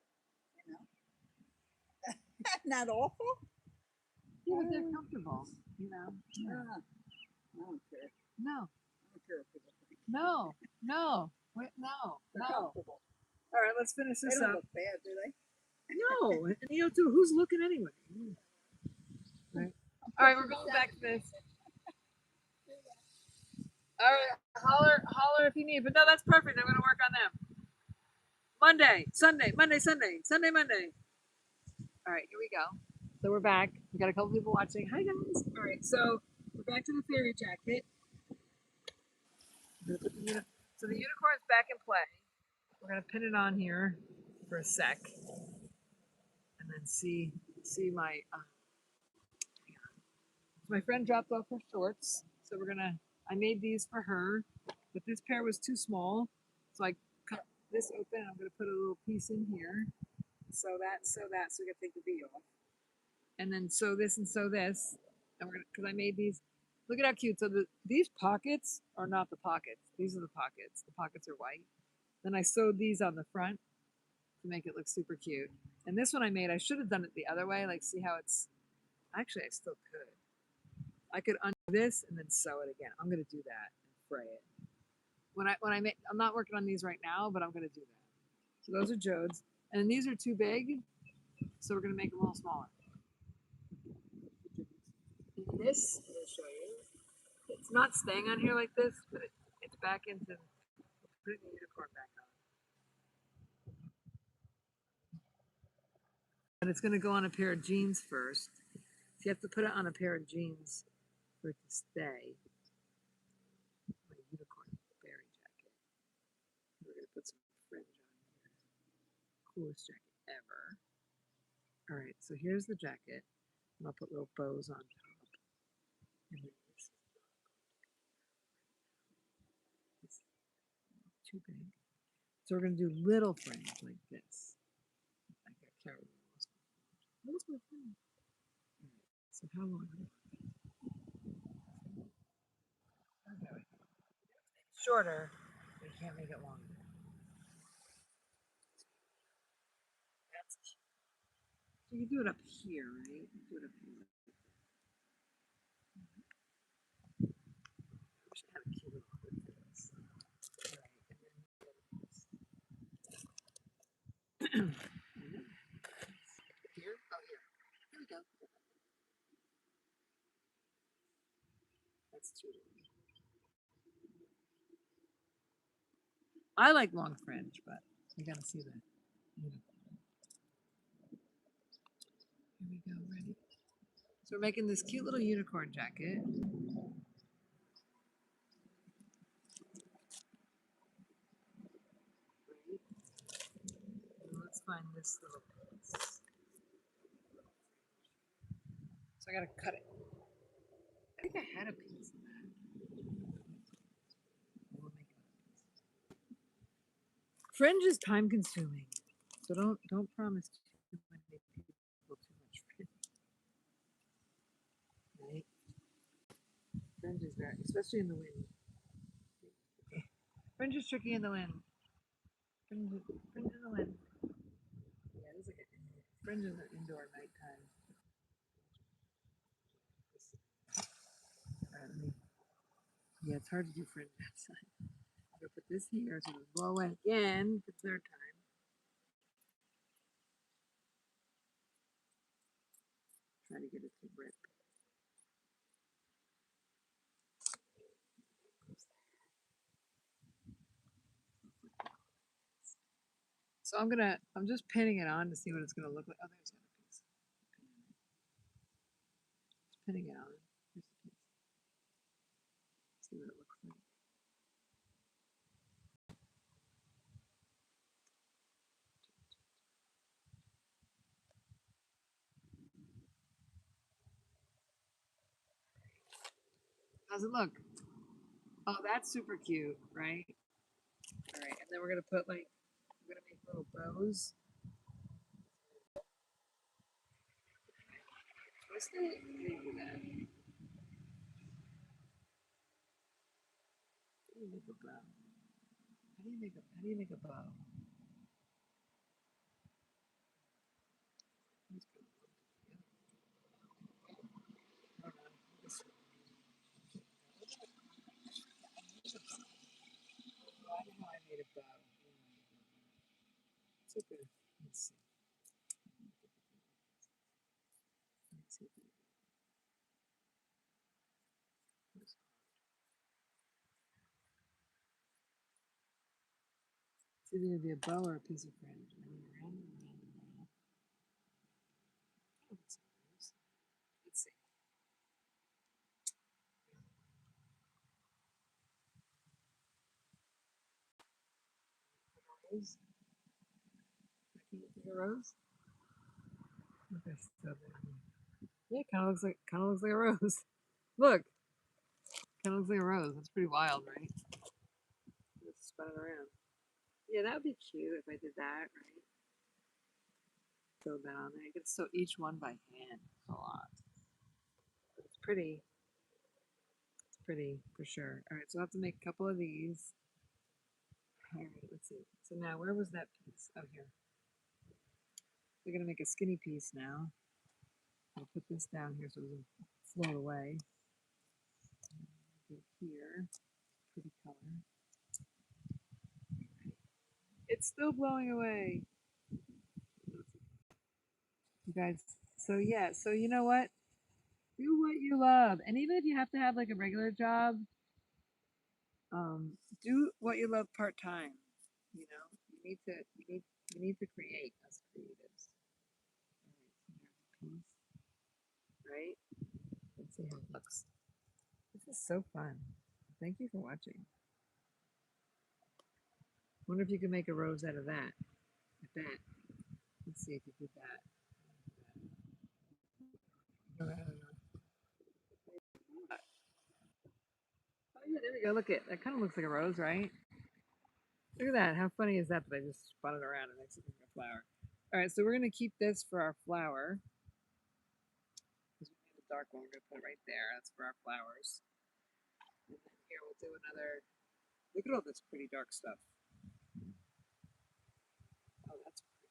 B: you know? Isn't that awful?
A: Yeah, but they're comfortable, you know?
B: Yeah. I don't care.
A: No.
B: I don't care what people think.
A: No. Wait, no.
B: They're comfortable.
A: All right, let's finish this
B: they don't
A: up.
B: Look bad, do they?
A: No. And you know, too, who's looking anyway? Right. All right, we're going back to this. All right, holler if you need. But no, that's perfect. I'm going to work on them. Monday, Sunday. All right, here we go. So we're back. We got a couple people watching. Hi, guys. All right, so we're back to the fairy jacket. So the unicorn's back in play. We're going to pin it on here for a sec. And then see my friend dropped off her shorts. So I made these for her, but this pair was too small. So I cut this open. I'm going to put a little piece in here. So we got to take the V off. And then sew this and sew this. And because I made these, look at how cute. So these pockets are not the pockets. These are the pockets. The pockets are white. Then I sewed these on the front to make it look super cute. And this one I made, I should have done it the other way. Like, see how it's, actually I still could. I could undo this and then sew it again. I'm going to do that and fray it. I'm not working on these right now, but I'm going to do that. So those are Jode's. And then these are too big. So we're going to make them a little smaller. And this, I'm going to show you. It's not staying on here like this, but it's back into putting the unicorn back on. But it's going to go on a pair of jeans first. So you have to put it on a pair of jeans for it to stay. My unicorn fairy jacket. We're going to put some fringe on here. Coolest jacket ever. All right, so here's the jacket. And I'll put little bows on top. And then this is too big. So we're going to do little fringe like this. I got carried. Where's my fringe? All right, so how long? Okay. Shorter, but you can't make it longer. That's cute. So you do it up here, right? You do it up here. I wish I had a cute little hood. that's too long. I like long fringe, but you gotta see that. Here we go, ready? So we're making this cute little unicorn jacket. Right. And let's find this little piece. So I gotta cut it. I think I had a piece of that. We'll make it. Fringe is time consuming, so don't promise too many people too much fringe. Right? Fringe is very, especially in the wind. Fringe is tricky in the wind. Fringe in the wind. Yeah, this is like a fringe is an indoor nighttime. Yeah, it's hard to do fringe outside. I'm gonna put this here so it'll blow away again for third time. Try to get it to rip. So I'm just pinning it on to see what it's gonna look like. Oh, there's the other piece. Just pinning it on. Here's the piece. See what it looks like. How's it look? Oh, that's super cute, right? All right, and then we're gonna put like, we're gonna make little bows. Twist it. How do you do that? How do you make a bow? How do you make a bow? I don't know. I know how I made a bow. It's okay. Let's see. Let's see. It's either gonna be a bow or a piece of fringe. Around and around and around. Let's see. Rose. Can you think of rose? Okay, so yeah, kind of looks like a rose. Look, kind of looks like a rose. That's pretty wild, right? Let's spin it around. Yeah, that would be cute if I did that, right? Throw that on there. I could sew each one by hand. A lot. It's pretty. It's pretty for sure. All right, so I have to make a couple of these. All right, let's see. So now, where was that piece? Oh, here. We're gonna make a skinny piece now. I'll put this down here so it doesn't float away. Go here. Pretty color. It's still blowing away. You guys, so yeah, so you know what? Do what you love. And even if you have to have like a regular job, do what you love part time. You know, you need to create as creatives. All right, so here's a piece, right? Let's see how it looks. This is so fun. Thank you for watching. Wonder if you can make a rose out of that. Like that. Let's see if you did that. Oh yeah, there we go. Look at that. Kind of looks like a rose, right? Look at that. How funny is that that I just spun it around and makes it like a flower? All right, so we're going to keep this for our flower. Because we need a dark one. We're going to put it right there. That's for our flowers. And then here we'll do another. Look at all this pretty dark stuff. Oh, that's pretty.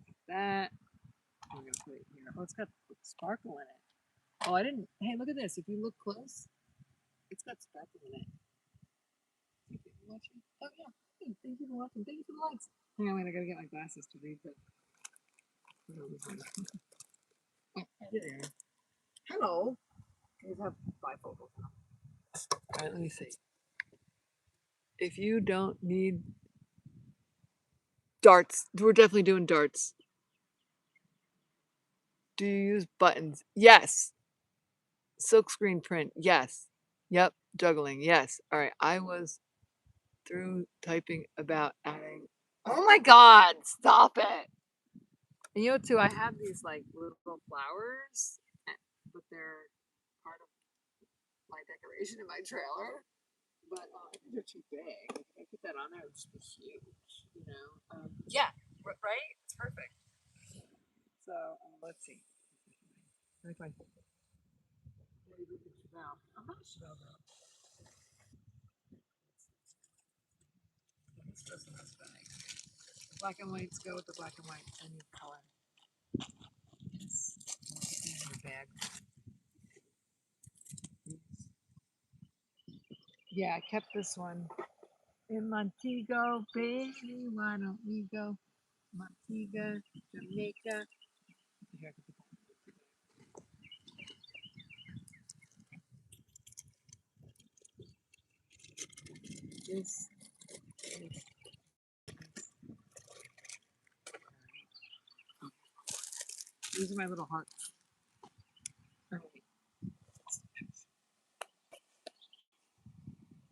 A: Like that. I'm going to put it here. Oh, it's got sparkle in it. Oh, I didn't. Hey, look at this. If you look close, it's got sparkle in it. Thank you for watching. Oh, yeah. Hey, thank you for watching. Thank you for the likes. Hang on, wait. I got to get my glasses to read the. get here.
B: Hello. You have bifocals now.
A: All right, let me see. If you don't need darts, we're definitely doing darts. Do you use buttons? Yes. Silkscreen print? Yes. Yep. Juggling? Yes. All right. I was through typing about adding. Oh my God! Stop it. And you know, too, I have these like little flowers, but they're part of my decoration in my trailer. But I think they're too big. If I put that on there, it would just be huge, you know? Yeah, right? It's perfect. So let's see. If I, I'm not sure though. This doesn't have spelling. Black and whites go with the black and white. I need color. Yes. In your bag. Yeah, I kept this one. In Montego, baby, why don't we go? Montego, Jamaica. Here, I can put this. These are my little hearts. All right.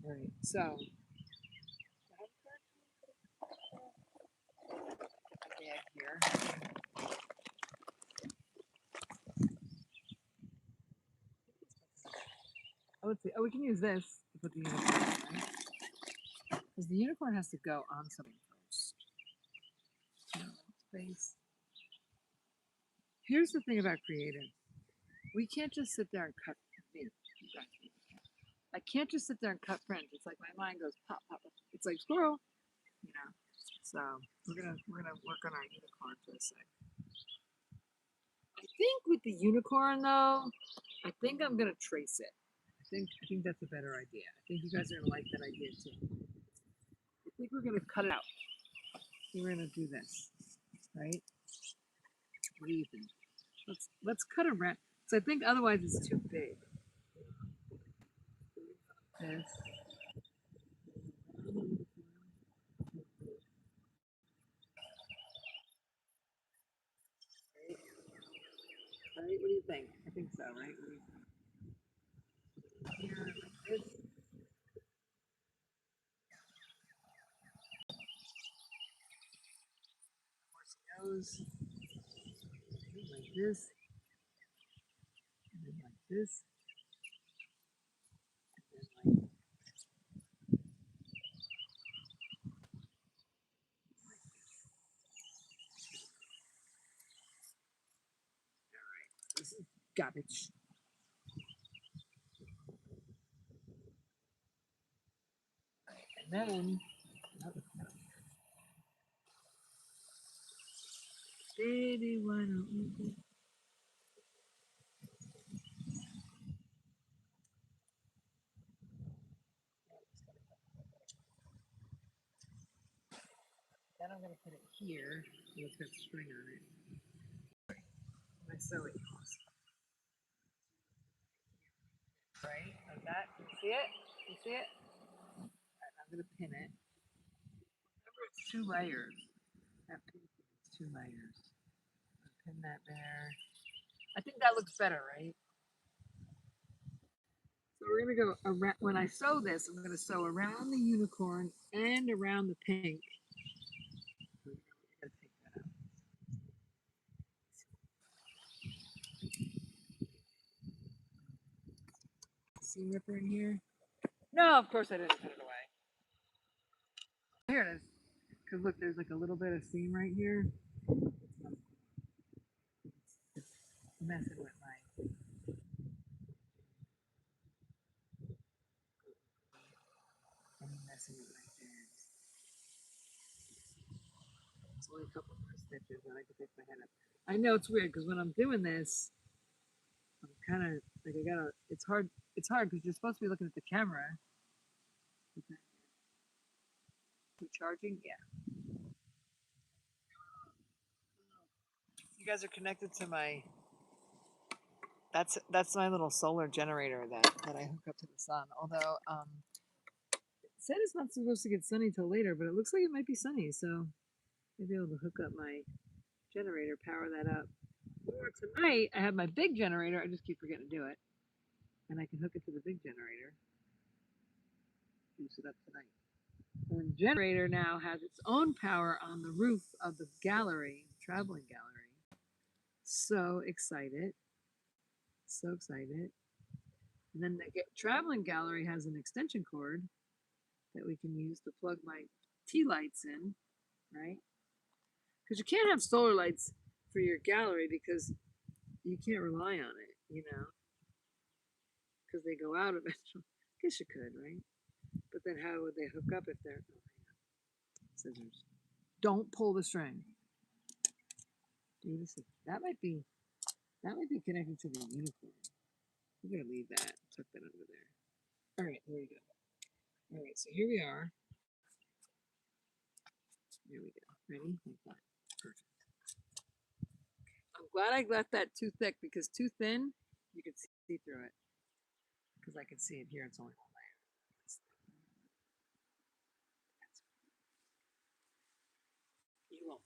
A: All right. So, bag here. Oh, let's see. Oh, we can use this to put the unicorn on, right? Because the unicorn has to go on something first. Space. Here's the thing about creative. We can't just sit there and cut. I can't just sit there and cut Fringe. It's like my mind goes pop, pop, pop. It's like squirrel, you know. So we're gonna work on our unicorn for a sec. I think with the unicorn though, I think I'm gonna trace it. I think that's a better idea. I think you guys are gonna like that idea too. I think we're gonna cut it out. We're gonna do this, right? What do you think? Let's cut around. So I think otherwise it's too big. This. Right? What do you think? I think so, right? What do you think? Here, like this. Horse nose. Like this. And then like this. And then like this is garbage. And then baby, why don't we go? Then I'm gonna put it here. So it's got string on it. My sewing house. Right? Like that. You see it? You see it? Alright, I'm gonna pin it. Remember it's two layers. That pin is two layers. I'll pin that there. I think that looks better, right? So we're gonna go around when I sew this, I'm gonna sew around the unicorn and around the pink. Gotta take that out. Seam ripper in here. No, of course I didn't put it away. Here it is. Because look, there's like a little bit of seam right here. It's messing with my. I'm messing with my hands. It's only a couple more stitches, and I can pick my head up. I know it's weird because when I'm doing this, I'm kind of like I gotta. It's hard. It's hard because you're supposed to be looking at the camera. You charging? Yeah. You guys are connected to my That's my little solar generator that I hook up to the sun. Although it said it's not supposed to get sunny till later, but it looks like it might be sunny, so maybe I'll hook up my generator, power that up. Or tonight I have my big generator. I just keep forgetting to do it, and I can hook it to the big generator. Use it up tonight. And the generator now has its own power on the roof of the gallery, traveling gallery. So excited. So excited. And then the traveling gallery has an extension cord that we can use to plug my tea lights in, right? Because you can't have solar lights for your gallery because you can't rely on it, because they go out eventually. I guess you could, right? But then how would they hook up if they're scissors? Don't pull the string. That might be connected to the unicorn. We're gonna leave that. Tuck that under there. All right, there we go. All right, so here we are. There we go. Ready? Like that. Perfect. I'm glad I left that too thick because too thin, you can see through it. Because I can see it here. It's only one layer.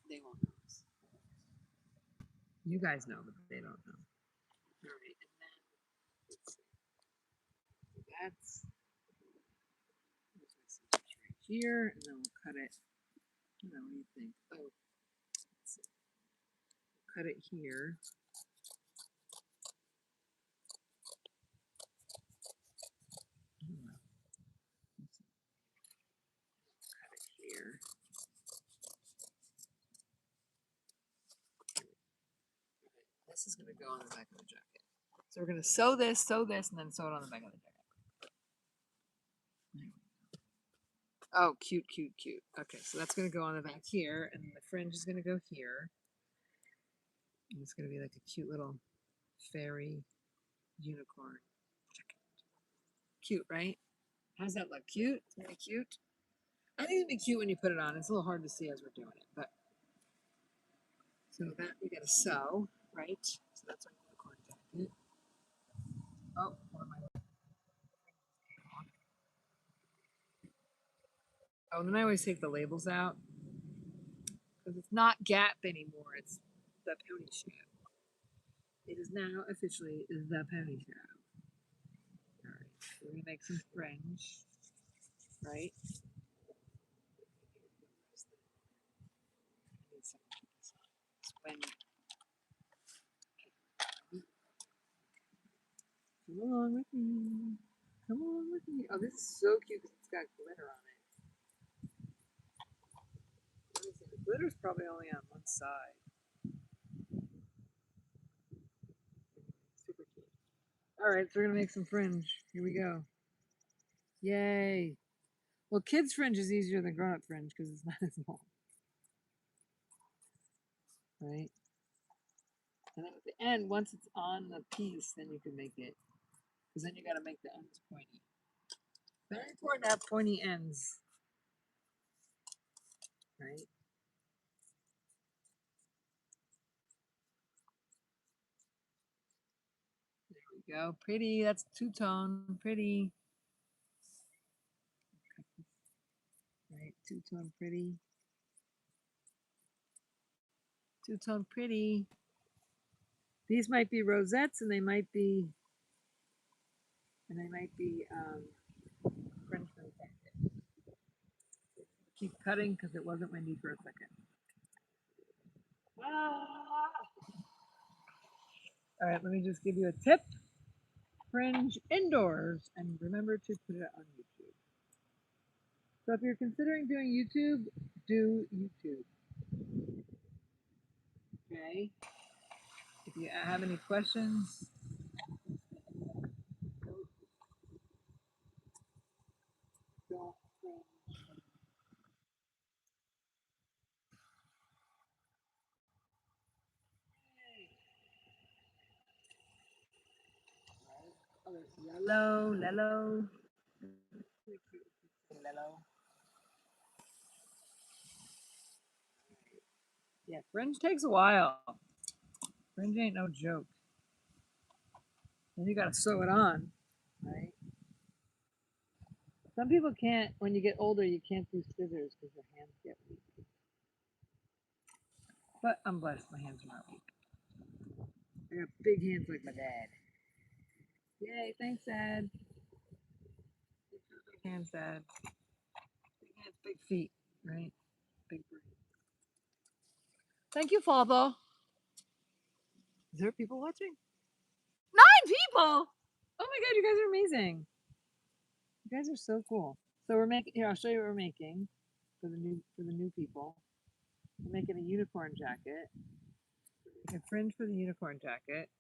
A: They won't know this. You guys know, but they don't know. All right, and then let's see. That's right here, and then we'll cut it. I don't know, what do you think? Oh, let's see. We'll cut it here. Cut it here. This is going to go on the back of the jacket. So we're going to sew this, and then sew it on the back of the jacket. Oh, cute, cute, cute. Okay, so that's going to go on the back here, and then the fringe is going to go here. And it's going to be like a cute little fairy unicorn jacket. Cute, right? How's that look? Cute? It's going to be cute? I think it'd be cute when you put it on. It's a little hard to see as we're doing it, but so that we got to sew, right? So that's our unicorn jacket. Oh, one of my. Oh, and then I always take the labels out because it's not Gap anymore. It's the Pony Show. It is now officially the Pony Show. All right, so we make some fringe, right? Come along with me. Come along with me. Oh, this is so cute because it's got glitter on it. The glitter's probably only on one side. Super cute. All right, so we're gonna make some fringe. Here we go. Yay! Well, kids fringe is easier than grown-up fringe because it's not as long, right? And then at the end, once it's on the piece, then you can make it. Because then you got to make the ends pointy. Very important to have pointy ends, right? There we go. Pretty. That's two-tone. Pretty. Right. Two-tone pretty. Two-tone pretty. These might be rosettes, and they might be French pocket. Keep cutting because it wasn't windy for a second. All right, let me just give you a tip. Fringe indoors, and remember to put it on YouTube. So if you're considering doing YouTube, do YouTube. Okay. If you have any questions, don't Oh, there's yellow, yellow. Yellow. Yeah, fringe takes a while. Fringe ain't no joke. Then you gotta sew it on, right? Some people can't, when you get older, you can't do scissors because your hands get weak. But I'm blessed, my hands are not weak. I got big hands like my dad. Yay, thanks, Dad. Big hands, Dad. Big hands, big feet, right? Big brain. Thank you, Father. Is there people watching? 9 people! Oh my god, you guys are amazing. You guys are so cool. So we're making, here, I'll show you what we're making for the new people. We're making a unicorn jacket. A fringe for the unicorn jacket.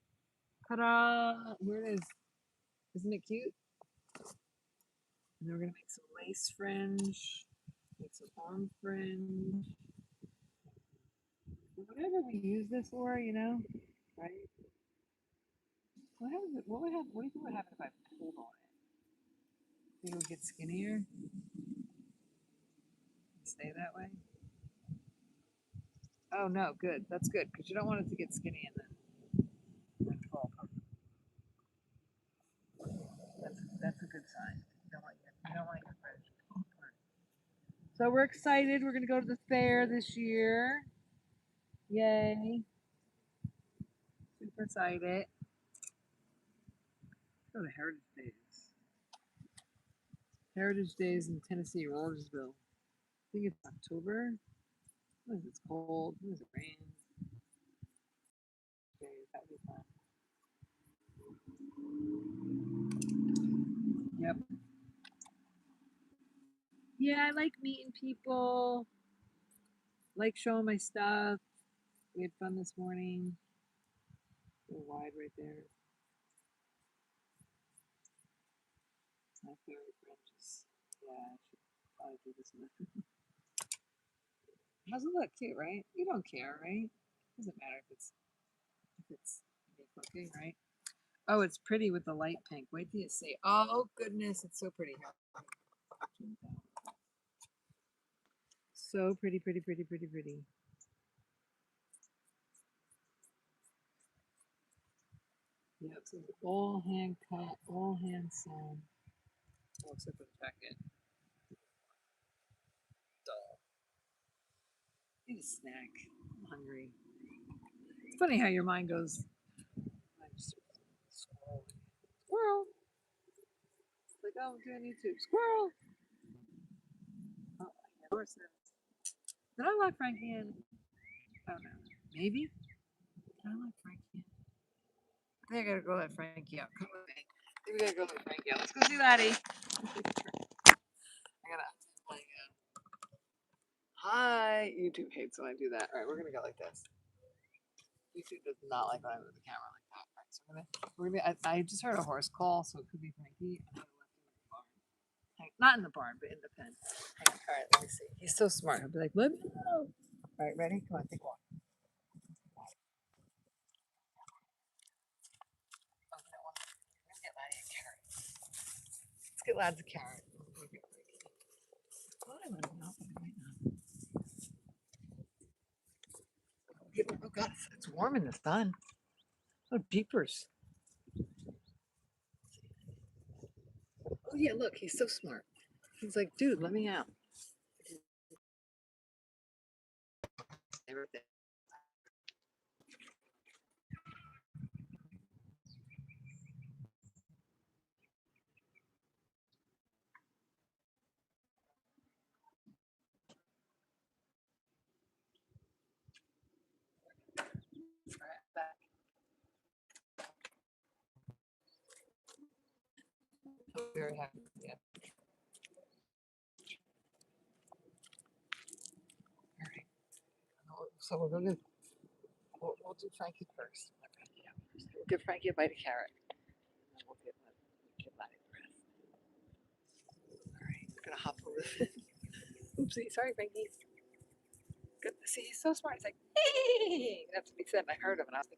A: Ta-da! Here it is. Isn't it cute? And then we're gonna make some lace fringe, make some arm fringe. Whatever we use this for, you know, right? What happens? What would happen? What do you think would happen if I pulled on it? Think it would get skinnier? Stay that way? Oh no, good. That's good because you don't want it to get skinny and then fall apart. That's a good sign. You don't want your fringe to fall apart. So we're excited. We're gonna go to the fair this year. Yay! Super excited. Go to Heritage Days. Heritage Days in Tennessee, Rogersville. I think it's October. What is it? It's cold. What is it? Rain. That would be fun. Yep. Yeah, I like meeting people. Like showing my stuff. We had fun this morning. A little wide right there. My favorite fringes. Yeah, I should probably do this one. Doesn't look cute, right? You don't care, right? Doesn't matter if it's unique looking, right? Oh, it's pretty with the light pink. Wait till you see. Oh goodness, it's so pretty. So pretty, pretty, pretty, pretty, pretty. Yep, so it's all hand cut, all hand sewn. Oh, except for the jacket. Dull. Need a snack. I'm hungry. It's funny how your mind goes. Squirrel. Squirrel. It's like, oh, I'm doing YouTube. Squirrel. Oh, horses. Did I let Frankie in? I don't know. Maybe. Did I let Frankie in? I think I gotta go let Frankie out. Come with me. I think we gotta go let Frankie out. Let's go see Laddie. I gotta like hi. YouTube hates when I do that. All right, we're gonna go like this. YouTube does not like when I move the camera like that. All right, so we're gonna I just heard a horse call, so it could be Frankie. And I left him in the barn. Not in the barn, but in the pen. All right, let me see. He's so smart. He'll be like, let me know. All right, ready? Come on, take a walk. Oh, you know what? Let's get Laddie a carrot. Let's get Laddie a carrot. Oh God, it's warm in the sun. Oh jeepers. Oh yeah, look, he's so smart. He's like, dude, let me out. Stay right there. Right back. I'm very happy. Yeah. All right. So we're gonna we'll do Frankie first. We'll give Frankie a bite of carrot. And then we'll get Laddie the rest. All right, I'm gonna hop over this. Oopsie, sorry, Frankie. Good. See, he's so smart. He's like, hey! That's what he said, and I heard him, and I was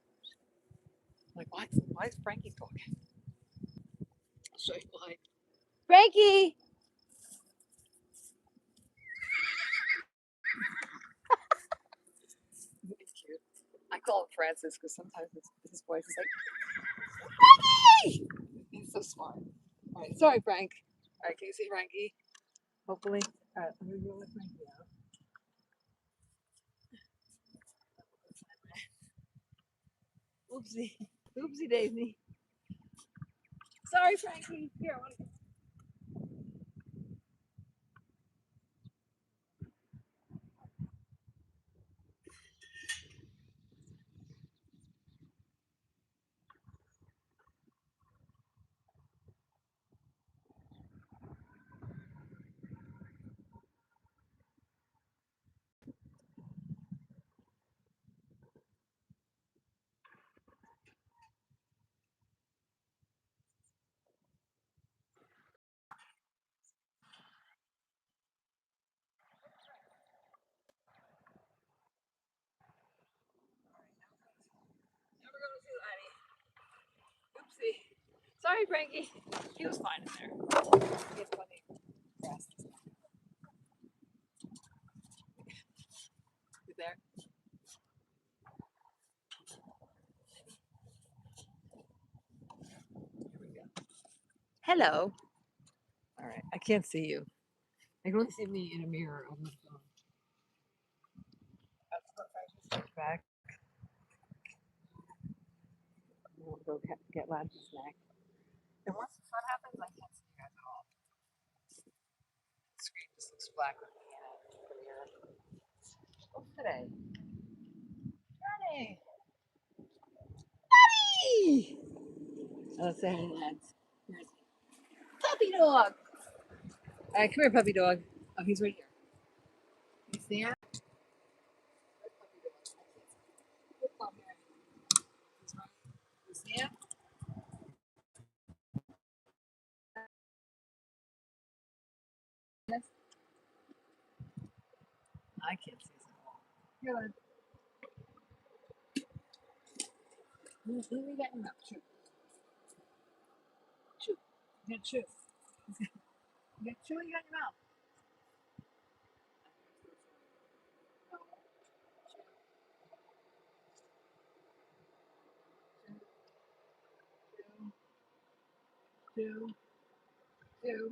A: like, why is Frankie talking? I'll show you why. Frankie! Cute. I call him Francis because sometimes his voice is like, Frankie! Hey! He's so smart. All right, sorry, Frank. All right, can you see Frankie? Hopefully. All right, let me go with Frankie out. Oopsie. Oopsie daisy. Sorry, Frankie. Here, I want to. Now we're going to Addie. Oopsie. Sorry, Frankie. He was fine in there. He has plenty of grass. You there? Here we go. Hello. All right, I can't see you. I can only see me in a mirror on my phone. That's what Frankie's back. We'll go get Lad's snack. And once the sun happens, I can't see you guys at all. The screen just looks black with me in it from here. What's today? Friday! Buddy! Oh, say hi, lads. Here's puppy dog! Alright, come here, puppy dog. Oh, he's right here. You see him? Where's puppy dog? Come here. He's right. You see him? Yes. I can't see him at all. Here, lad. Let me get him up. Chew. Chew. You got chew. You got chew in your mouth. Chew. Chew.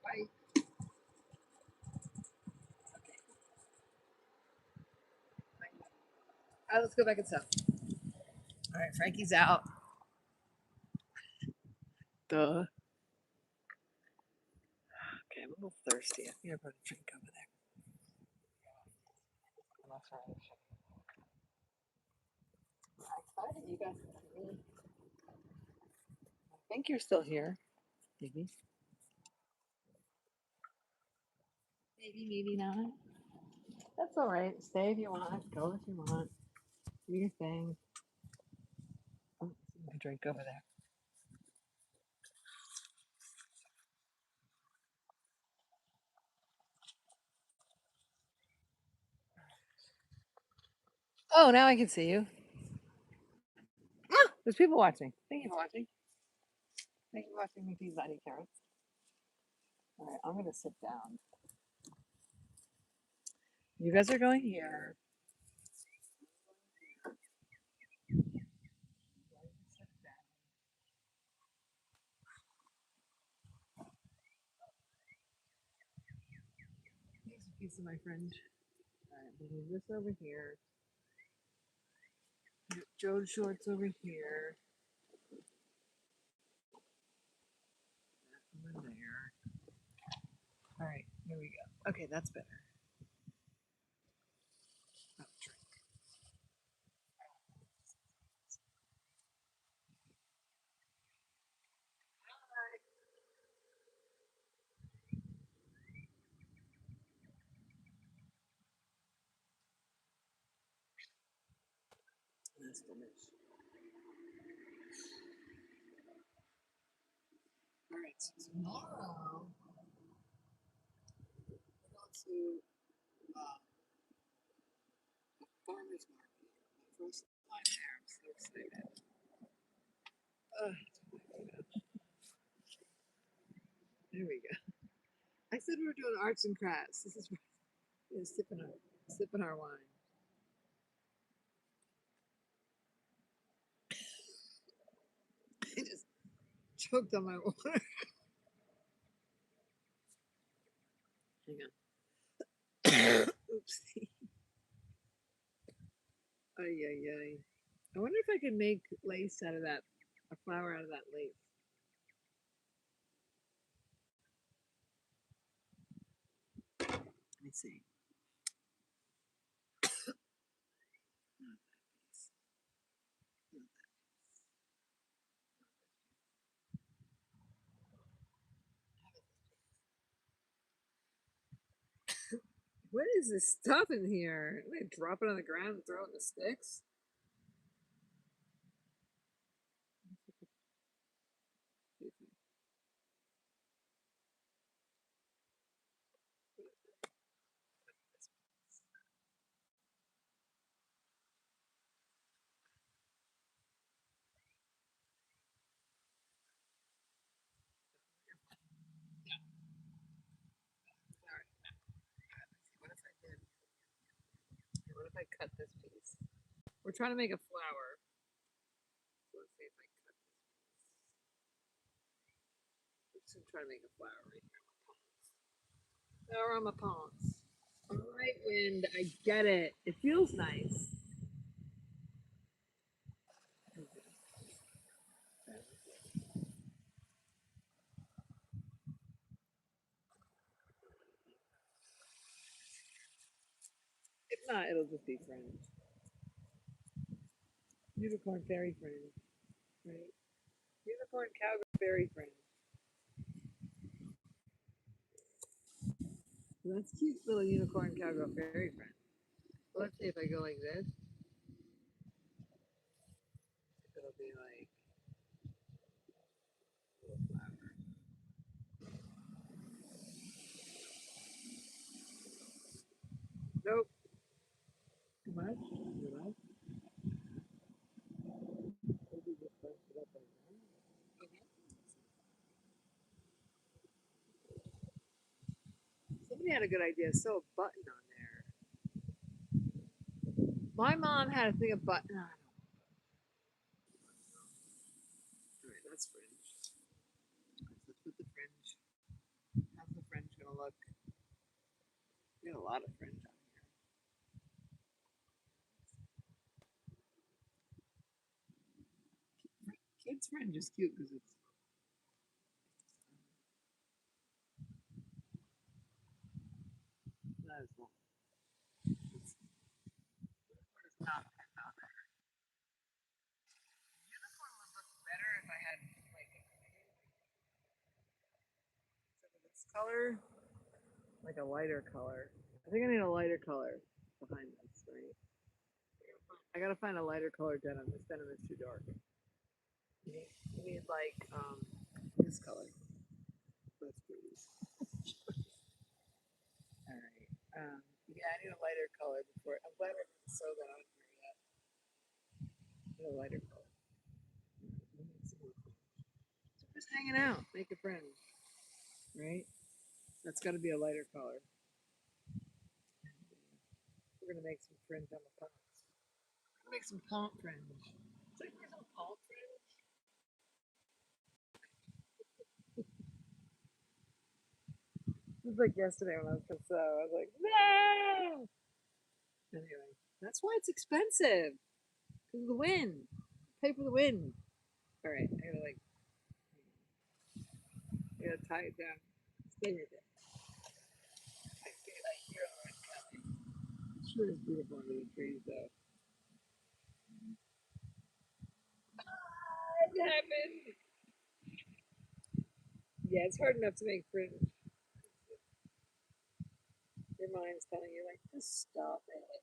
A: Bite. All right, let's go back inside. All right, Frankie's out. Duh. Okay, I'm a little thirsty. I think I put a drink over there. I'm excited you guys. I think you're still here. Maybe. Maybe not. That's all right. Stay if you want. Go if you want. Do your thing. Oh, a drink over there. Oh, now I can see you. Ah, there's people watching. Thank you for watching. Thank you for watching me feed Zaddy carrots. All right, I'm going to sit down. You guys are going here. Here's a piece of my friend. All right, we'll move this over here. Joe's shorts over here. That over there. All right, here we go. Okay, that's better. Oh, drink. That's finished. All right, so tomorrow we're going to farmer's market. My first time there. I'm so excited. There we go. I said we were doing arts and crafts. This is sipping our wine. choked on my water. Hang on. Oopsie. Ay, ay, ay. I wonder if I could make lace out of that, a flower out of that lace. Let me see. What is this stuff in here? Am I gonna drop it on the ground and throw it in the sticks? What if I did? What if I cut this piece? We're trying to make a flower. So let's see if I cut this piece. I'm just gonna try to make a flower right here. Flower on my palms. All right, wind. I get it. It feels nice. If not, it'll just be Fringe. Unicorn fairy Fringe, right? Unicorn cowgirl fairy Fringe. That's cute little unicorn cowgirl fairy Fringe. Well, let's see if I go like this. It'll be like a little flower. Nope. Too much? Too much? Maybe just bunch it up like that. Somebody had a good idea. Sew a button on there. My mom had a thing of button. All right, that's Fringe. Let's put the Fringe. How's the Fringe gonna look? We got a lot of Fringe on here. Kids Fringe is cute because it's. That is not. It's not unicorn would look better if I had like this color, like a lighter color. I think I need a lighter color behind this, right? I gotta find a lighter color denim. This denim is too dark. You need like this color. That's pretty. All right. Yeah, I need a lighter color before. I'm glad I didn't sew that on here yet. I need a lighter color. So just hanging out, make a friend, right? That's got to be a lighter color. We're gonna make some fringe on the palms. We're gonna make some palm fringe. Should I make some palm fringe? It was like yesterday when I was gonna sew. I was like, no. Anyway, that's why it's expensive. Because of the wind. Pay for the wind. All right, I gotta tie it down. Stay with it. I hear the wind coming. It sure is beautiful under the trees, though. What happened? Yeah, it's hard enough to make fringe. Your mind's telling you, like, just stop it.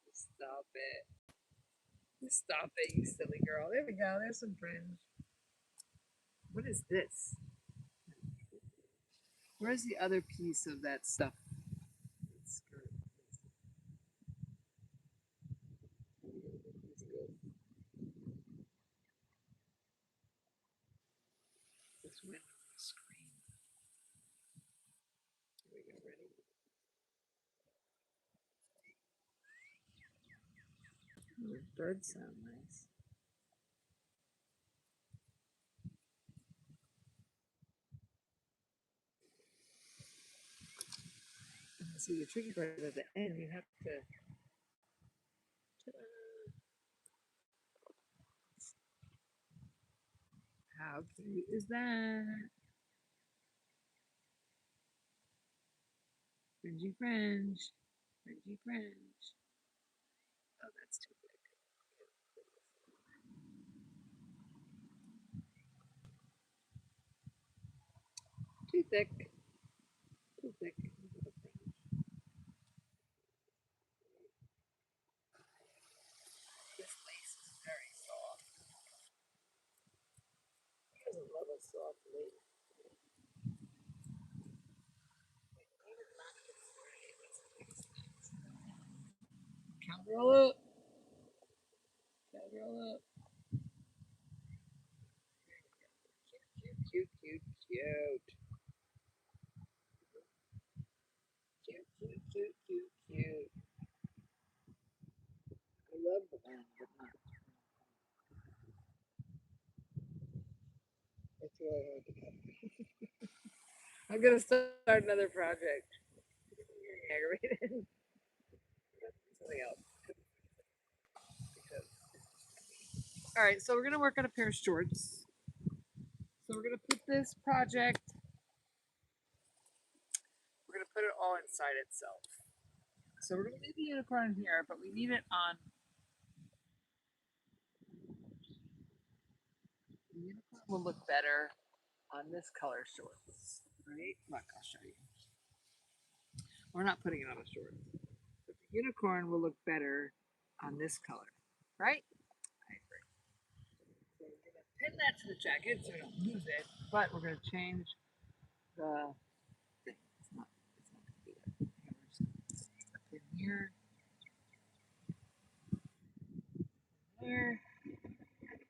A: Just stop it. Just stop it, you silly girl. There we go. There's some fringe. What is this? Where's the other piece of that stuff? Skirt. This wind on the screen. Here we go. Ready? Oh, the birds sound nice. See, the tricky part is at the end, you have to. How cute is that? Fringy fringe. Fringy fringe. Oh, that's too big. Too thick. Too thick. This lace is very soft. He doesn't love a soft lace. Cowgirl up. Cowgirl up. Cute, cute, cute, cute. Cute, cute, cute, cute, cute. I love the band, but not. It's really hard to cut. I'm gonna start another project. Aggravated. Something else. All right, so we're gonna work on a pair of shorts. So we're gonna put this project. We're gonna put it all inside itself. So we're gonna leave the unicorn here, but we need it on. The unicorn will look better on this color shorts, right? Look, I'll show you. We're not putting it on a short. But the unicorn will look better on this color, right? I agree. So we're gonna pin that to the jacket so we don't lose it, but we're gonna change the thing. It's not gonna be there. We're just gonna pin here, there,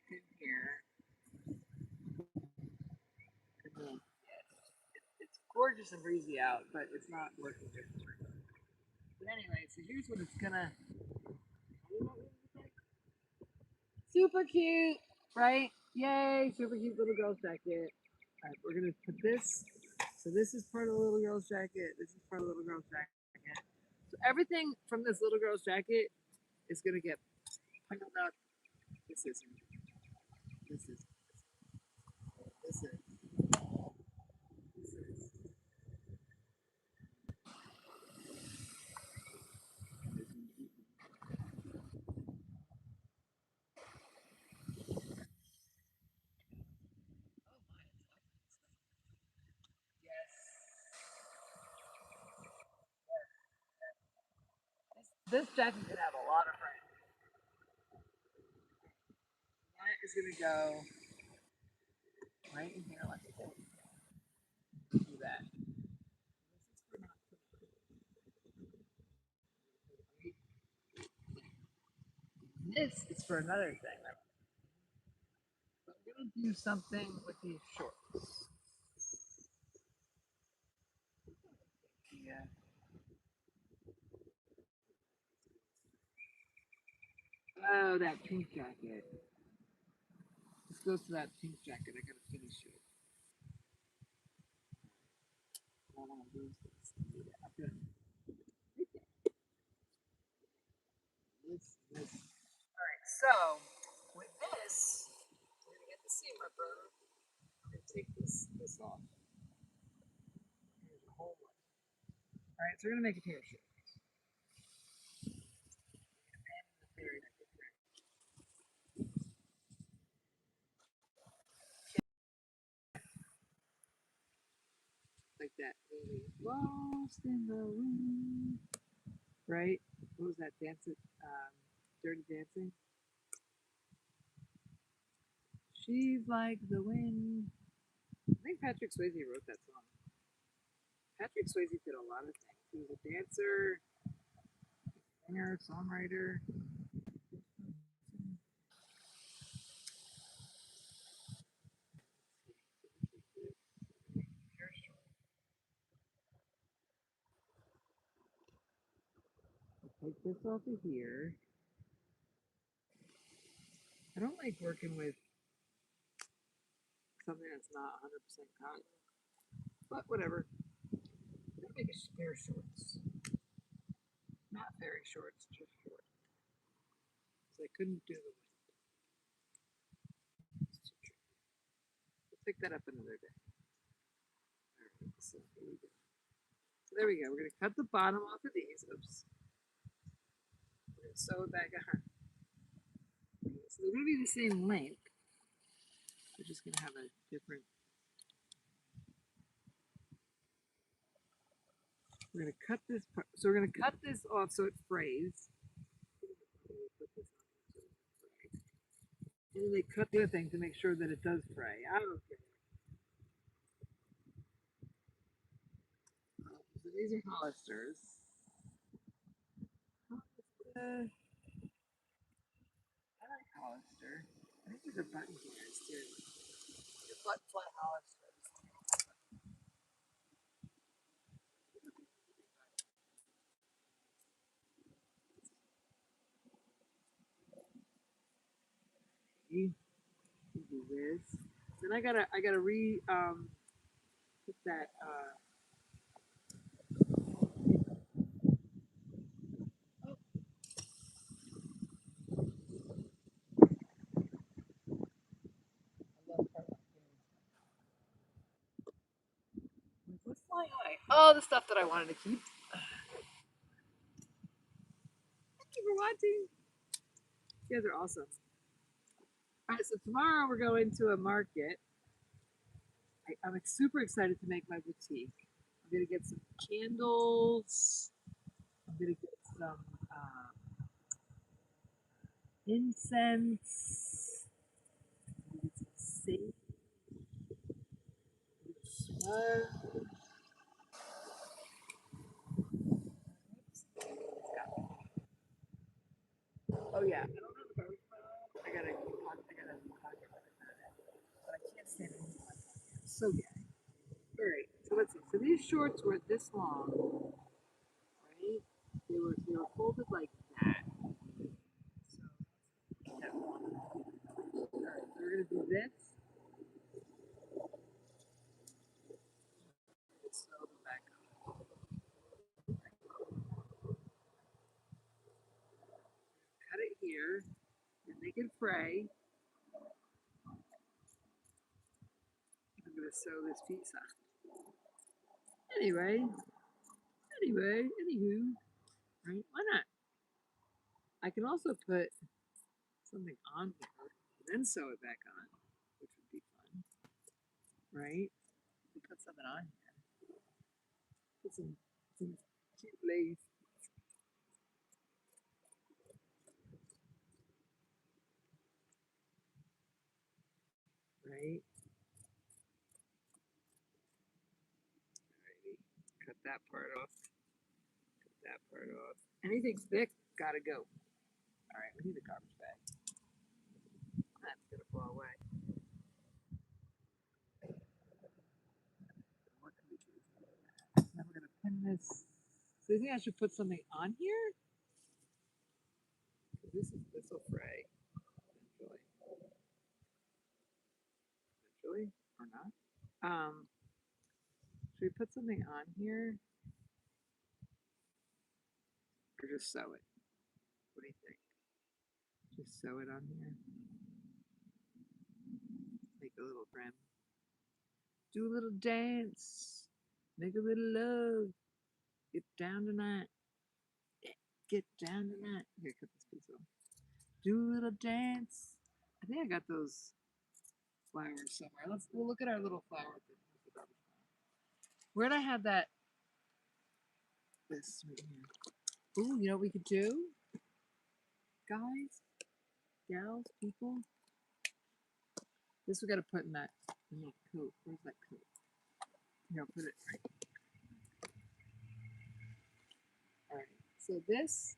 A: pin here. And then, it's gorgeous and breezy out, but it's not working just right. But anyway, so here's what it's gonna. Super cute, right? Yay, super cute little girl's jacket. All right, we're gonna put this. So this is part of the little girl's jacket. This is part of the little girl's jacket. So everything from this little girl's jacket is gonna get piled up. This is. This is. This is. This is. Yes. This jacket could have a lot of friends. That is gonna go right in here like this. Do that. This is for another thing. But we're gonna do something with these shorts. Yeah. Oh, that pink jacket. This goes to that pink jacket. I gotta finish it. I don't want to lose this. I'm gonna this. All right. So with this, I'm gonna get the seam ripper. I'm gonna take this off. There's a whole one. All right. So we're gonna make a pair of shorts. Like that. Lost in the wind. Right? What was that? Dancing? Dirty Dancing? She's like the wind. I think Patrick Swayze wrote that song. Patrick Swayze did a lot of things. He was a dancer, singer, songwriter. Take this off of here. I don't like working with something that's not 100% cotton, but whatever. I'm gonna make a pair of shorts. Not very shorts, just short. So I couldn't do the We'll pick that up another day. All right, so here we go. So there we go. We're gonna cut the bottom off of these. Oops. We're gonna sew it back on. So they're gonna be the same length. We're just gonna have a different. We're gonna cut this part. So we're gonna cut this off so it frays. And then they cut the other thing to make sure that it does fray. Okay. So these are Hollisters. Hollister. I like Hollister. I think these are button ears too. Your butt flat Hollisters. You do this. Then I gotta put that what's flying away? Oh, the stuff that I wanted to keep. Thank you for watching. You guys are awesome. All right, so tomorrow we're going to a market. I'm super excited to make my boutique. I'm gonna get some candles. I'm gonna get some incense. I'm gonna get some sage. Smudge. Oh yeah, I don't know the garbage pile. I gotta pocket but I can't stand it. So yeah. All right. So let's see. So these shorts were this long, right? They were folded like that. So that one. All right. So we're gonna do this. Sew them back up. Cut it here, and they can fray. I'm gonna sew this piece on. Anywho, right? Why not? I can also put something on here, and then sew it back on, which would be fun, right? Put something on here. Put some cute lace. Right? Alrighty. Cut that part off. Cut that part off. Anything thick, gotta go. Alright, we need a garbage bag. That's gonna blow away. What can we do? Now we're gonna pin this. So you think I should put something on here? This will fray. Eventually. Or not. Should we put something on here? Or just sew it? What do you think? Just sew it on here. Make a little friend. Do a little dance. Make a little love. Get down tonight. Get down tonight. Here, cut this piece off. Do a little dance. I think I got those flowers somewhere. We'll look at our little flower thing. Where'd I have that? This right here. Ooh, you know what we could do? Guys, gals, people. This we gotta put in that coat. Where's that coat? Here, I'll put it right. Alright, so this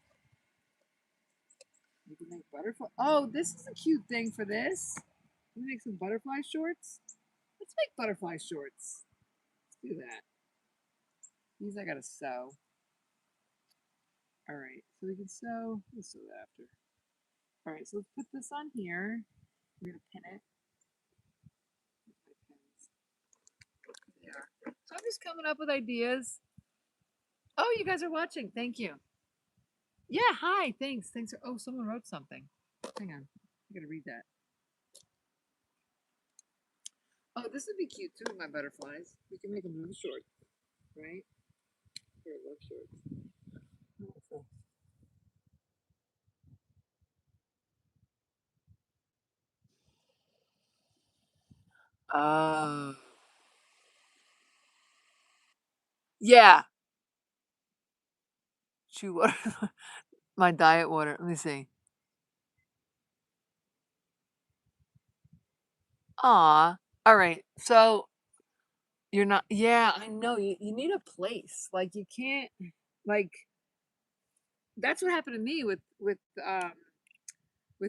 A: we can make butterfly. Oh, this is a cute thing for this. Can we make some butterfly shorts? Let's make butterfly shorts. Let's do that. These I gotta sew. Alright, so we can sew. We'll sew that after. Alright, so let's put this on here. We're gonna pin it. So I'm just coming up with ideas. Oh, you guys are watching. Thank you. Yeah, hi, thanks. Thanks. Oh, someone wrote something. Hang on. I gotta read that. Oh, this would be cute too, my butterflies. We can make them really short, right? Here, I love shorts. Oh. Yeah. Chew water. My diet water. Let me see. Aw. All right. So you're not, yeah, I know. You need a place. Like you can't, like, that's what happened to me with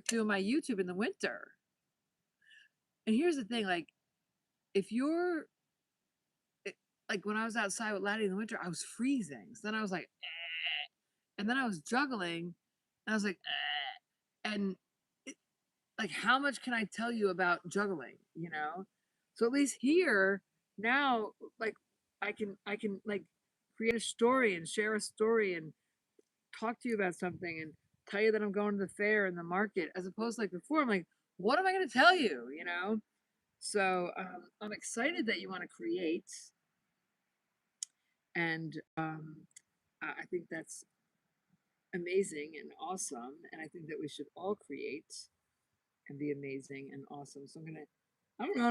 A: doing my YouTube in the winter. And here's the thing, like, if you're like when I was outside with Laddie in the winter, I was freezing. So then I was like, eh. And then I was juggling, and I was like, eh. And it, like, how much can I tell you about juggling? You know. So at least here now, like, I can like create a story and share a story and talk to you about something and tell you that I'm going to the fair and the market, as opposed to like before. I'm like, what am I going to tell you? You know. So I'm excited that you want to create, and I think that's amazing and awesome. And I think that we should all create and be amazing and awesome. So I don't know,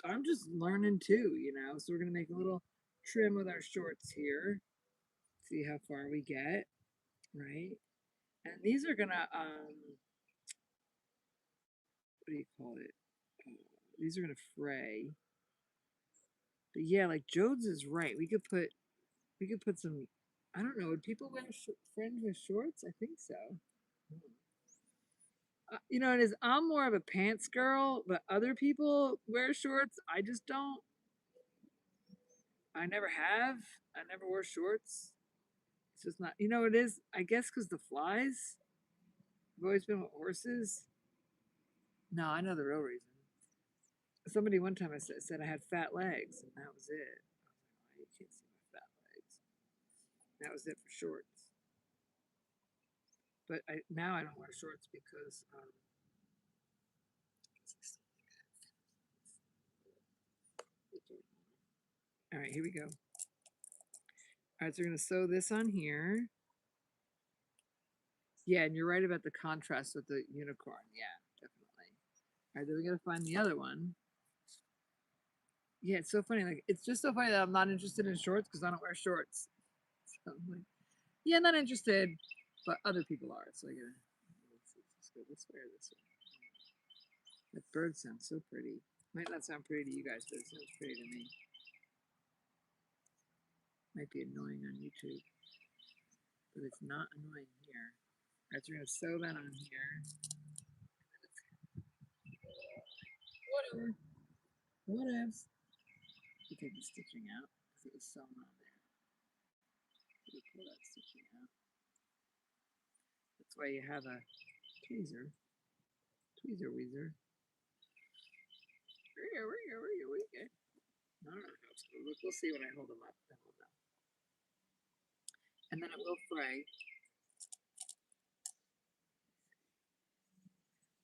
A: I'm just learning too, you know. So we're gonna make a little trim with our shorts here, see how far we get, right? And these are gonna what do you call it? These are gonna fray. But yeah, like Jodes is right. We could put some. I don't know. Would people wear fringe with shorts? I think so. You know, it is. I'm more of a pants girl, but other people wear shorts. I just don't. I never have. I never wore shorts. It's just not. You know, it is. I guess because the flies. I've always been with horses. No, I know the real reason. Somebody one time said I had fat legs, and that was it. I was like, oh, you can't see my fat legs. That was it for shorts. But now I don't wear shorts because. All right, here we go. All right, so we're gonna sew this on here. Yeah, and you're right about the contrast with the unicorn. Yeah, definitely. All right, then we gotta find the other one. Yeah, it's so funny. Like, it's just so funny that I'm not interested in shorts because I don't wear shorts. So I'm like, yeah, not interested, but other people are. So I gotta let's go this way or this way. That bird sounds so pretty. Might not sound pretty to you guys, but it sounds pretty to me. Might be annoying on YouTube, but it's not annoying here. All right, so we're gonna sew that on here. Whatever. Whatevs. We take the stitching out because it was sewn on there. We pull that stitching out. That's why you have a tweezer. Tweezer weezer. I don't know how it's going to look. We'll see when I hold them up. Then we'll know. And then it will fray.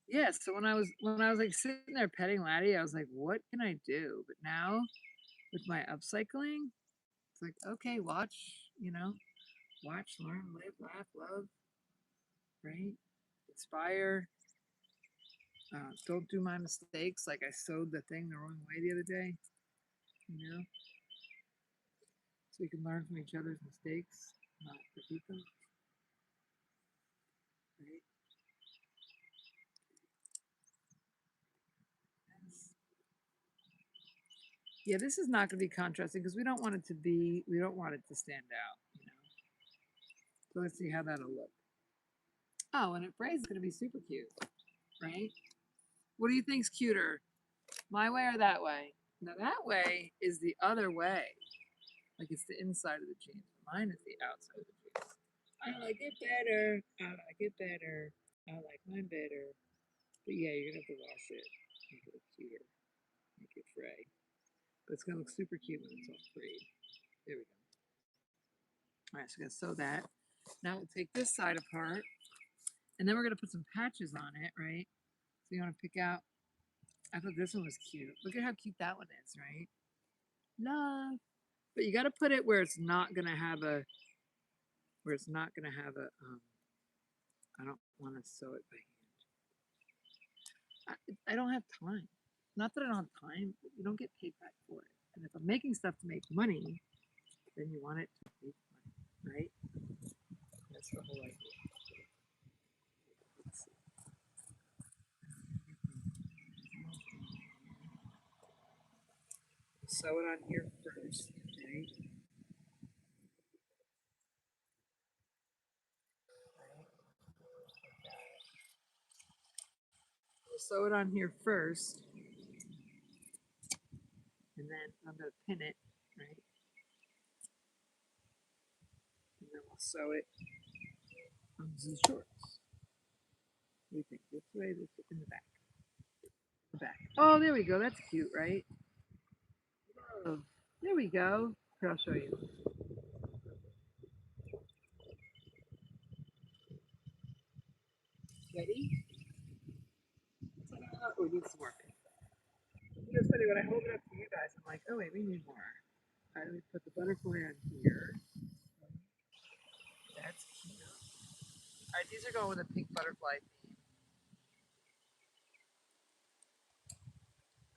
A: Yeah, so when I was like sitting there petting Laddie, I was like, what can I do? But now with my upcycling, it's like, okay, watch, watch, learn, live, laugh, love, right? Inspire. Don't do my mistakes. Like I sewed the thing the wrong way the other day, you know, so we can learn from each other's mistakes, not repeat them, right? Yeah, this is not going to be contrasting because we don't want it to be, we don't want it to stand out, you know. So let's see how that'll look. Oh, and it frays is going to be super cute, right? What do you think's cuter, my way or that way? Now that way is the other way, like it's the inside of the jeans. Mine is the outside of the jeans. I like it better. I like it better. I like mine better. But yeah, you're gonna have to wash it, make it look cuter, make it fray. But it's gonna look super cute when it's all free. There we go. All right, so I'm gonna sew that. Now we'll take this side apart, and then we're gonna put some patches on it, right? So you want to pick out. I thought this one was cute. Look at how cute that one is, right? Love. But you got to put it where it's not gonna have a. Where it's not gonna have a. I don't want to sew it by hand. I don't have time. Not that I don't have time, but you don't get paid back for it. And if I'm making stuff to make money, then you want it to make money, right? That's the whole idea. Let's see. Sew it on here first, right? We'll sew it on here first, and then I'm going to pin it, right? And then we'll sew it on the shorts. What do you think? This way, this in the back. The back. Oh, there we go. That's cute, right? Oh, there we go. Here, I'll show you. Ready? Oh, we need some more. It's funny when I hold it up to you guys, I'm like, oh wait, we need more. All right, let me put the butterfly on here. That's cute. All right, these are going with a pink butterfly theme.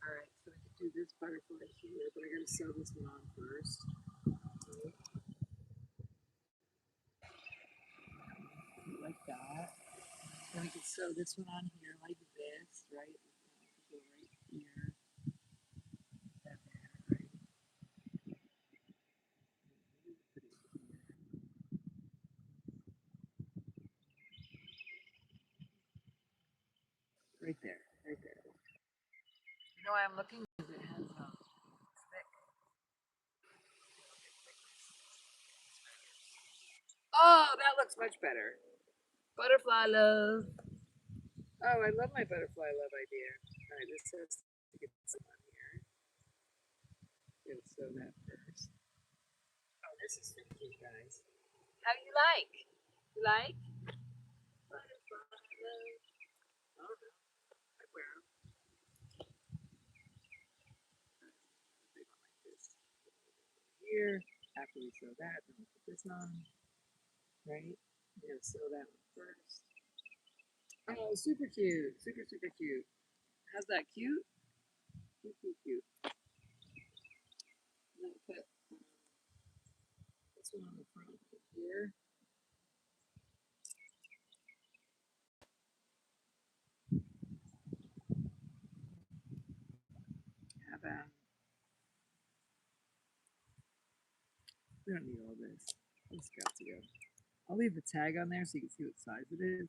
A: All right, so we can do this butterfly here, but I gotta sew this one on first. Like that. Then we can sew this one on here like this, right? Go right here. That there, right? Right there, right there. You know why I'm looking? Because it has thick. Oh, that looks much better. Butterfly love. Oh, I love my butterfly love idea. All right, this has to get some on here. Gonna sew that first. Oh, this is so cute, guys. How do you like? You like? Butterfly love. Oh no, I wear them. Big one like this. Here. After we sew that, then we'll put this on. Right? We're gonna sew that one first. Oh, super cute. Super, super cute. How's that cute? Cute, cute, cute. And then we'll put this one on the front here. How about we don't need all this. It's got to go. I'll leave the tag on there so you can see what size it is.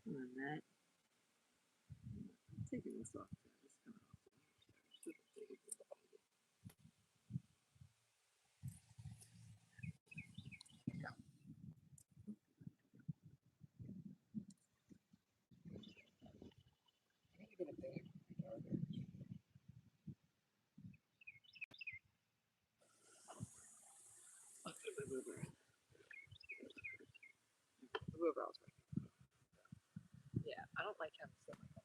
A: And then that. I'm taking this off. This coming off. Yeah, I don't like having stuff like that.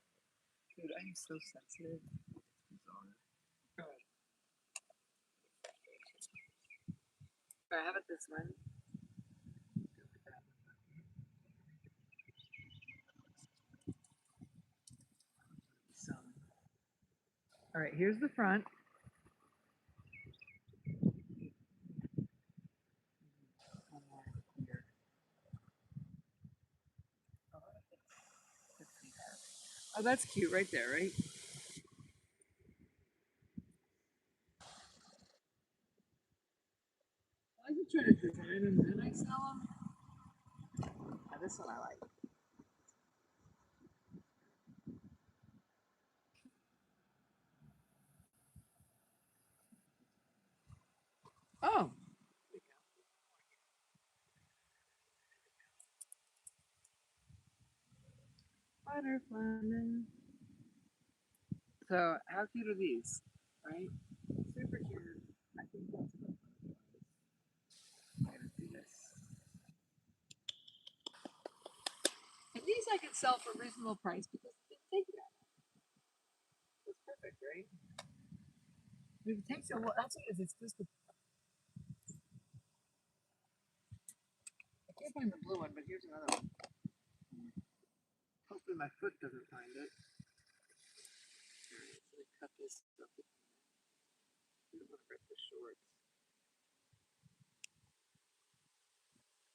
A: Dude, I am so sensitive. Alright. Alright, how about this one? Alright, here's the front. Oh, that's cute right there, right? I can try to design them, then I sell them. Now, this one I like. Oh! Butterfly. So, how cute are these? Right? Super cute. I think that's these I could sell for a reasonable price because it didn't take that. That's perfect, right? If it takes a while, that's what it is. It's just a, I can't find the blue one, but here's another one. Hopefully my foot doesn't find it. Alright, so I cut this stuff. I don't want to rip the shorts.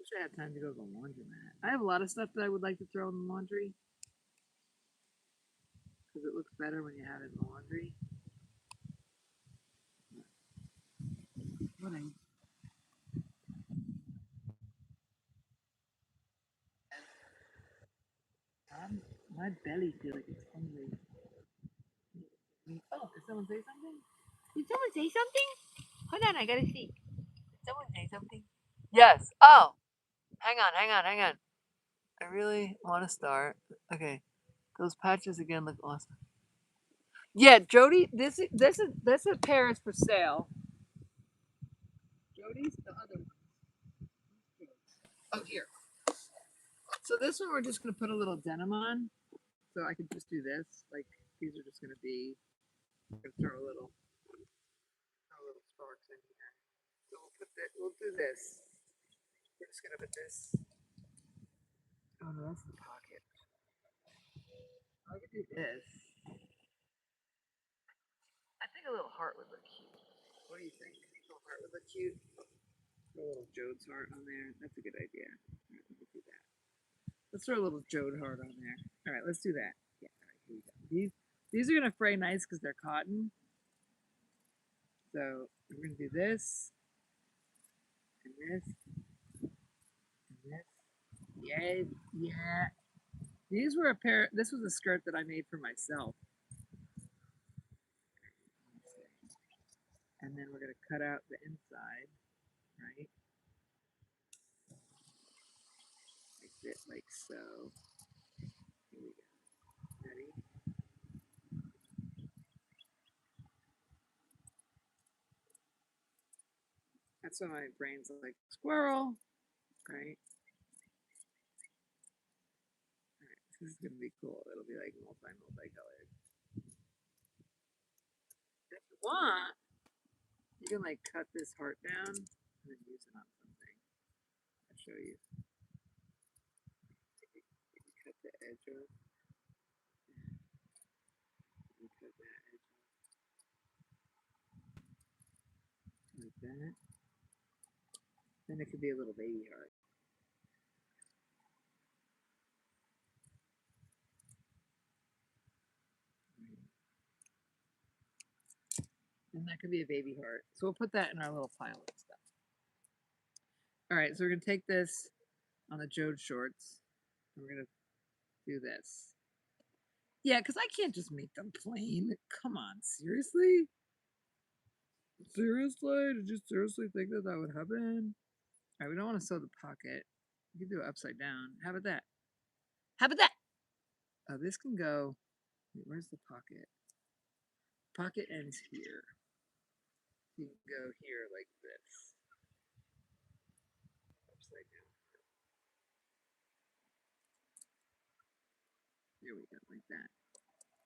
A: Wish I had time to go to the laundromat. I have a lot of stuff that I would like to throw in the laundry because it looks better when you have it in the laundry. What my belly feels like it's hungry. Oh, did someone say something?
C: Did someone say something? Hold on, I gotta see. Did someone say something?
A: Yes. Oh, hang on. I really want to start. Okay, those patches again look awesome. Yeah, Jody, this pair is for sale. Jody's the other one. Oh, here. So this one we're just gonna put a little denim on. So I could just do this. Like these are just gonna be. I'm gonna throw a little sparks in here. So we'll put that. We'll do this. We're just gonna put this. Oh no, that's the pocket. I could do this. I think a little heart would look cute. What do you think? A little heart would look cute. Throw a little Jode's heart on there. That's a good idea. All right, let's do that. Let's throw a little Jode heart on there. All right, let's do that. Yeah. All right, here we go. These are gonna fray nice because they're cotton. So we're gonna do this and this and this. Yeah, yeah. These were a pair. This was a skirt that I made for myself. And then we're gonna cut out the inside, right? Like this, like so. Here we go. Ready? That's why my brain's like squirrel, right? All right, this is gonna be cool. It'll be like multicolored. If you want, you can like cut this heart down and then use it on something. I'll show you. You cut the edge off. You cut that edge off like that. Then it could be a little baby heart. And that could be a baby heart. So we'll put that in our little pile of stuff. All right, so we're gonna take this on the Jode shorts. And we're gonna do this. Yeah, because I can't just make them plain. Come on, seriously? Seriously? Did you seriously think that would happen? All right, we don't want to sew the pocket. You can do it upside down. How about that? How about that? Oh, this can go. Wait, where's the pocket? Pocket ends here. You can go here like this. Upside down. There we go, like that.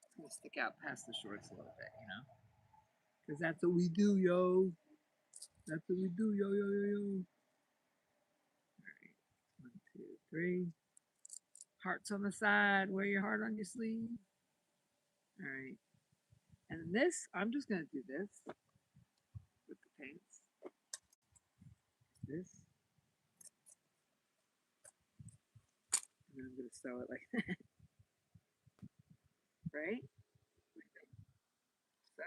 A: It's gonna stick out past the shorts a little bit, you know? Because that's what we do, yo. That's what we do, yo, yo, yo, yo. Alright. 1, 2, 3. Hearts on the side. Wear your heart on your sleeve. Alright. And then this, I'm just gonna do this with the paints. This. And then I'm gonna sew it like that. Right? So,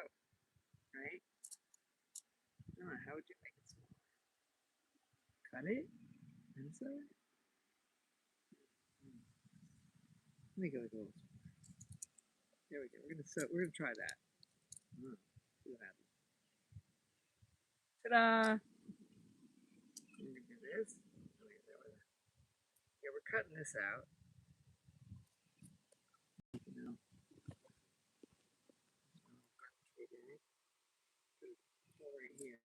A: right? I don't know, how would you make it small? Cut it and sew it? Let me go with a little smaller. There we go. We're gonna try that. See what happens. Ta-da! We're gonna do this. Yeah, we're cutting this out. You know. Right here.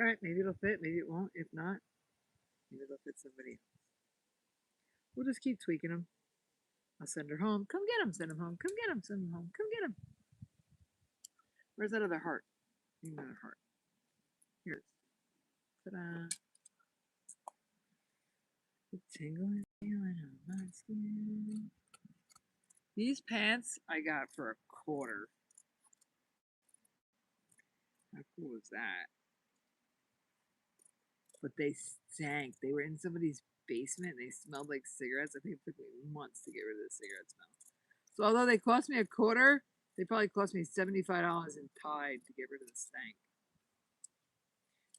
A: All right, maybe it'll fit, maybe it won't. If not, maybe it'll fit somebody else. We'll just keep tweaking them. I'll send her home. Come get him. Send him home. Come get him. Send him home. Come get him. Where's that other heart? Need another heart. Here it is. Ta-da. The tingling feeling on my skin. These pants I got for a quarter. How cool was that? But they stank. They were in somebody's basement. They smelled like cigarettes. I think it took me months to get rid of the cigarette smell. So although they cost me a quarter, they probably cost me $75 in Tide to get rid of the stank.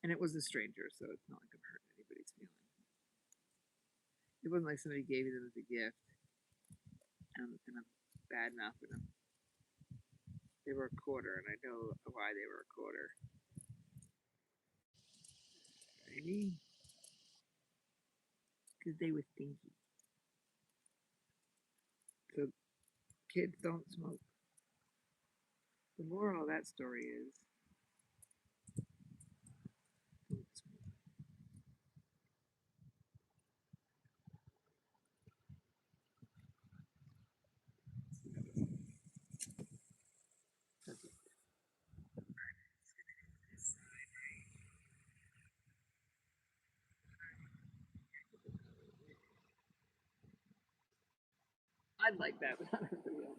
A: And it was a stranger, so it's not like I'm hurting anybody's feelings. It wasn't like somebody gave me them as a gift. And I'm bad mouthing them. They were a quarter, and I know why they were a quarter. Ready? Because they were stinky. So kids don't smoke. The moral of that story is don't smoke. Perfect. I'd like that, but not everybody else.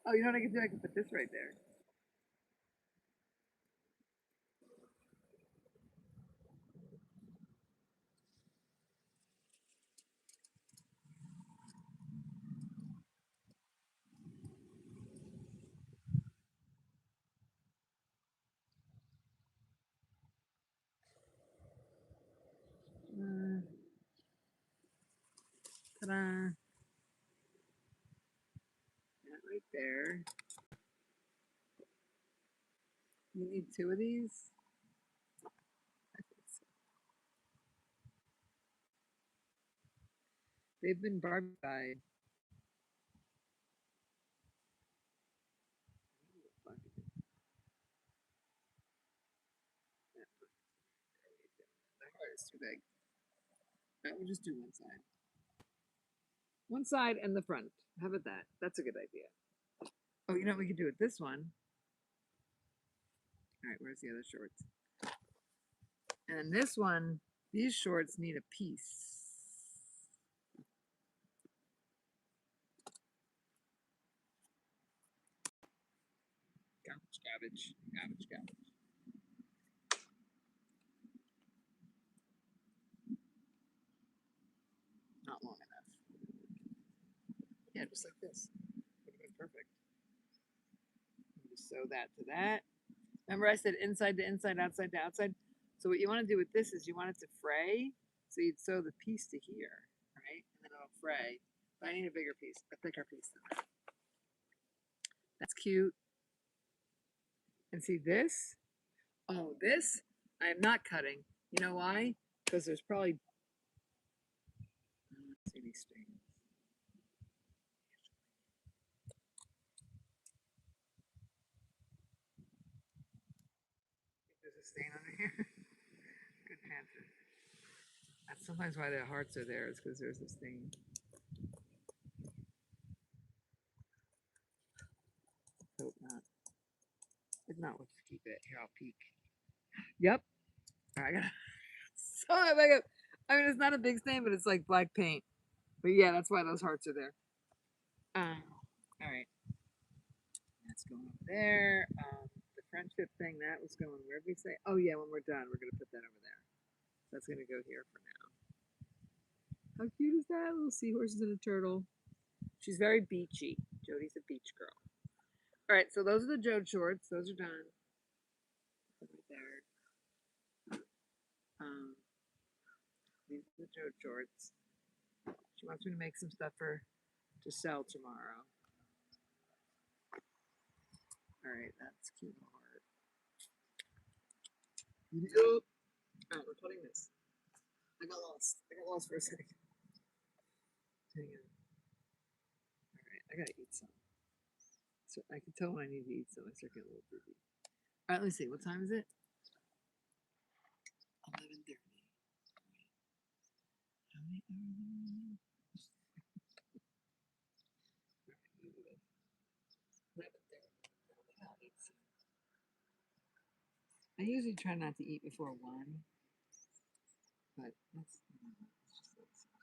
A: Oh, you know what I can do? I can put this right there. Ta-da. That right there. You need two of these? I think so. They've been barbified. That heart is too big. All right, we'll just do one side. One side and the front. How about that? That's a good idea. Oh, you know what we could do with this one? All right, where's the other shorts? And this one, these shorts need a piece. Garbage, garbage, garbage, garbage. Not long enough. Yeah, just like this. Would have been perfect. Just sew that to that. Remember I said inside to inside, outside to outside? So what you want to do with this is you want it to fray. So you'd sew the piece to here, right? And then it'll fray. But I need a bigger piece, a thicker piece than that. That's cute. And see this? Oh, this I am not cutting. You know why? Because there's probably, I don't see any stains. There's a stain under here. Good answer. That's sometimes why the hearts are there, is because there's a stain. Hope not. If not, let's keep it. Here, I'll peek. Yep. All right, I gotta sew that back up. I mean, it's not a big stain, but it's like black paint. But yeah, that's why those hearts are there. All right. That's going over there. The friendship thing, that was going, where did we say? Oh yeah, when we're done, we're gonna put that over there. That's gonna go here for now. How cute is that? Little seahorses and a turtle. She's very beachy. Jody's a beach girl. All right, so those are the Jode shorts. Those are done. Right there. These are the Jode shorts. She wants me to make some stuff to sell tomorrow. All right, that's cute. Heart. Yep. All right, we're cutting this. I got lost. I got lost for a second. Hang on. All right, I gotta eat some. So I can tell when I need to eat some. I start getting a little busy. All right, let me see. What time is it? I usually try not to eat before 1, but that's just all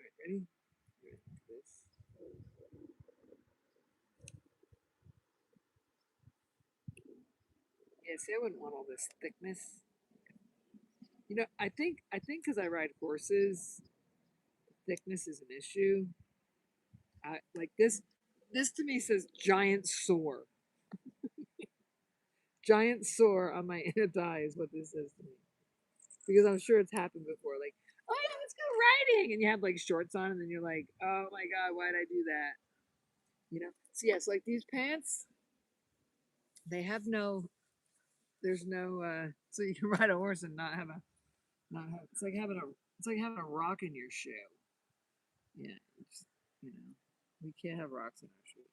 A: right, ready? This. Yeah, see, I wouldn't want all this thickness. You know, I think because I ride horses, thickness is an issue. I like this. This to me says giant sore. Giant sore on my inner thigh is what this says to me. Because I'm sure it's happened before. Like, oh yeah, let's go riding, and you have like shorts on, and then you're like, oh my god, why did I do that? You know. So yes, like these pants, they have no. There's no. So you can ride a horse and not have a. Not have. It's like having a. It's like having a rock in your shoe. Yeah. It's, you know, we can't have rocks in our shoes.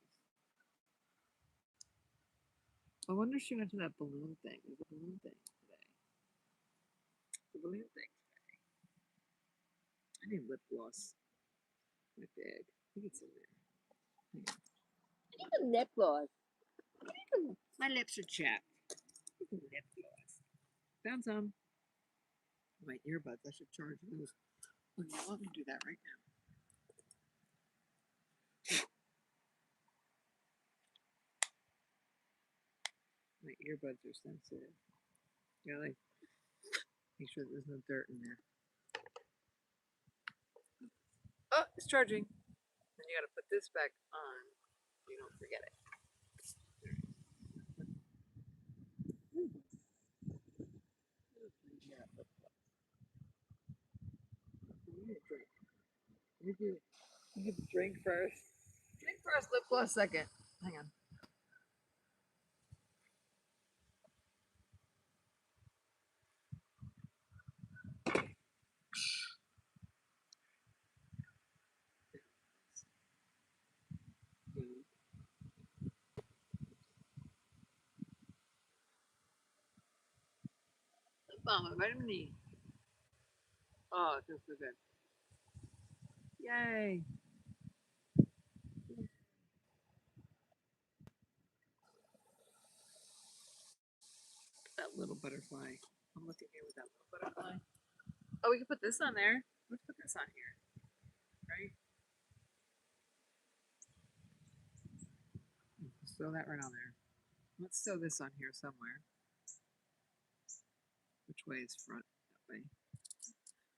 A: I wonder if she went to that balloon thing. There's a balloon thing today. The balloon thing. I need lip gloss. My bag. I think it's in there. Hang on.
C: I need some lip gloss.
A: My lips are chapped. Lip gloss. Found some. My earbuds. I should charge those. Oh, yeah, let me do that right now. My earbuds are sensitive. Yeah, like make sure there's no dirt in there. Oh, it's charging. Then you gotta put this back on so you don't forget it. You get the drink first. Drink first, lip gloss second. Hang on. Lip balm, vitamin E. Oh, it feels so good. Yay. That little butterfly. I'm looking here with that little butterfly. Oh, we can put this on there. Let's put this on here, right? Just throw that right on there. Let's sew this on here somewhere. Which way is front? That way.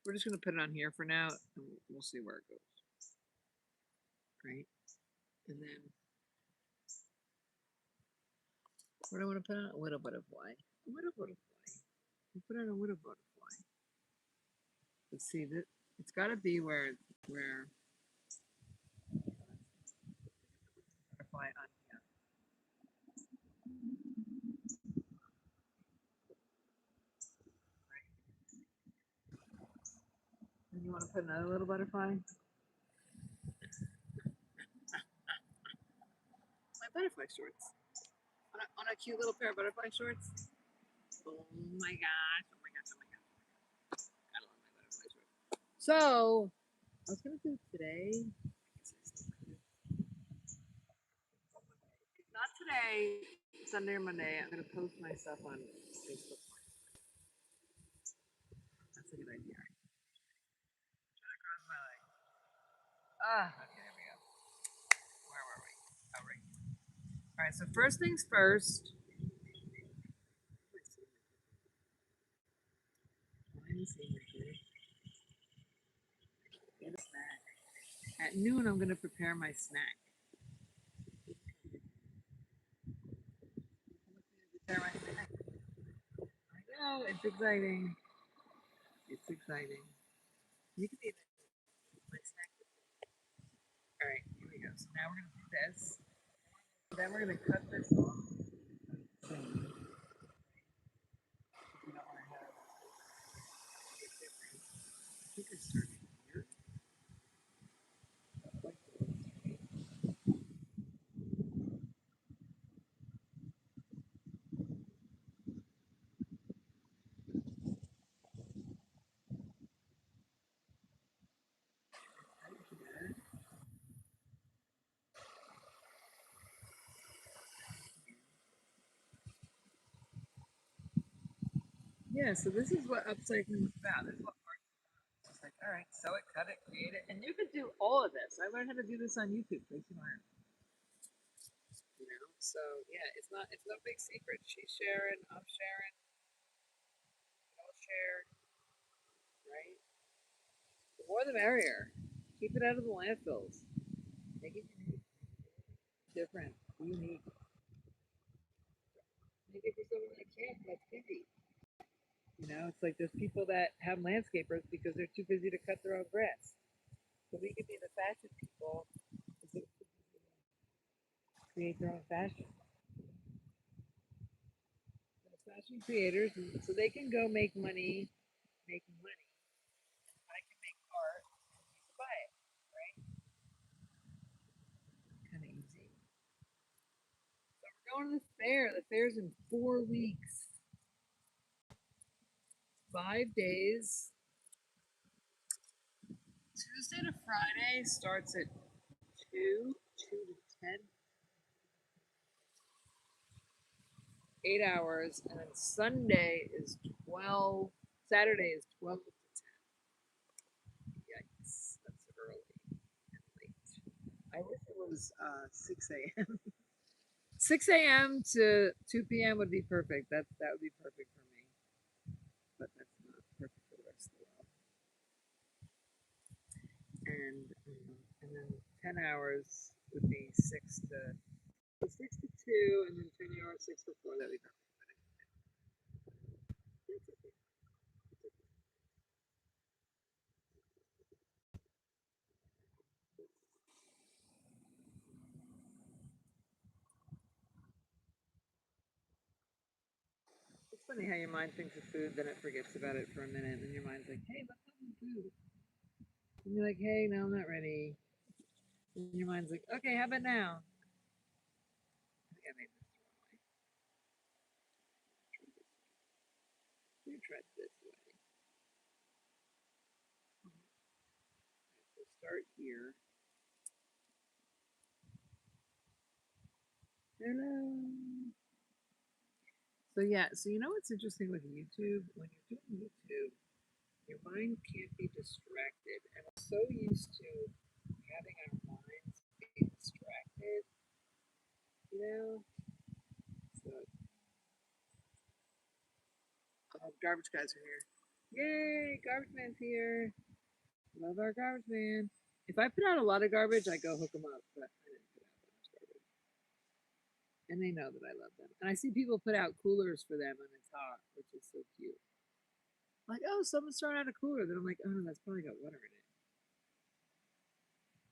A: We're just gonna put it on here for now, and we'll see where it goes. Right? And then what do I want to put on? A little butterfly. A little butterfly. We put on a little butterfly. Let's see that it's got to be where butterfly on here. Right? And you want to put another little butterfly? My butterfly shorts. On a cute little pair of butterfly shorts. Oh my gosh! Oh my gosh! Oh my gosh! I love my butterfly shorts. So I was gonna do it today. Not today, Sunday or Monday. I'm gonna post my stuff on Facebook. That's a good idea. Cross my leg. Ah, okay, there we go. Where were we? Oh, right. All right. So first things first. Get a snack. At noon, I'm gonna prepare my snack. Prepare my snack. I know it's exciting. It's exciting. You can eat my snack. All right, here we go. So now we're gonna do this. Then we're gonna cut this off. So you don't want to have it different. I think it's starting here. Yeah, so this is what upcycling is about. This is what art is about. It's like, all right, sew it, cut it, create it, and you could do all of this. I learned how to do this on YouTube. Please learn. You know, so yeah, it's no big secret. She's sharing, I'm sharing, we all share, right? The more the merrier. Keep it out of the landfills. Make it unique, different, unique. Make it for someone that can't, that's busy. You know, it's like there's people that have landscapers because they're too busy to cut their own grass. So we could be the fashion people to create their own fashion. The fashion creators, so they can go make money, making money. I can make art and people buy it, right? Kind of easy. So we're going to the fair. The fair's in 4 weeks, 5 days. Tuesday to Friday starts at 2 to 10, 8 hours, and then Sunday is 12. Saturday is 12 to 10. Yikes, that's early and late. I wish it was 6 a.m. 6 a.m. to 2 p.m. would be perfect. That would be perfect for me. But that's not perfect for the rest of the world. And then 10 hours would be 6 to 2, and then 10 hours 6 to 4. That'd be perfect. It's funny how your mind thinks of food, then it forgets about it for a minute, and then your mind's like, "Hey, let's have some food." And you're like, "Hey, no, I'm not ready." And your mind's like, "Okay, how about now?" I think I made this the wrong way. You tried this way. So start here. Hello. So yeah, so you know what's interesting with YouTube? When you're doing YouTube, your mind can't be distracted. And we're so used to having our minds be distracted, you know? So, oh, garbage guys are here. Yay, garbage man's here. Love our garbage man. If I put out a lot of garbage, I go hook them up, but I didn't put out that much garbage. And they know that I love them. And I see people put out coolers for them when it's hot, which is so cute. Like, oh, someone's throwing out a cooler. Then I'm like, oh, that's probably got water in it.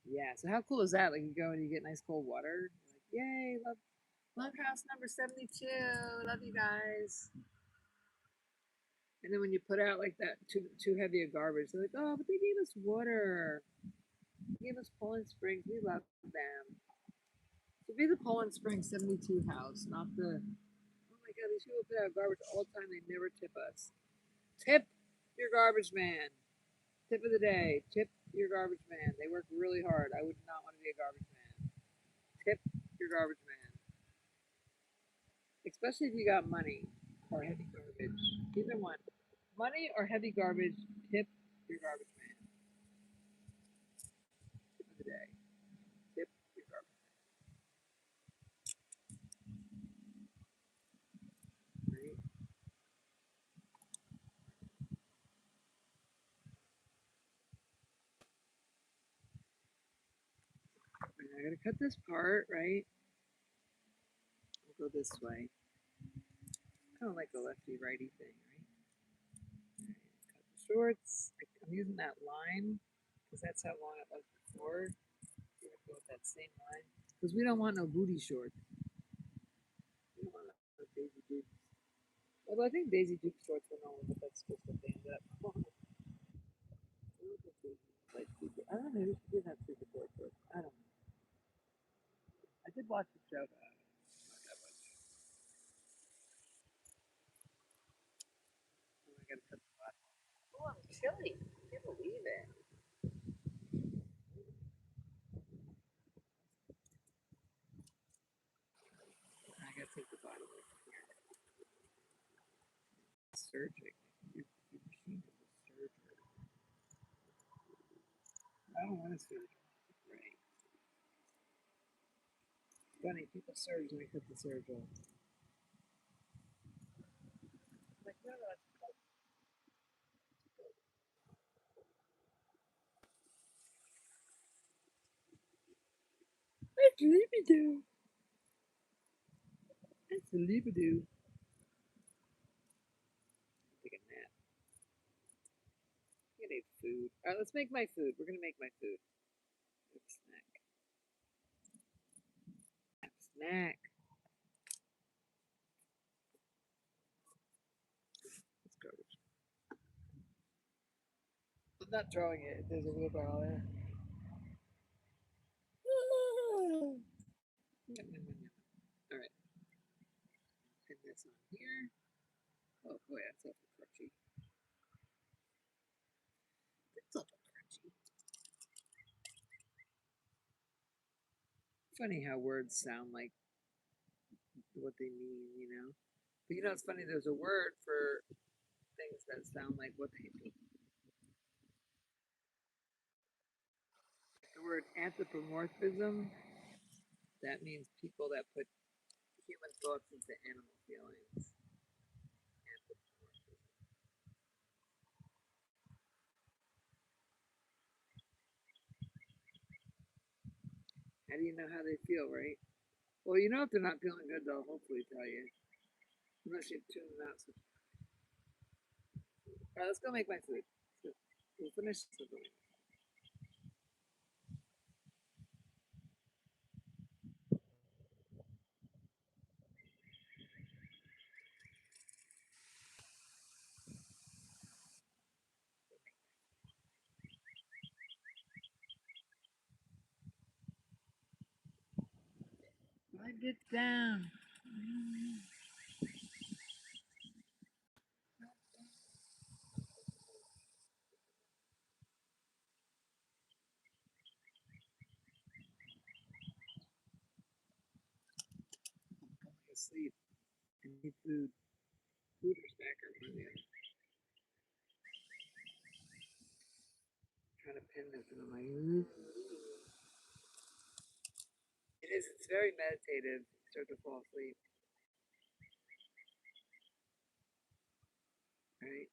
A: Yeah, so how cool is that? Like you go and you get nice cold water. You're like, yay, love house number 72. Love you guys. And then when you put out like that too heavy of garbage, they're like, oh, but they gave us water. They gave us Poland Springs. We love them. So be the Poland Springs 72 house, not the, oh my god, these people put out garbage all the time. They never tip us. Tip your garbage man. Tip of the day. Tip your garbage man. They work really hard. I would not want to be a garbage man. Tip your garbage man. Especially if you got money or heavy garbage. Either one. Money or heavy garbage, tip your garbage man. Tip of the day. Tip your garbage man. Right? And I gotta cut this part, right? I'll go this way. Kind of like a lefty righty thing, right? Right. Cut the shorts. I'm using that line because that's how long it was before. We're gonna go with that same line because we don't want no booty shorts. We don't want no Daisy Dukes. Although I think Daisy Duke shorts were normal, but that's just what they ended up. Like, I don't know. Maybe she did have super short shorts. I don't know. I did watch the show, but I don't know. Not that much. Oh, I gotta cut the bottom. Oh, I'm chilly. I can't believe it. I gotta take the bottom off. surging. Your machine is a surger. I don't want to surge. Right. Funny, people surge and they cut the surge off. Like, no, that's It's libido. It's a libido. Take a nap. I'm gonna eat food. Alright, let's make my food. We're gonna make my food. Snack. Snack. Let's go. I'm not throwing it. There's a wheelbarrow there. Alright. Pin this on here. Oh boy, that's awful crunchy. That's awful crunchy. Funny how words sound like what they mean, you know? But you know, it's funny, there's a word for things that sound like what they mean. The word anthropomorphism, that means people that put human thoughts into animal feelings. How do you know how they feel, right? Well, you know if they're not feeling good, they'll hopefully tell you. Unless you tune them out. Alright, let's go make my food. We'll finish this. Wind it down. I'm falling asleep. I need food. Food or snack or one or the other. I'm trying to pin this and I'm like, It is, it's very meditative. Start to fall asleep. Right?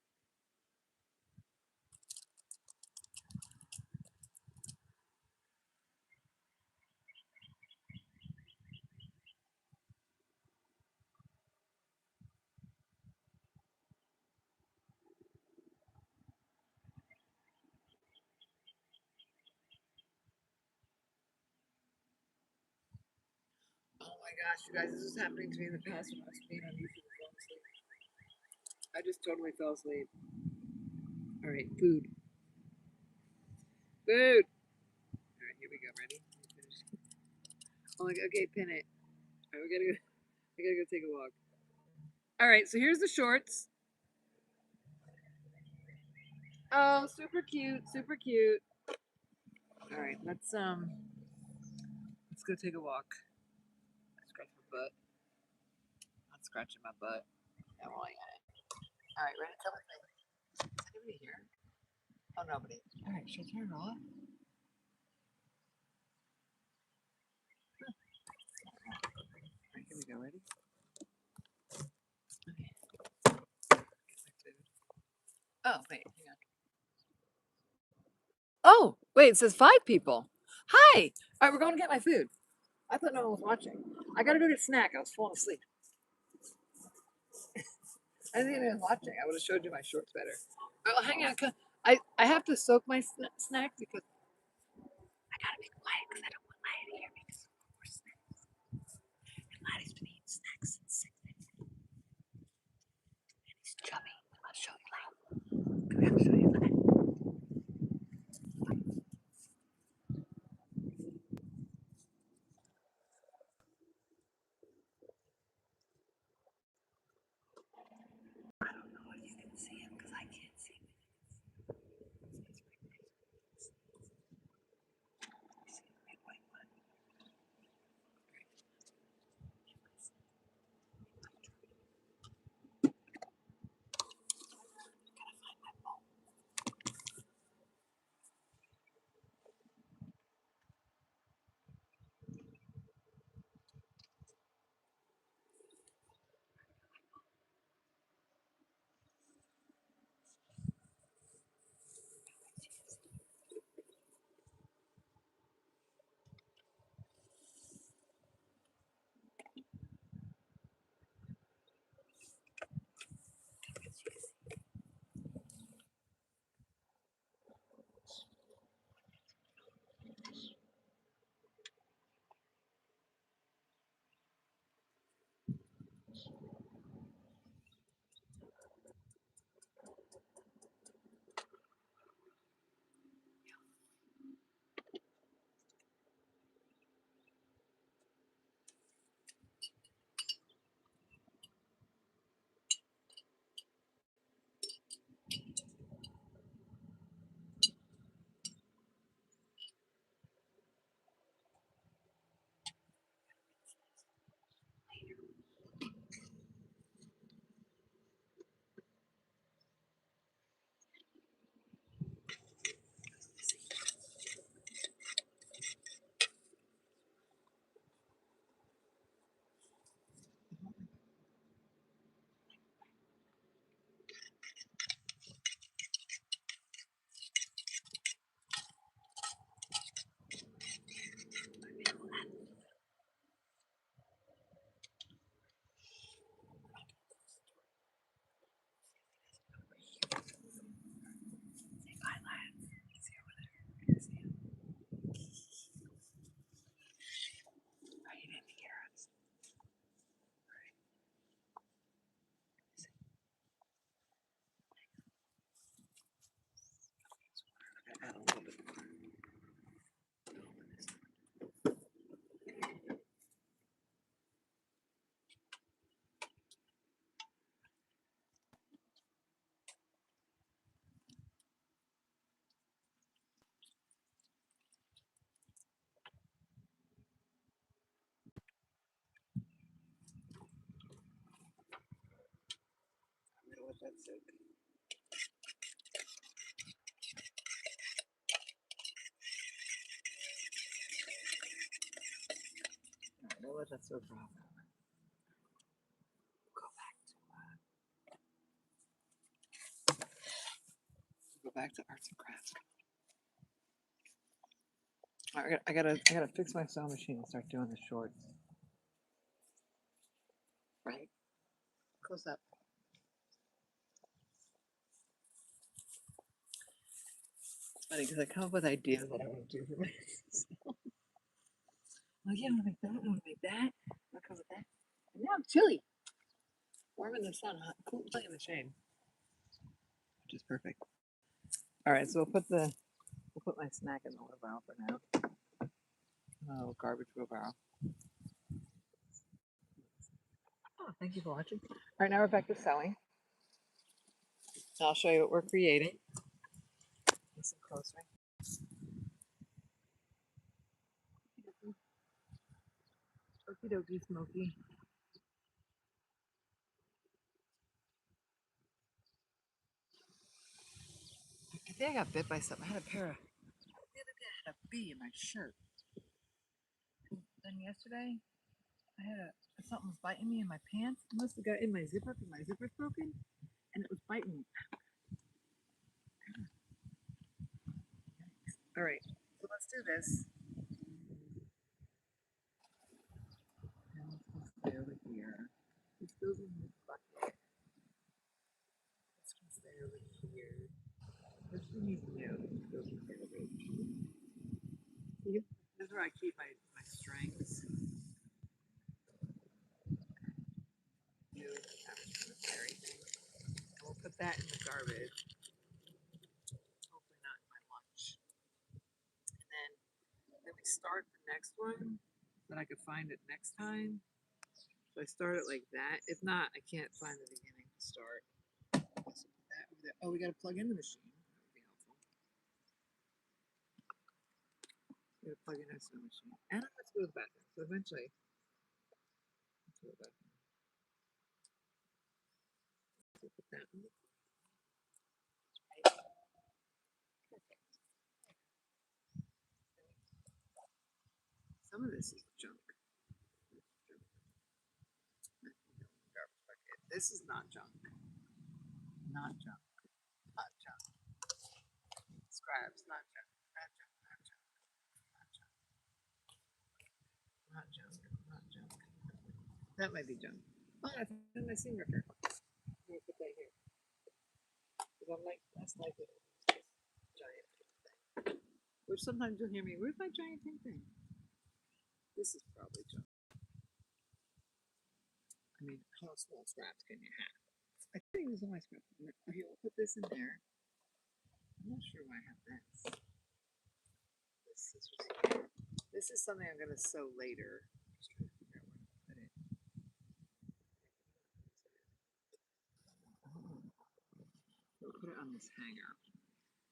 A: Oh my gosh, you guys, this was happening to me in the past when I was being on YouTube and falling asleep. I just totally fell asleep. Alright, food. Food! Alright, here we go. Ready? Oh my god, okay, pin it. Alright, I gotta go take a walk. Alright, so here's the shorts. Oh, super cute, super cute. Alright, let's go take a walk. Scratch my butt. Not scratching my butt. I'm rolling at it. Alright, ready? Come with me. Is anybody here? Oh, nobody. Alright, should I turn it off? Alright, here we go. Ready? Okay. Oh, wait, hang on. Oh, wait, it says 5 people. Hi! Alright, we're going to get my food. I thought no one was watching. I gotta go get a snack. I was falling asleep. I didn't think anyone was watching. I would have showed you my shorts better. Oh, hang on. I have to soak my snack because I gotta be quiet because I don't want Laya to hear me because we're snacks. And Laya's been eating snacks since 6 minutes. And he's chubby. I'll show you Laya. I'll show you Laya. I don't know if you can see him because I can't see him. let that soak. Alright, we'll let that soak for half an hour. Go back to arts and crafts. Alright, I gotta fix my sewing machine and start doing the shorts. Right? Close up. It's funny because I come up with ideas that I want to do for myself. Like, yeah, I want to make that, I want to make that, I want to come with that. And now I'm chilly. Warm in the sun, hot, cool, play in the shade. Which is perfect. Alright, so we'll put my snack in the wheelbarrow for now. Oh, garbage wheelbarrow. Oh, thank you for watching. Alright, now we're back to sewing. I'll show you what we're creating. Listen closer. Okie dokie, Smokey. I think I got bit by something. I had a pair of. The other day I had a bee in my shirt. And then yesterday, I had something was biting me in my pants. It must have got in my zipper because my zipper's broken, and it was biting me. All right, so let's do this. And let's stay over here. This goes in this bucket. This can stay over here. This one needs new. This goes in garbage. See, this is where I keep my strings. New fairy thing. And we'll put that in the garbage. Hopefully not in my lunch. And then we start the next one, then I could find it next time. So I start it like that. If not, I can't find the beginning to start. So that over there. Oh, we got to plug in the machine. That would be helpful. We got to plug in our sewing machine. And let's go to the bathroom. So eventually, let's go to the bathroom. So put that in. Right. Perfect. Some of this is junk. This is not junk. Not junk. Not junk. Scraps, not junk. Not junk. Not junk. Not junk. Not junk. Not junk. That might be junk. Oh, I found my seam ripper. I'm gonna put that here. Because I'm like less likely to use this giant pink thing. Which sometimes you'll hear me, where's my giant pink thing? This is probably junk. I mean, how small scraps can you have? I think these are my scraps. Okay, we'll put this in there. I'm not sure why I have this. This is something I'm gonna sew later. Just trying to figure out where to put it. We'll put it on this hanger.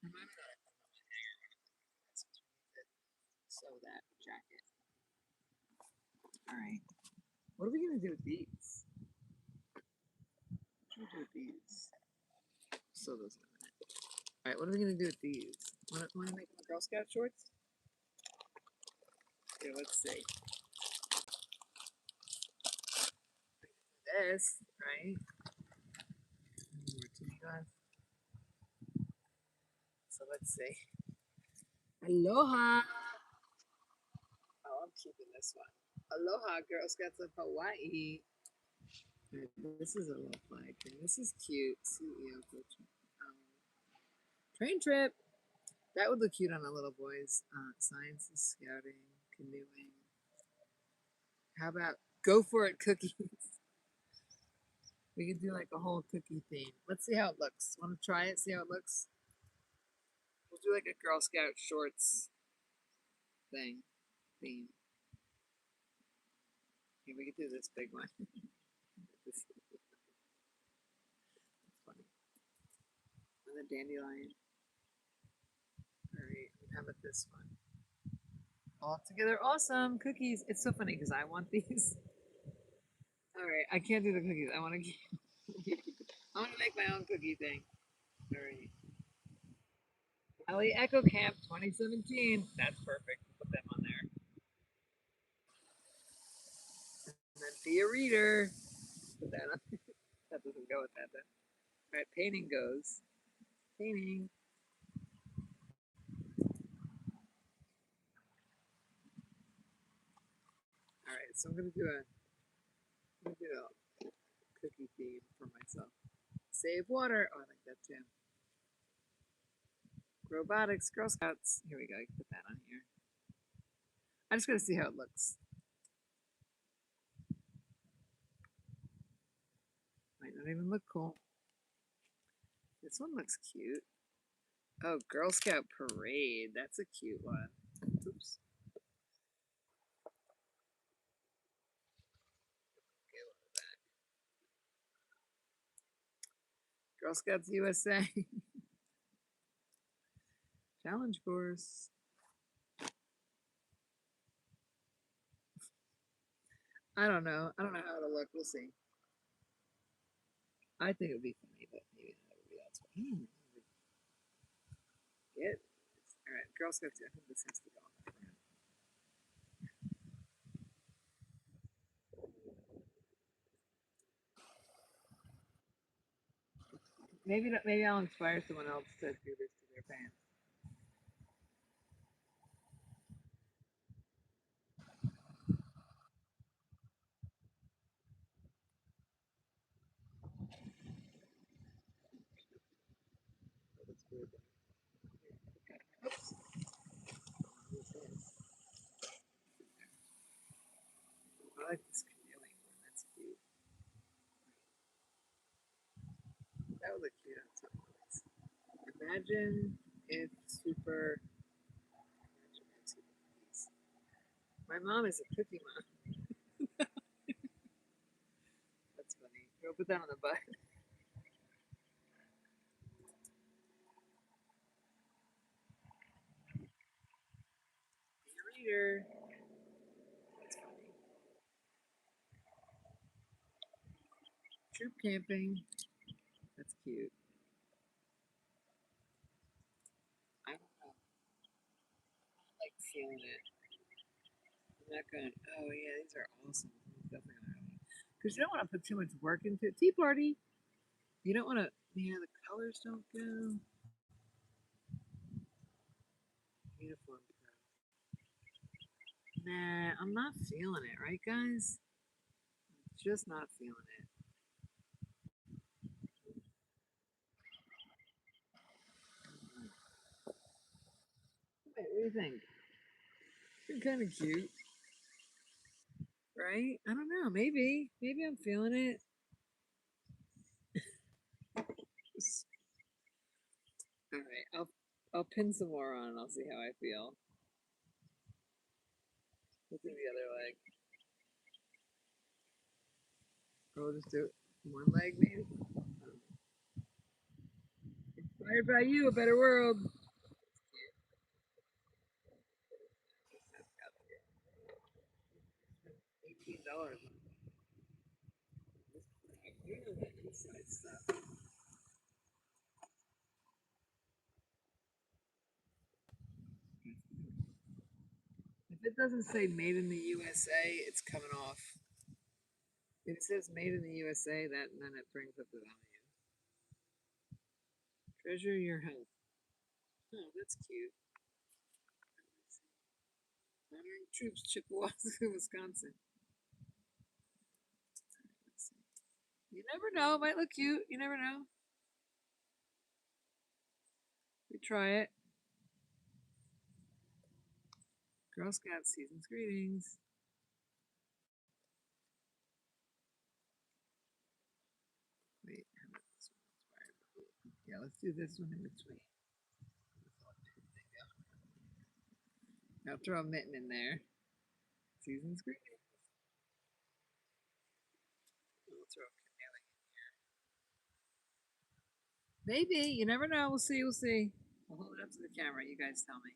A: Remember that I put it on the hanger since we need to sew that jacket. Alright. What are we gonna do with these? What should we do with these? Sew those in a minute. Alright, what are we gonna do with these? Wanna make them Girl Scout shorts? Okay, let's see. This, right? So let's see. Aloha! Oh, I'm keeping this one. Aloha, Girl Scouts of Hawaii. This is a little flag thing. This is cute. CEO coach. Train trip. That would look cute on a little boy's. Science and scouting, canoeing. How about go for it cookies? We could do like a whole cookie theme. Let's see how it looks. Want to try it? See how it looks? We'll do like a Girl Scout shorts theme. Okay, we could do this big one. That's funny. And the dandelion. Alright, how about this one? All together awesome cookies. It's so funny because I want these. Alright, I can't do the cookies. I want to keep I'm gonna make my own cookie thing. All right. Ellie Echo Camp 2017. That's perfect. Put them on there. And then be a reader. Put that on. That doesn't go with that then. All right, painting goes. Painting. All right, so I'm gonna do a cookie theme for myself. Save water. Oh, I like that too. Robotics, Girl Scouts. Here we go. I can put that on here. I'm just gonna see how it looks. Might not even look cool. This one looks cute. Oh, Girl Scout Parade. That's a cute one. Oops. Girl Scouts USA. Challenge course. I don't know. I don't know how it'll look. We'll see. I think it would be funny, but maybe not everybody else. Get all right. Girl Scouts. I think this has to go on the front. Maybe I'll inspire someone else to do this to their pants. Oops. I like this chameleon one. That's cute. That would look cute on top of this. Imagine if super. My mom is a cookie mom. That's funny. Go put that on the butt. Be a reader. That's funny. Troop camping. That's cute. I don't know. I like feeling it. I'm not going, oh yeah, these are awesome. Definitely not. Because you don't want to put too much work into it. Tea party. You don't want to, yeah, the colors don't go. Uniform pro. Nah, I'm not feeling it, right, guys? Just not feeling it. Wait, what do you think? It's kind of cute, right? I don't know. Maybe I'm feeling it. All right, I'll pin some more on and I'll see how I feel. Let's do the other leg. Or we'll just do one leg, maybe. Inspired by you, a better world. $18. Inside stuff. If it doesn't say made in the USA, it's coming off. If it says made in the USA, then it brings up the value. Treasure your health. Oh, that's cute. Honoring troops, Chippewa, Wisconsin. You never know. It might look cute. You never know. We try it. Girl Scout season's greetings. Wait, how about this one? Yeah, let's do this one in between. I'll throw a mitten in there. Season's greetings. We'll throw a chameleon in here. Maybe. You never know. We'll see. We'll see. I'll hold it up to the camera. You guys tell me.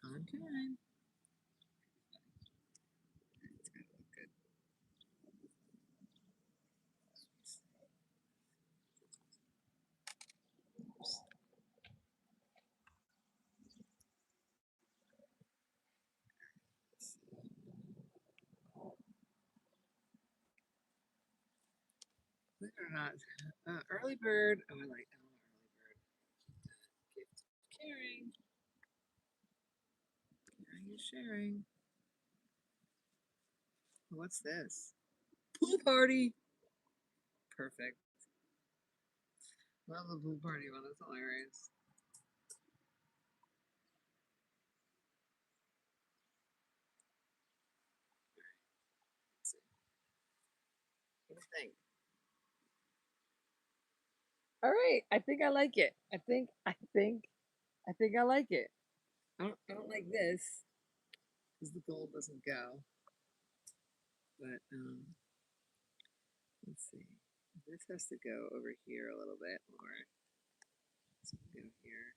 A: On time. or not. Early bird. Oh, I like early bird. Gift caring. Caring is sharing. What's this? Pool party. Perfect. Love the pool party one. That's hilarious. Let's see. What do you think? All right, I think I like it. I think I like it. I don't like this because the gold doesn't go. But let's see. This has to go over here a little bit more. This will go here.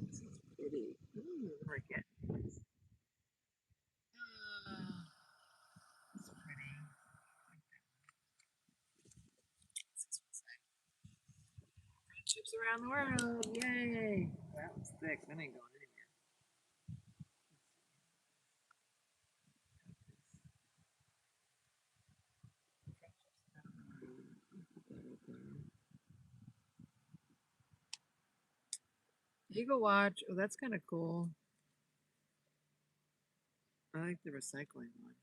A: This is pretty. Ooh, I like it. It's pretty. This one's like friendships around the world. Yay! That was thick. That ain't going anywhere. Eagle watch. Oh, that's kind of cool. I like the recycling one,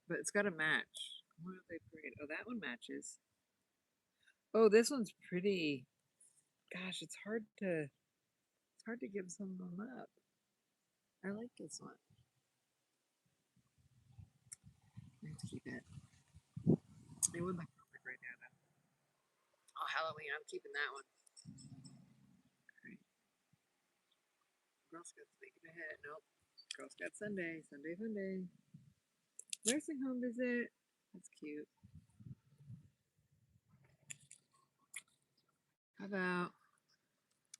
A: but it's got to match. What are they pretty? Oh, that one matches. Oh, this one's pretty. Gosh, it's hard to give some of them up. I like this one. I have to keep it. It would look perfect right now, though. Oh, Halloween! I'm keeping that one. Great. Girl Scouts making a hit. Nope. Girl Scout Sunday. Sunday fun day. Nursing home visit. That's cute. How about?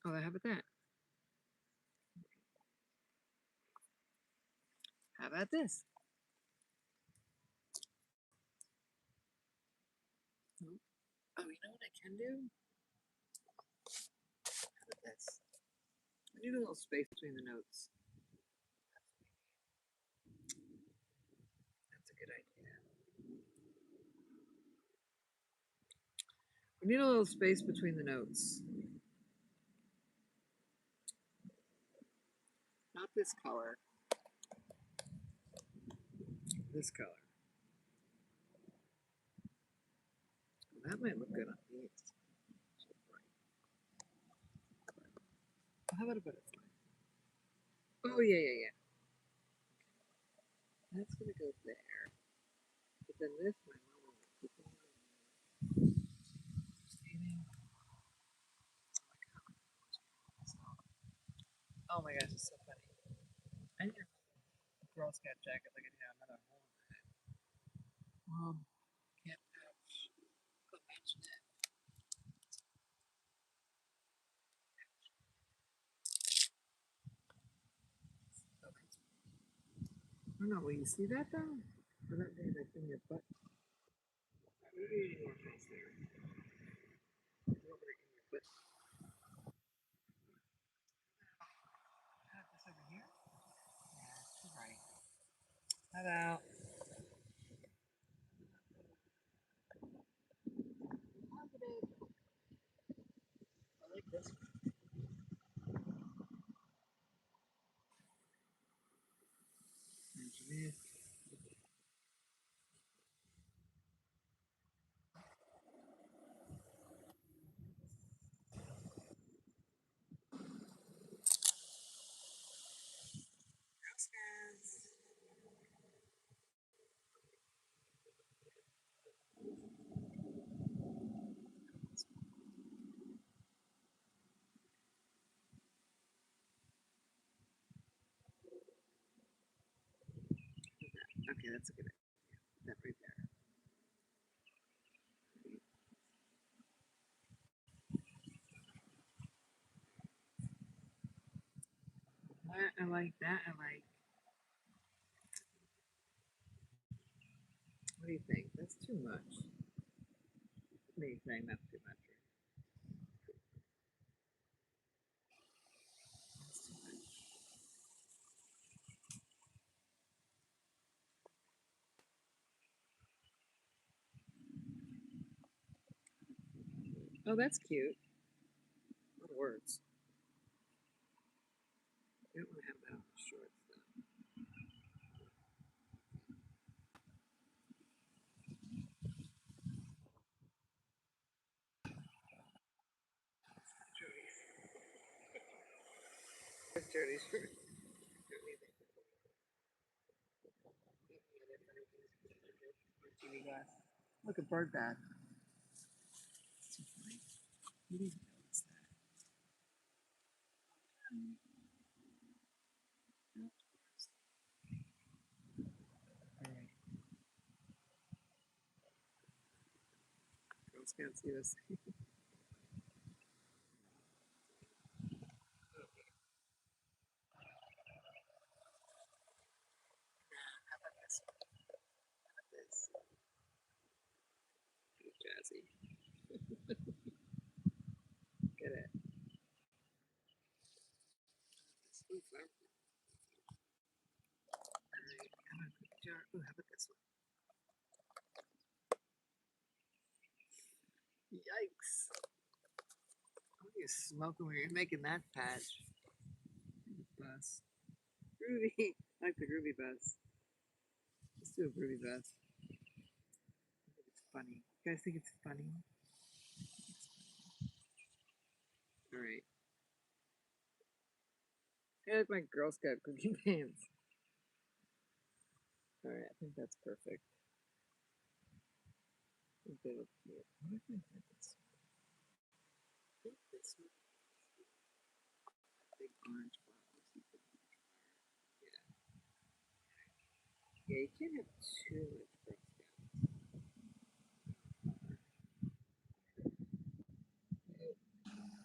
A: Oh, how about that? How about this? Nope. Oh, you know what I can do? How about this? I need a little space between the notes. That's a good idea. We need a little space between the notes. Not this color. This color. That might look good on these. How about a butterfly? Oh, yeah. That's gonna go there. But then this one, oh my gosh, it's so funny. I need a Girl Scout jacket like I do another hole in my head. Can't match. But match that. I don't know, will you see that though? Or that day like in your butt? Maybe more face there. Over in your butt. This over here? Yeah, you're right. How about? I like this one. Imagine this. Girl Scouts. Okay, that's a good idea. That right there. That I like. That I like. What do you think? That's too much. What are you saying? That's too much. That's too much. Oh, that's cute. A lot of words. I don't want to have that on the shorts though. There's Jody's shirt. TV glass. Look at bird bath. It's too funny. You didn't notice that. All right. Girls can't see this. How about this one? How about this? Pretty jazzy. Get it. Ooh, flower. All right. Come on, cookie jar. Ooh, how about this one? Yikes. What are you smoking when you're making that patch? Bus. Groovy. I like the groovy bus. Let's do a groovy bus. I think it's funny. You guys think it's funny? All right. I like my Girl Scout cookie pants. All right, I think that's perfect. I think they look cute. What if I had this one? I think this one. Big orange flowers. Yeah. Yeah, you can't have too much Girl Scout.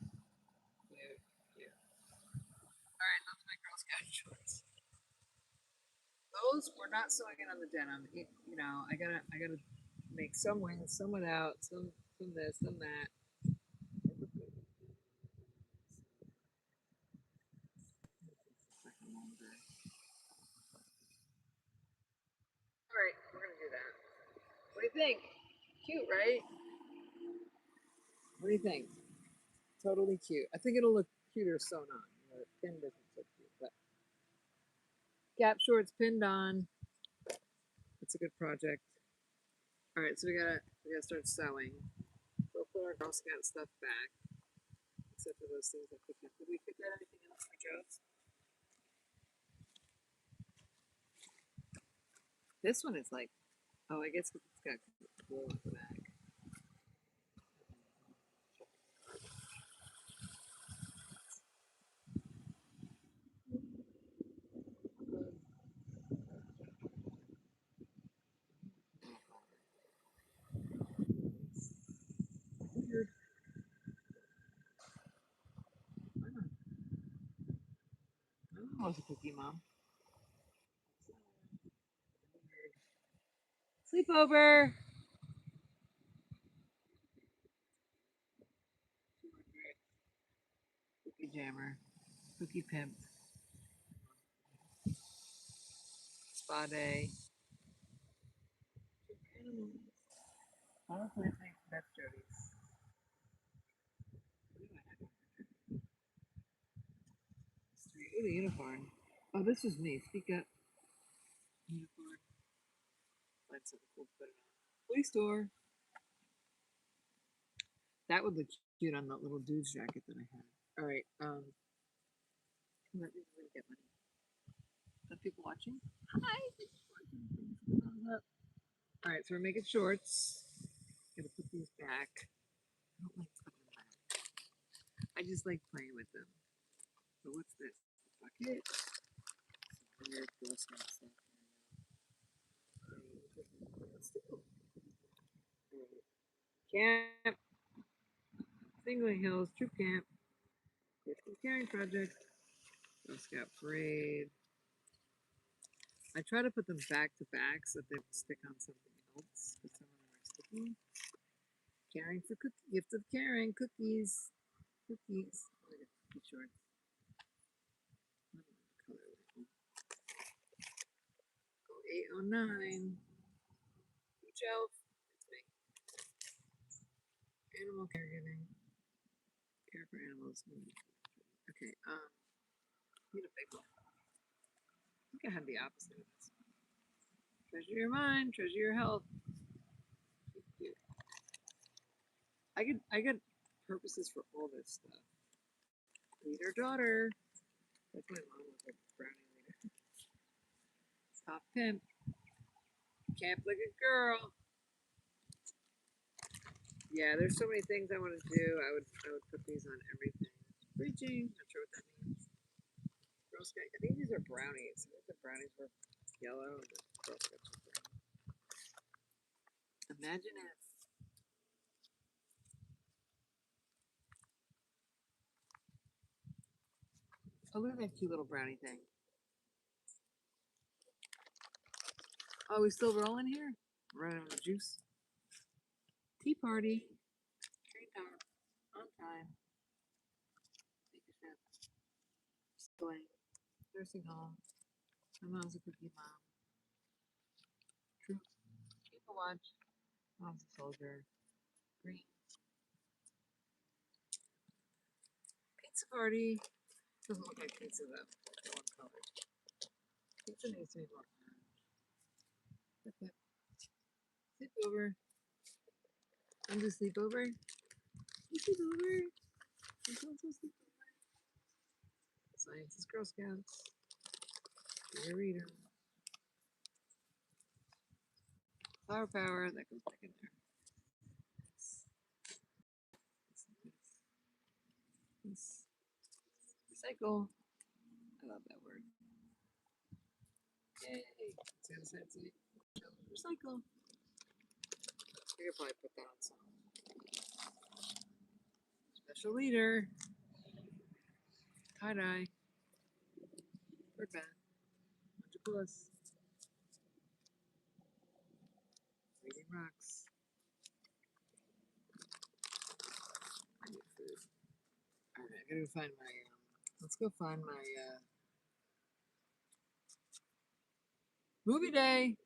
A: Yeah, yeah. All right, those are my Girl Scout shorts. Those we're not sewing in on the denim. You know, I gotta make some with, some without, some this, some that. All right, we're gonna do that. What do you think? Cute, right? What do you think? Totally cute. I think it'll look cuter sewn on. The pin doesn't look cute, but Gap shorts pinned on. It's a good project. All right, so we gotta start sewing. We'll put our Girl Scout stuff back, except for those things that picked up. Did we pick out anything else for Joe's? This one is like, oh, I guess it's got glue on the back. Weird. Oh, it's a cookie, Mom. Sleepover. Cookie jammer. Cookie pimp. Spa day. Honestly, I think that's Jody's. Ooh, the unicorn. Oh, this is me. Speak up. Unicorn. Find something cool to put it on. Toy store. That would look cute on that little dude's jacket that I had. All right. Let me get money. Are people watching? Hi. All right, so we're making shorts. Gonna put these back. I don't like putting them back. I just like playing with them. So what's this? Bucket. Weird Girl Scout stuff. Camp. Singling Hills Troop Camp. Christmas Caring Project. Girl Scout Parade. I try to put them back to back so that they will stick on something else, but some of them are sticky. Caring for cookie, gift of caring, cookies, cookies. Oh, I got cookie shorts. I don't know the color label. Oh, 809. Peach Elf. It's me. Animal caregiving. Care for animals. Okay, need a big one. I think I had the opposite of this. Treasure your mind, treasure your health. I get purposes for all this stuff. Leader daughter. That's my mom with a brownie leader. Top pimp. Camp like a girl. Yeah, there's so many things I want to do. I would put these on everything. Preaching. Not sure what that means. Girl Scout. I think these are brownies. I think the brownies were yellow and the Girl Scouts were brown. Imagine if. Oh, look at that cute little brownie thing. Oh, we still rolling here? Running out of juice. Tea party. Train time. On time. Make a ship. Schooling. Nursing home. My mom's a cookie mom. Troop. People watch. Mom's a soldier. Green. Pizza party. Doesn't look like pizza though. They're one color. Pizza needs to be more. Sleepover. I'm just sleepover. Sleepover. Sleepover. Science is Girl Scouts. Be a reader. Flower power. That goes back in there. Recycle. I love that word. Yay. Sounds fancy. Recycle. I could probably put that on some. Special leader. Tie-dye. Bird bath. Bunch of puss. Reading rocks. I need food. Alright, I gotta go find my, let's go find my, movie day.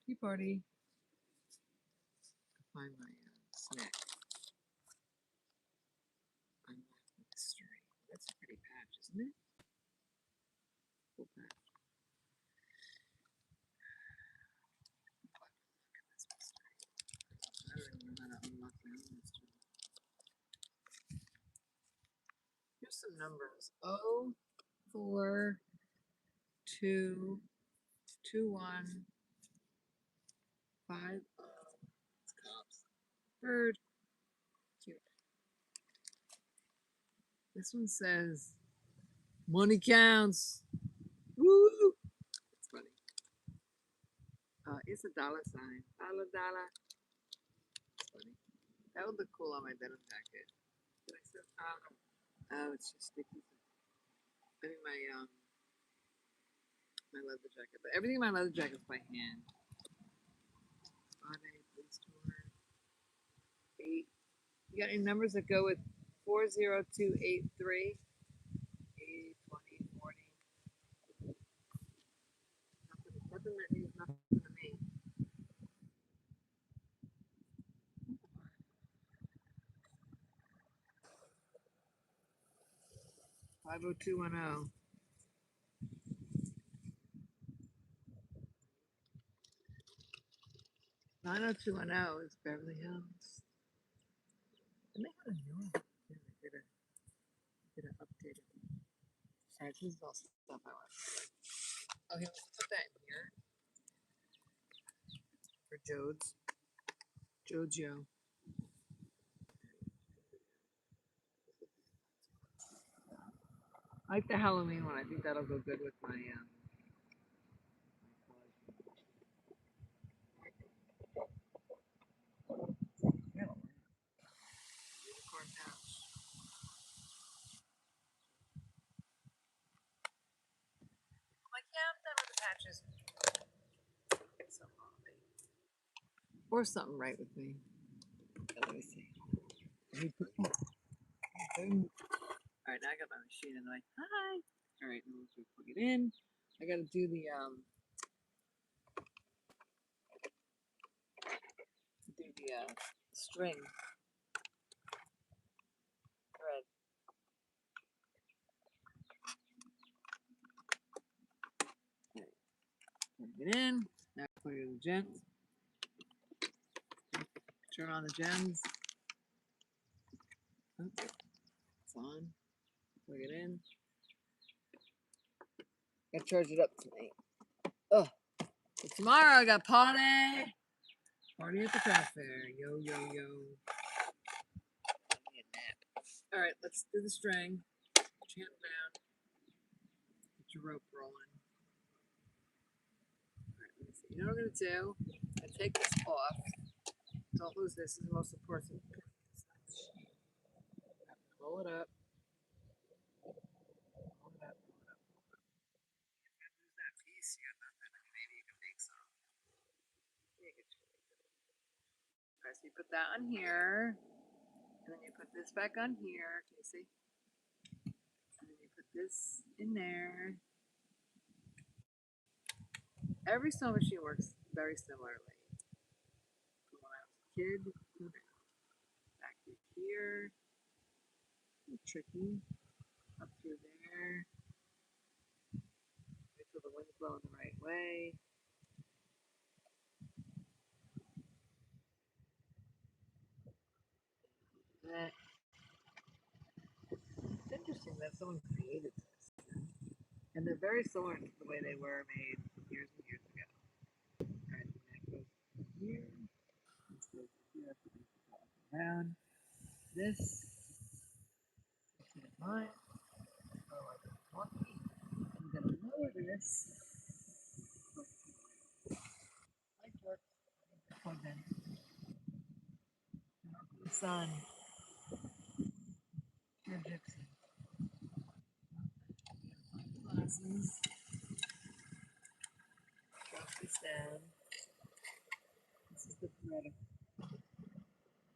A: Tea party. Find my, snack. Unlock mystery. That's a pretty patch, isn't it? Cool patch. I don't even know how to unlock my own mystery. Here's some numbers. 0, 4, 2, 2, 1, 5. It's cops. Bird. Cute. This one says, money counts. Woo! It's funny. It's a dollar sign. Dollar, dollar. It's funny. That would look cool on my denim jacket. Did I say, oh, it's just sticky. I mean, my leather jacket. But everything in my leather jacket is by hand. Police tour. 8. You got any numbers that go with 40283? 80, 20, 40. Nothing that means nothing to me. 50210. 90210 is Beverly Hills. And they had a new one. Yeah, they did an updated. Alright, this is all stuff I want. Oh, here, let's put that in here. For Jodes. Jojo. I like the Halloween one. I think that'll go good with my unicorn pouch. I'm like, yeah, I'm done with the patches. Or something right with me. Let me see. Alright, now I got my machine and I'm like, hi. Alright, now let's plug it in. I gotta do the string. it in. Now put it in the gems. Turn on the gems. Oh, it's on. Plug it in. Gotta charge it up tonight. Oh, so tomorrow I got party. Party at the craft fair. Yo, yo, yo. All right, let's do the string. Chant down. Get your rope rolling. All right, let me see. You know what I'm gonna do? I take this off. Don't lose this. This is the most important. Roll it up. Roll it up. Roll it up. If you lose that piece, you got nothing. Maybe you can make some. All right, so you put that on here, and then you put this back on here. Can you see? And then you put this in there. Every sewing machine works very similarly. From when I was a kid, back through here, tricky, up through there. Wait till the wind's blowing the right way. That. It's interesting that someone created this. And they're very similar to the way they were made years and years ago. Alright, that goes here. This goes here. Down. This. Mine. I'm gonna lower this. Light works. Plugged in. The sun. Pure gypsy. Glasses. Drop this down. This is the thread.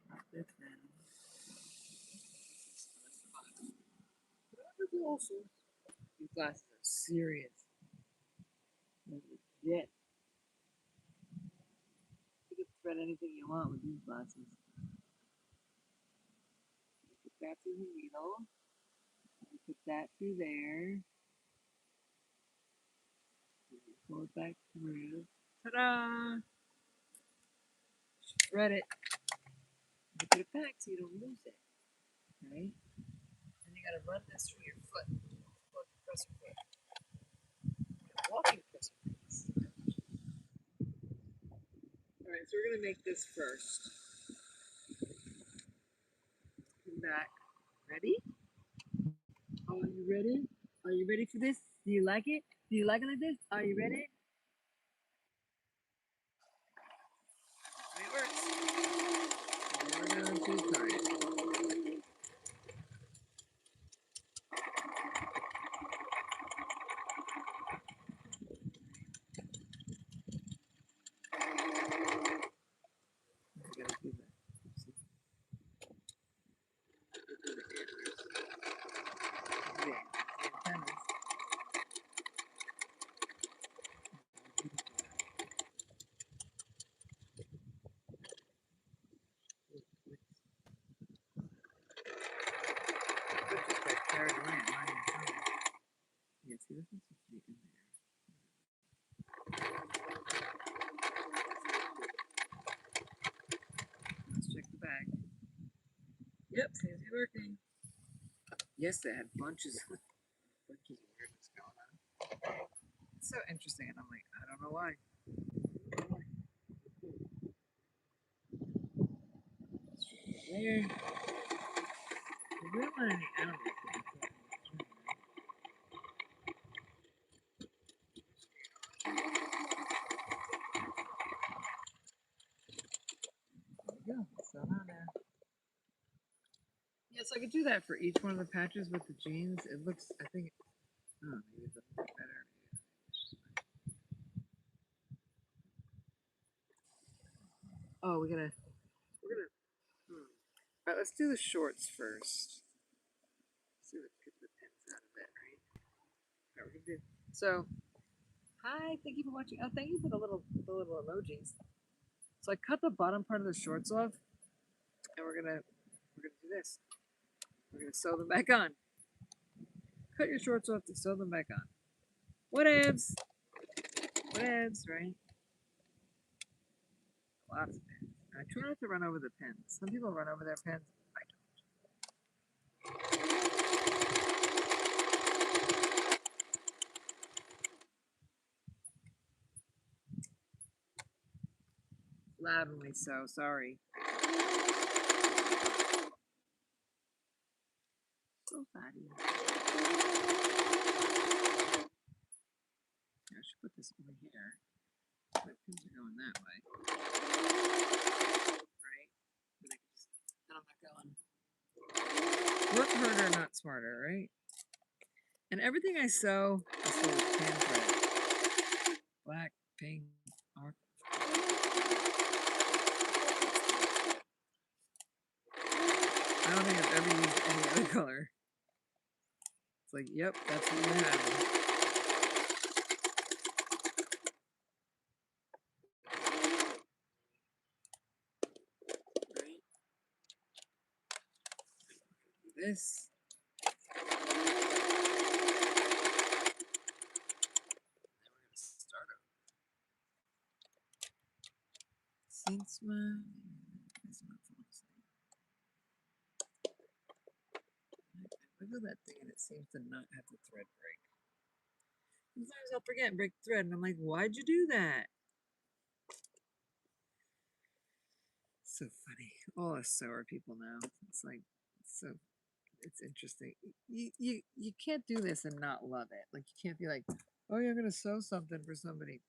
A: Drop this down. These glasses are serious. They're legit. You can thread anything you want with these glasses. You put that through the needle. You put that through there. You pull it back through. Ta-da! Thread it. You put it back so you don't lose it. Right? And you gotta run this through your foot. Press your foot. Walking press your foot. Alright, so we're gonna make this first. Come back. Ready? Are you ready? Are you ready for this? Do you like it? Do you like it like this? Are you ready? It works. And we're going to start it. Let's check the bag. Yep, seems to be working. Yes, they had bunches of weirdness going on. It's so interesting, and I'm like, I don't know why. There. We don't want any animals. There we go. So on there. Yeah, so I could do that for each one of the patches with the jeans. It looks, I think, oh, maybe it doesn't look better. Oh, we're gonna, all right, let's do the shorts first. Let's see what get the pins out of it, right? All right, we're gonna do, so, hi, thank you for watching. Oh, thank you for the little emojis. So I cut the bottom part of the shorts off, and we're gonna do this. We're gonna sew them back on. Cut your shorts off to sew them back on. What ifs? threads, right? Lots of pins. I try not to run over the pins. Some people run over their pins. I don't. Loudly so, sorry. So fatty. I should put this over here. My pins are going that way. Right? But then I'm not going. Work harder, not smarter, right? And everything I sew is full of tan thread. Black, pink, aqua. I don't think I've ever used any other color. It's like, yep, that's what we're having. Right? This. Then we're going to start over. Since my... Look at that thing and it seems to not have the thread break. Sometimes I'll forget and break the thread and I'm like, why'd you do that? So funny. All us sewer people now. It's like, it's interesting. You can't do this and not love it. Like, you can't be like, oh, you're gonna sew something for somebody.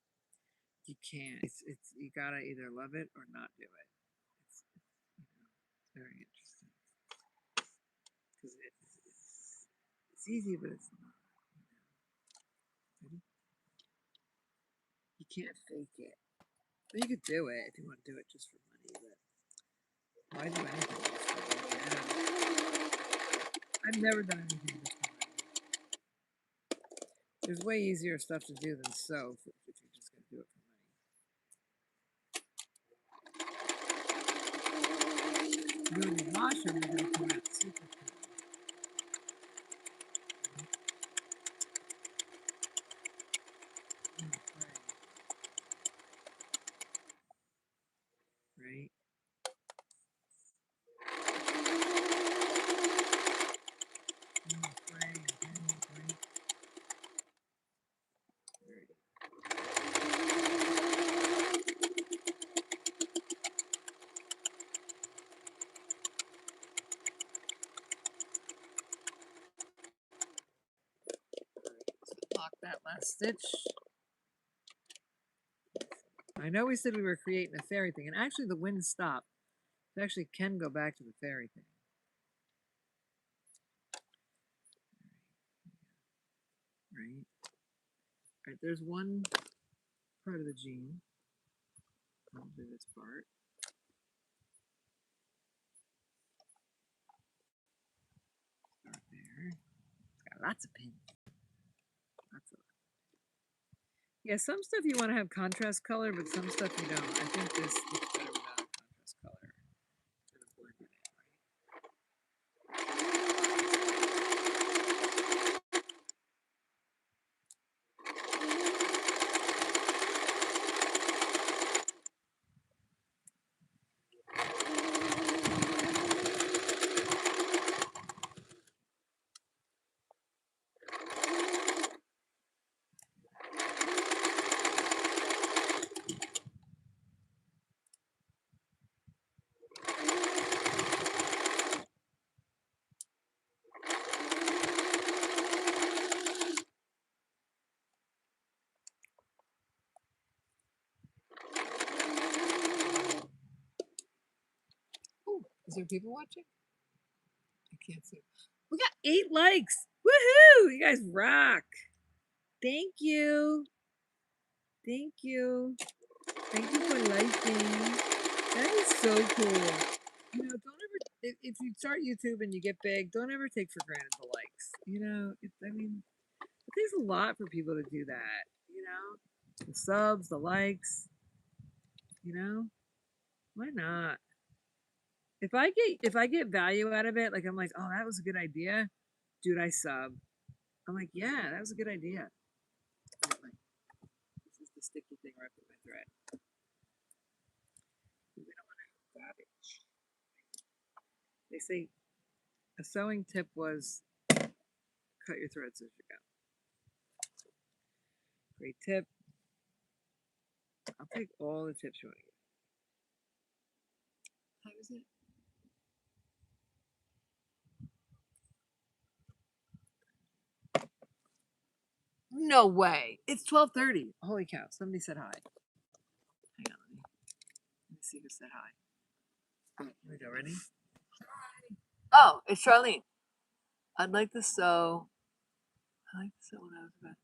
A: You can't. It's you gotta either love it or not do it. It's very interesting because it's easy, but it's not. Ready? You can't fake it. But you could do it if you want to do it just for money. But why do anything just for money? I've never done anything just for money. There's way easier stuff to do than sew if you're just going to do it for money. When you wash them, they're going to come out super clean. Right? Lock that last stitch. I know we said we were creating a fairy thing, and actually the wind stopped. It actually can go back to the fairy thing. Right? Alright, there's one part of the jean. I'll do this part. Start there. It's got lots of pins. Lots of. Yeah, some stuff you want to have contrast color, but some stuff you don't. I think this looks better without a contrast color. Kind of blend it in, oh, is there people watching? I can't see. We got 8 likes. Woohoo! You guys rock. Thank you. Thank you. Thank you for liking. That is so cool. You know, don't ever, if you start YouTube and you get big, don't ever take for granted the likes. You know, it takes a lot for people to do that. You know, the subs, the likes. You know, why not? If I get value out of it, like I'm like, oh, that was a good idea, dude. I sub. I'm like, yeah, that was a good idea. This is the sticky thing right with my thread. We don't want to have garbage. They say a sewing tip was cut your threads as you go. Great tip. I'll take all the tips you want to give. How is it? No way. It's 12:30. Holy cow. Somebody said hi. Hang on. Let me see who said hi. Here we go. Ready? Oh, it's Charlene. I'd like to sew. I like to sew when I was about.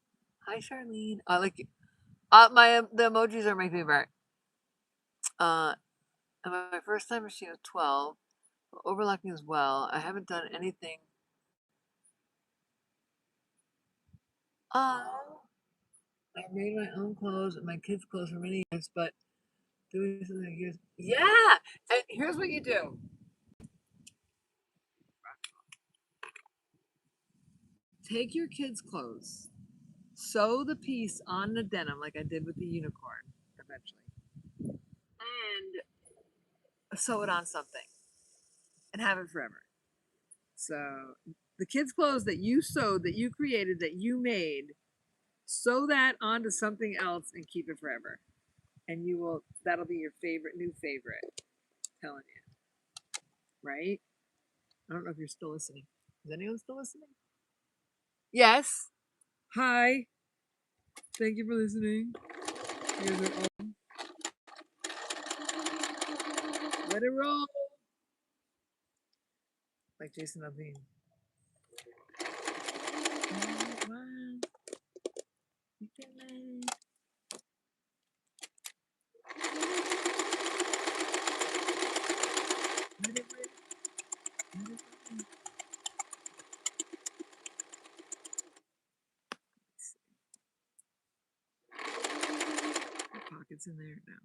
A: Hi, Charlene. I like you. The emojis are my favorite. And my first time machine was 12. Overlocking as well. I haven't done anything. Oh. I made my own clothes and my kids' clothes for many years, but doing something like yours. Yeah! And here's what you do. Take your kids' clothes, sew the piece on the denim like I did with the unicorn eventually, and sew it on something and have it forever. So the kids' clothes that you sewed, that you created, that you made, sew that onto something else and keep it forever. And you will, that'll be your favorite, new favorite. I'm telling you. Right? I don't know if you're still listening. Is anyone still listening? Yes. Hi. Thank you for listening. You guys are on. Let it roll. Like Jason Aldean. Pockets in there now.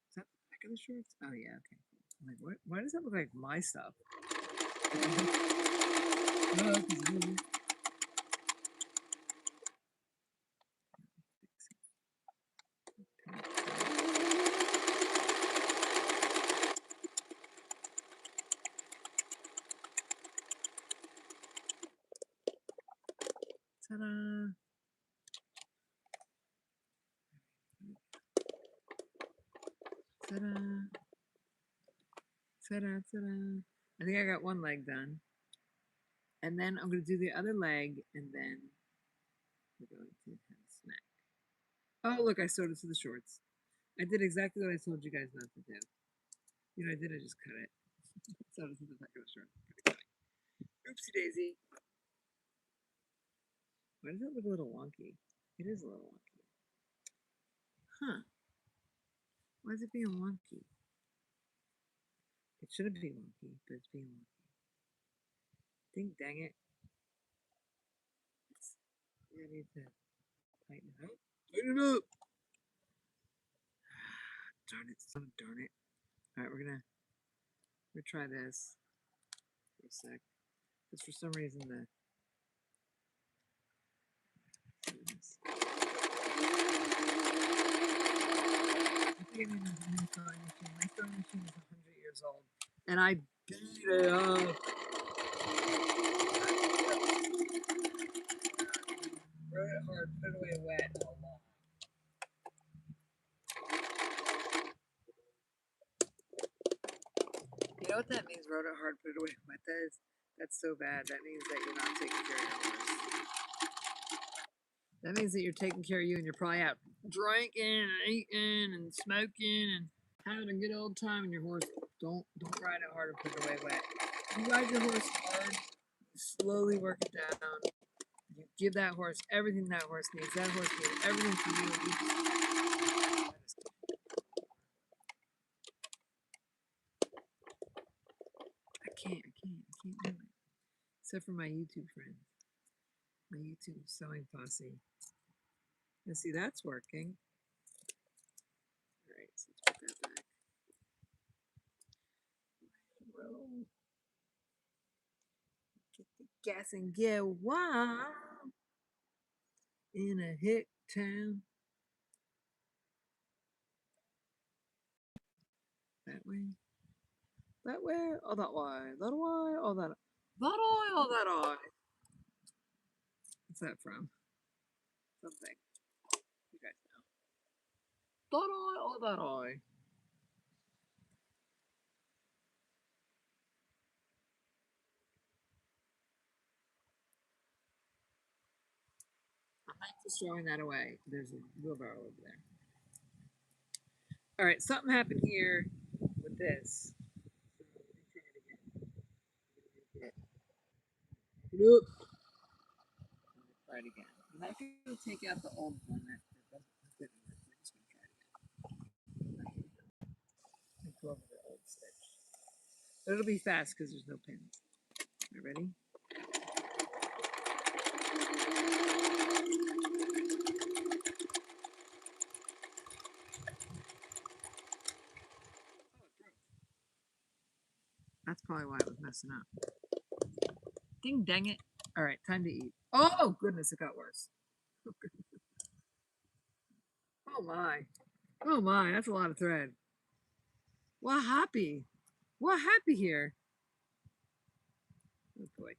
A: Is that the back of the shorts? Oh yeah, okay. I'm like, what? Why does that look like my stuff? Ta-da! Ta-da! Ta-da! Ta-da! I think I got one leg done. And then I'm going to do the other leg, and then we're going to have a snack. Oh, look, I sewed it to the shorts. I did exactly what I told you guys not to do. You know, I did, I just cut it. Sewed it to the back of the short. Oopsie daisy. Why does that look a little wonky? It is a little wonky. Huh. Why is it being wonky? It shouldn't be wonky, but it's being wonky. Dang it. I need to tighten it up. Tighten it up! Darn it, son, darn it. Alright, we're gonna try this for a sec. Because for some reason the I think I need a new sewing machine. My sewing machine is 100 years old. And I beat it up. Wrote it hard, put it away wet. Oh, long. You know what that means? Wrote it hard, put it away wet. That's so bad. That means that you're not taking care of your horse. That means that you're taking care of you and you're probably out drinking and eating and smoking and having a good old time, and your horse don't ride it hard or put it away wet. You ride your horse hard, you slowly work it down. You give that horse everything that horse needs. That horse needs everything from you. I can't do it. Except for my YouTube friends. My YouTube sewing posse. And see, that's working. Alright, so let's put that back. Roll. Get the gas and get wild. in a hick town. That way. That way. Oh, that way. That way. Oh, that. That eye. Oh, that eye. What's that from? Something. You guys know. That eye. Oh, that eye. I'm not just throwing that away. There's a wheelbarrow over there. All right, something happened here with this. Nope. Try it again. I'm not going to take out the old one that doesn't work. We're just going to try it again. Go over the old stitch. But it'll be fast because there's no pins. You ready? That's probably why it was messing up. Ding dang it. All right, time to eat. Oh, goodness, it got worse. Oh, my. Oh, my, that's a lot of thread. What happy? What happy here? Oh, boy.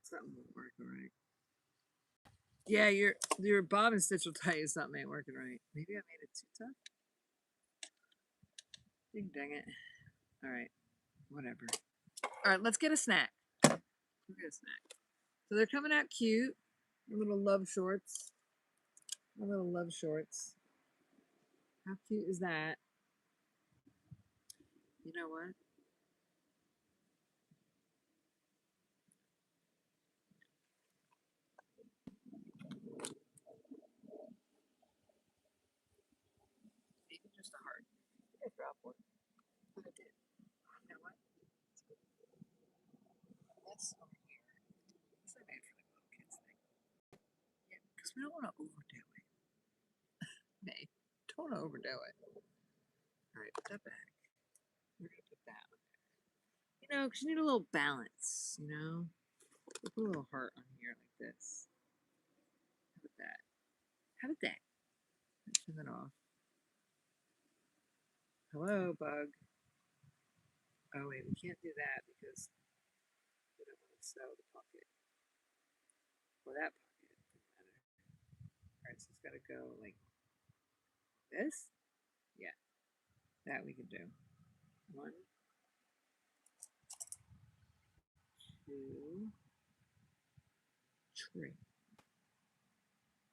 A: Something won't work all right. Yeah, your bobbin stitch will tell you something ain't working right. Maybe I made it too tough. Ding dang it. All right, whatever. All right, let's get a snack. Let's get a snack. So they're coming out cute. My little love shorts. My little love shorts. How cute is that? You know what? Maybe just a heart. I dropped one. But I did. You know what? That's over here. This I made for the little kids thing. Yeah, because we don't want to overdo it. Nay, don't want to overdo it. All right, put that back. We're gonna put that on there. You know, because you need a little balance. You know, we'll put a little heart on here like this. How about that? How about that? Let's turn that off. Hello, bug. Oh wait, we can't do that because we don't want to sew the pocket or that pocket. Doesn't matter. All right, so it's got to go like this. Yeah, that we can do. 1, 2, 3,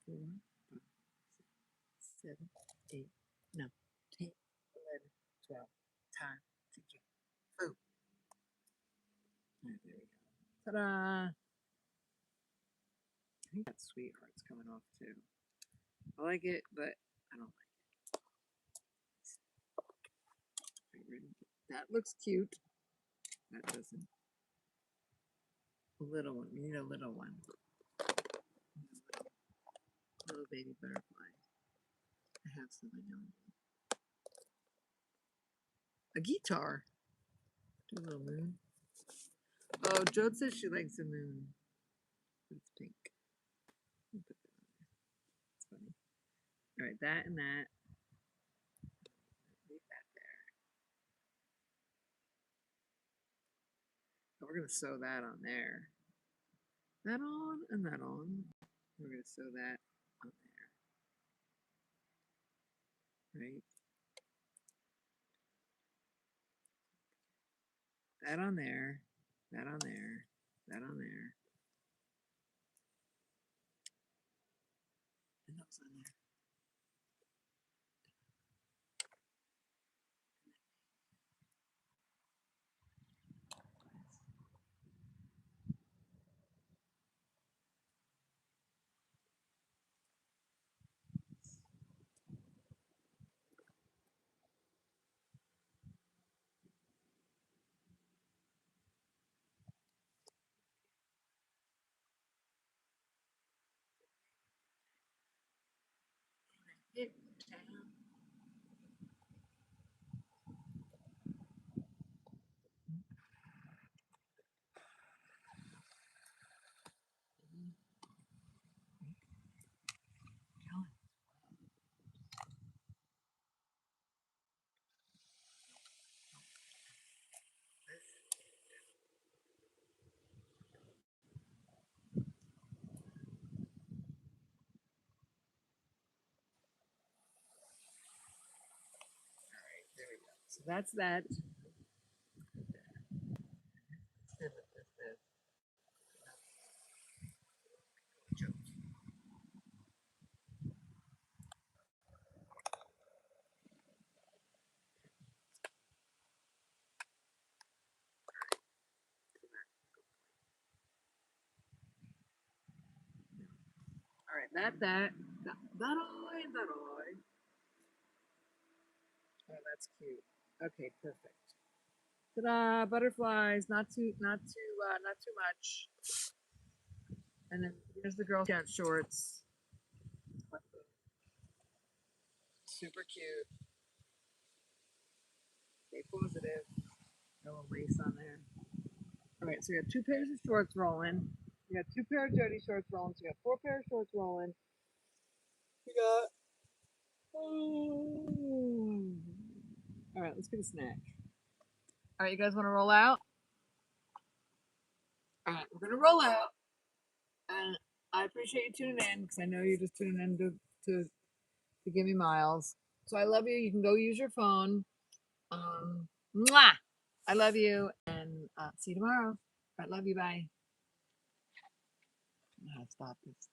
A: 4, 5, 6, 7, 8, 9, 10, 11, 12. Time to get food. All right, there we go. Ta-da! I think that sweetheart's coming off too. I like it, but I don't like it. Right, ready? That looks cute. That doesn't. A little one. We need a little one. Little baby butterfly. I have some, I know. A guitar. Do a little moon. Oh, Jode says she likes a moon. It's pink. Put that on there. It's funny. All right, that and that. Leave that there. Oh, we're gonna sew that on there. That on and that on. We're gonna sew that on there. Right. That on there. That on there. That on there. And those on there. Hit town. So that's that. All right, that eye, that eye. Oh, that's cute. Okay, perfect. Ta-da! Butterflies, not too much. And then here's the Girl Scout shorts. Super cute. Stay positive. A little lace on there. All right, so we got 2 pairs of shorts rolling. We got 2 pair of Jody shorts rolling. So we got 4 pair of shorts rolling. We got. Oh. All right, let's get a snack. All right, you guys want to roll out? All right, we're gonna roll out, and I appreciate you tuning in because I know you're just tuning in to give me miles. So I love you. You can go use your phone. Mwah! I love you, and see you tomorrow. I love you. Bye. I don't know how to stop this.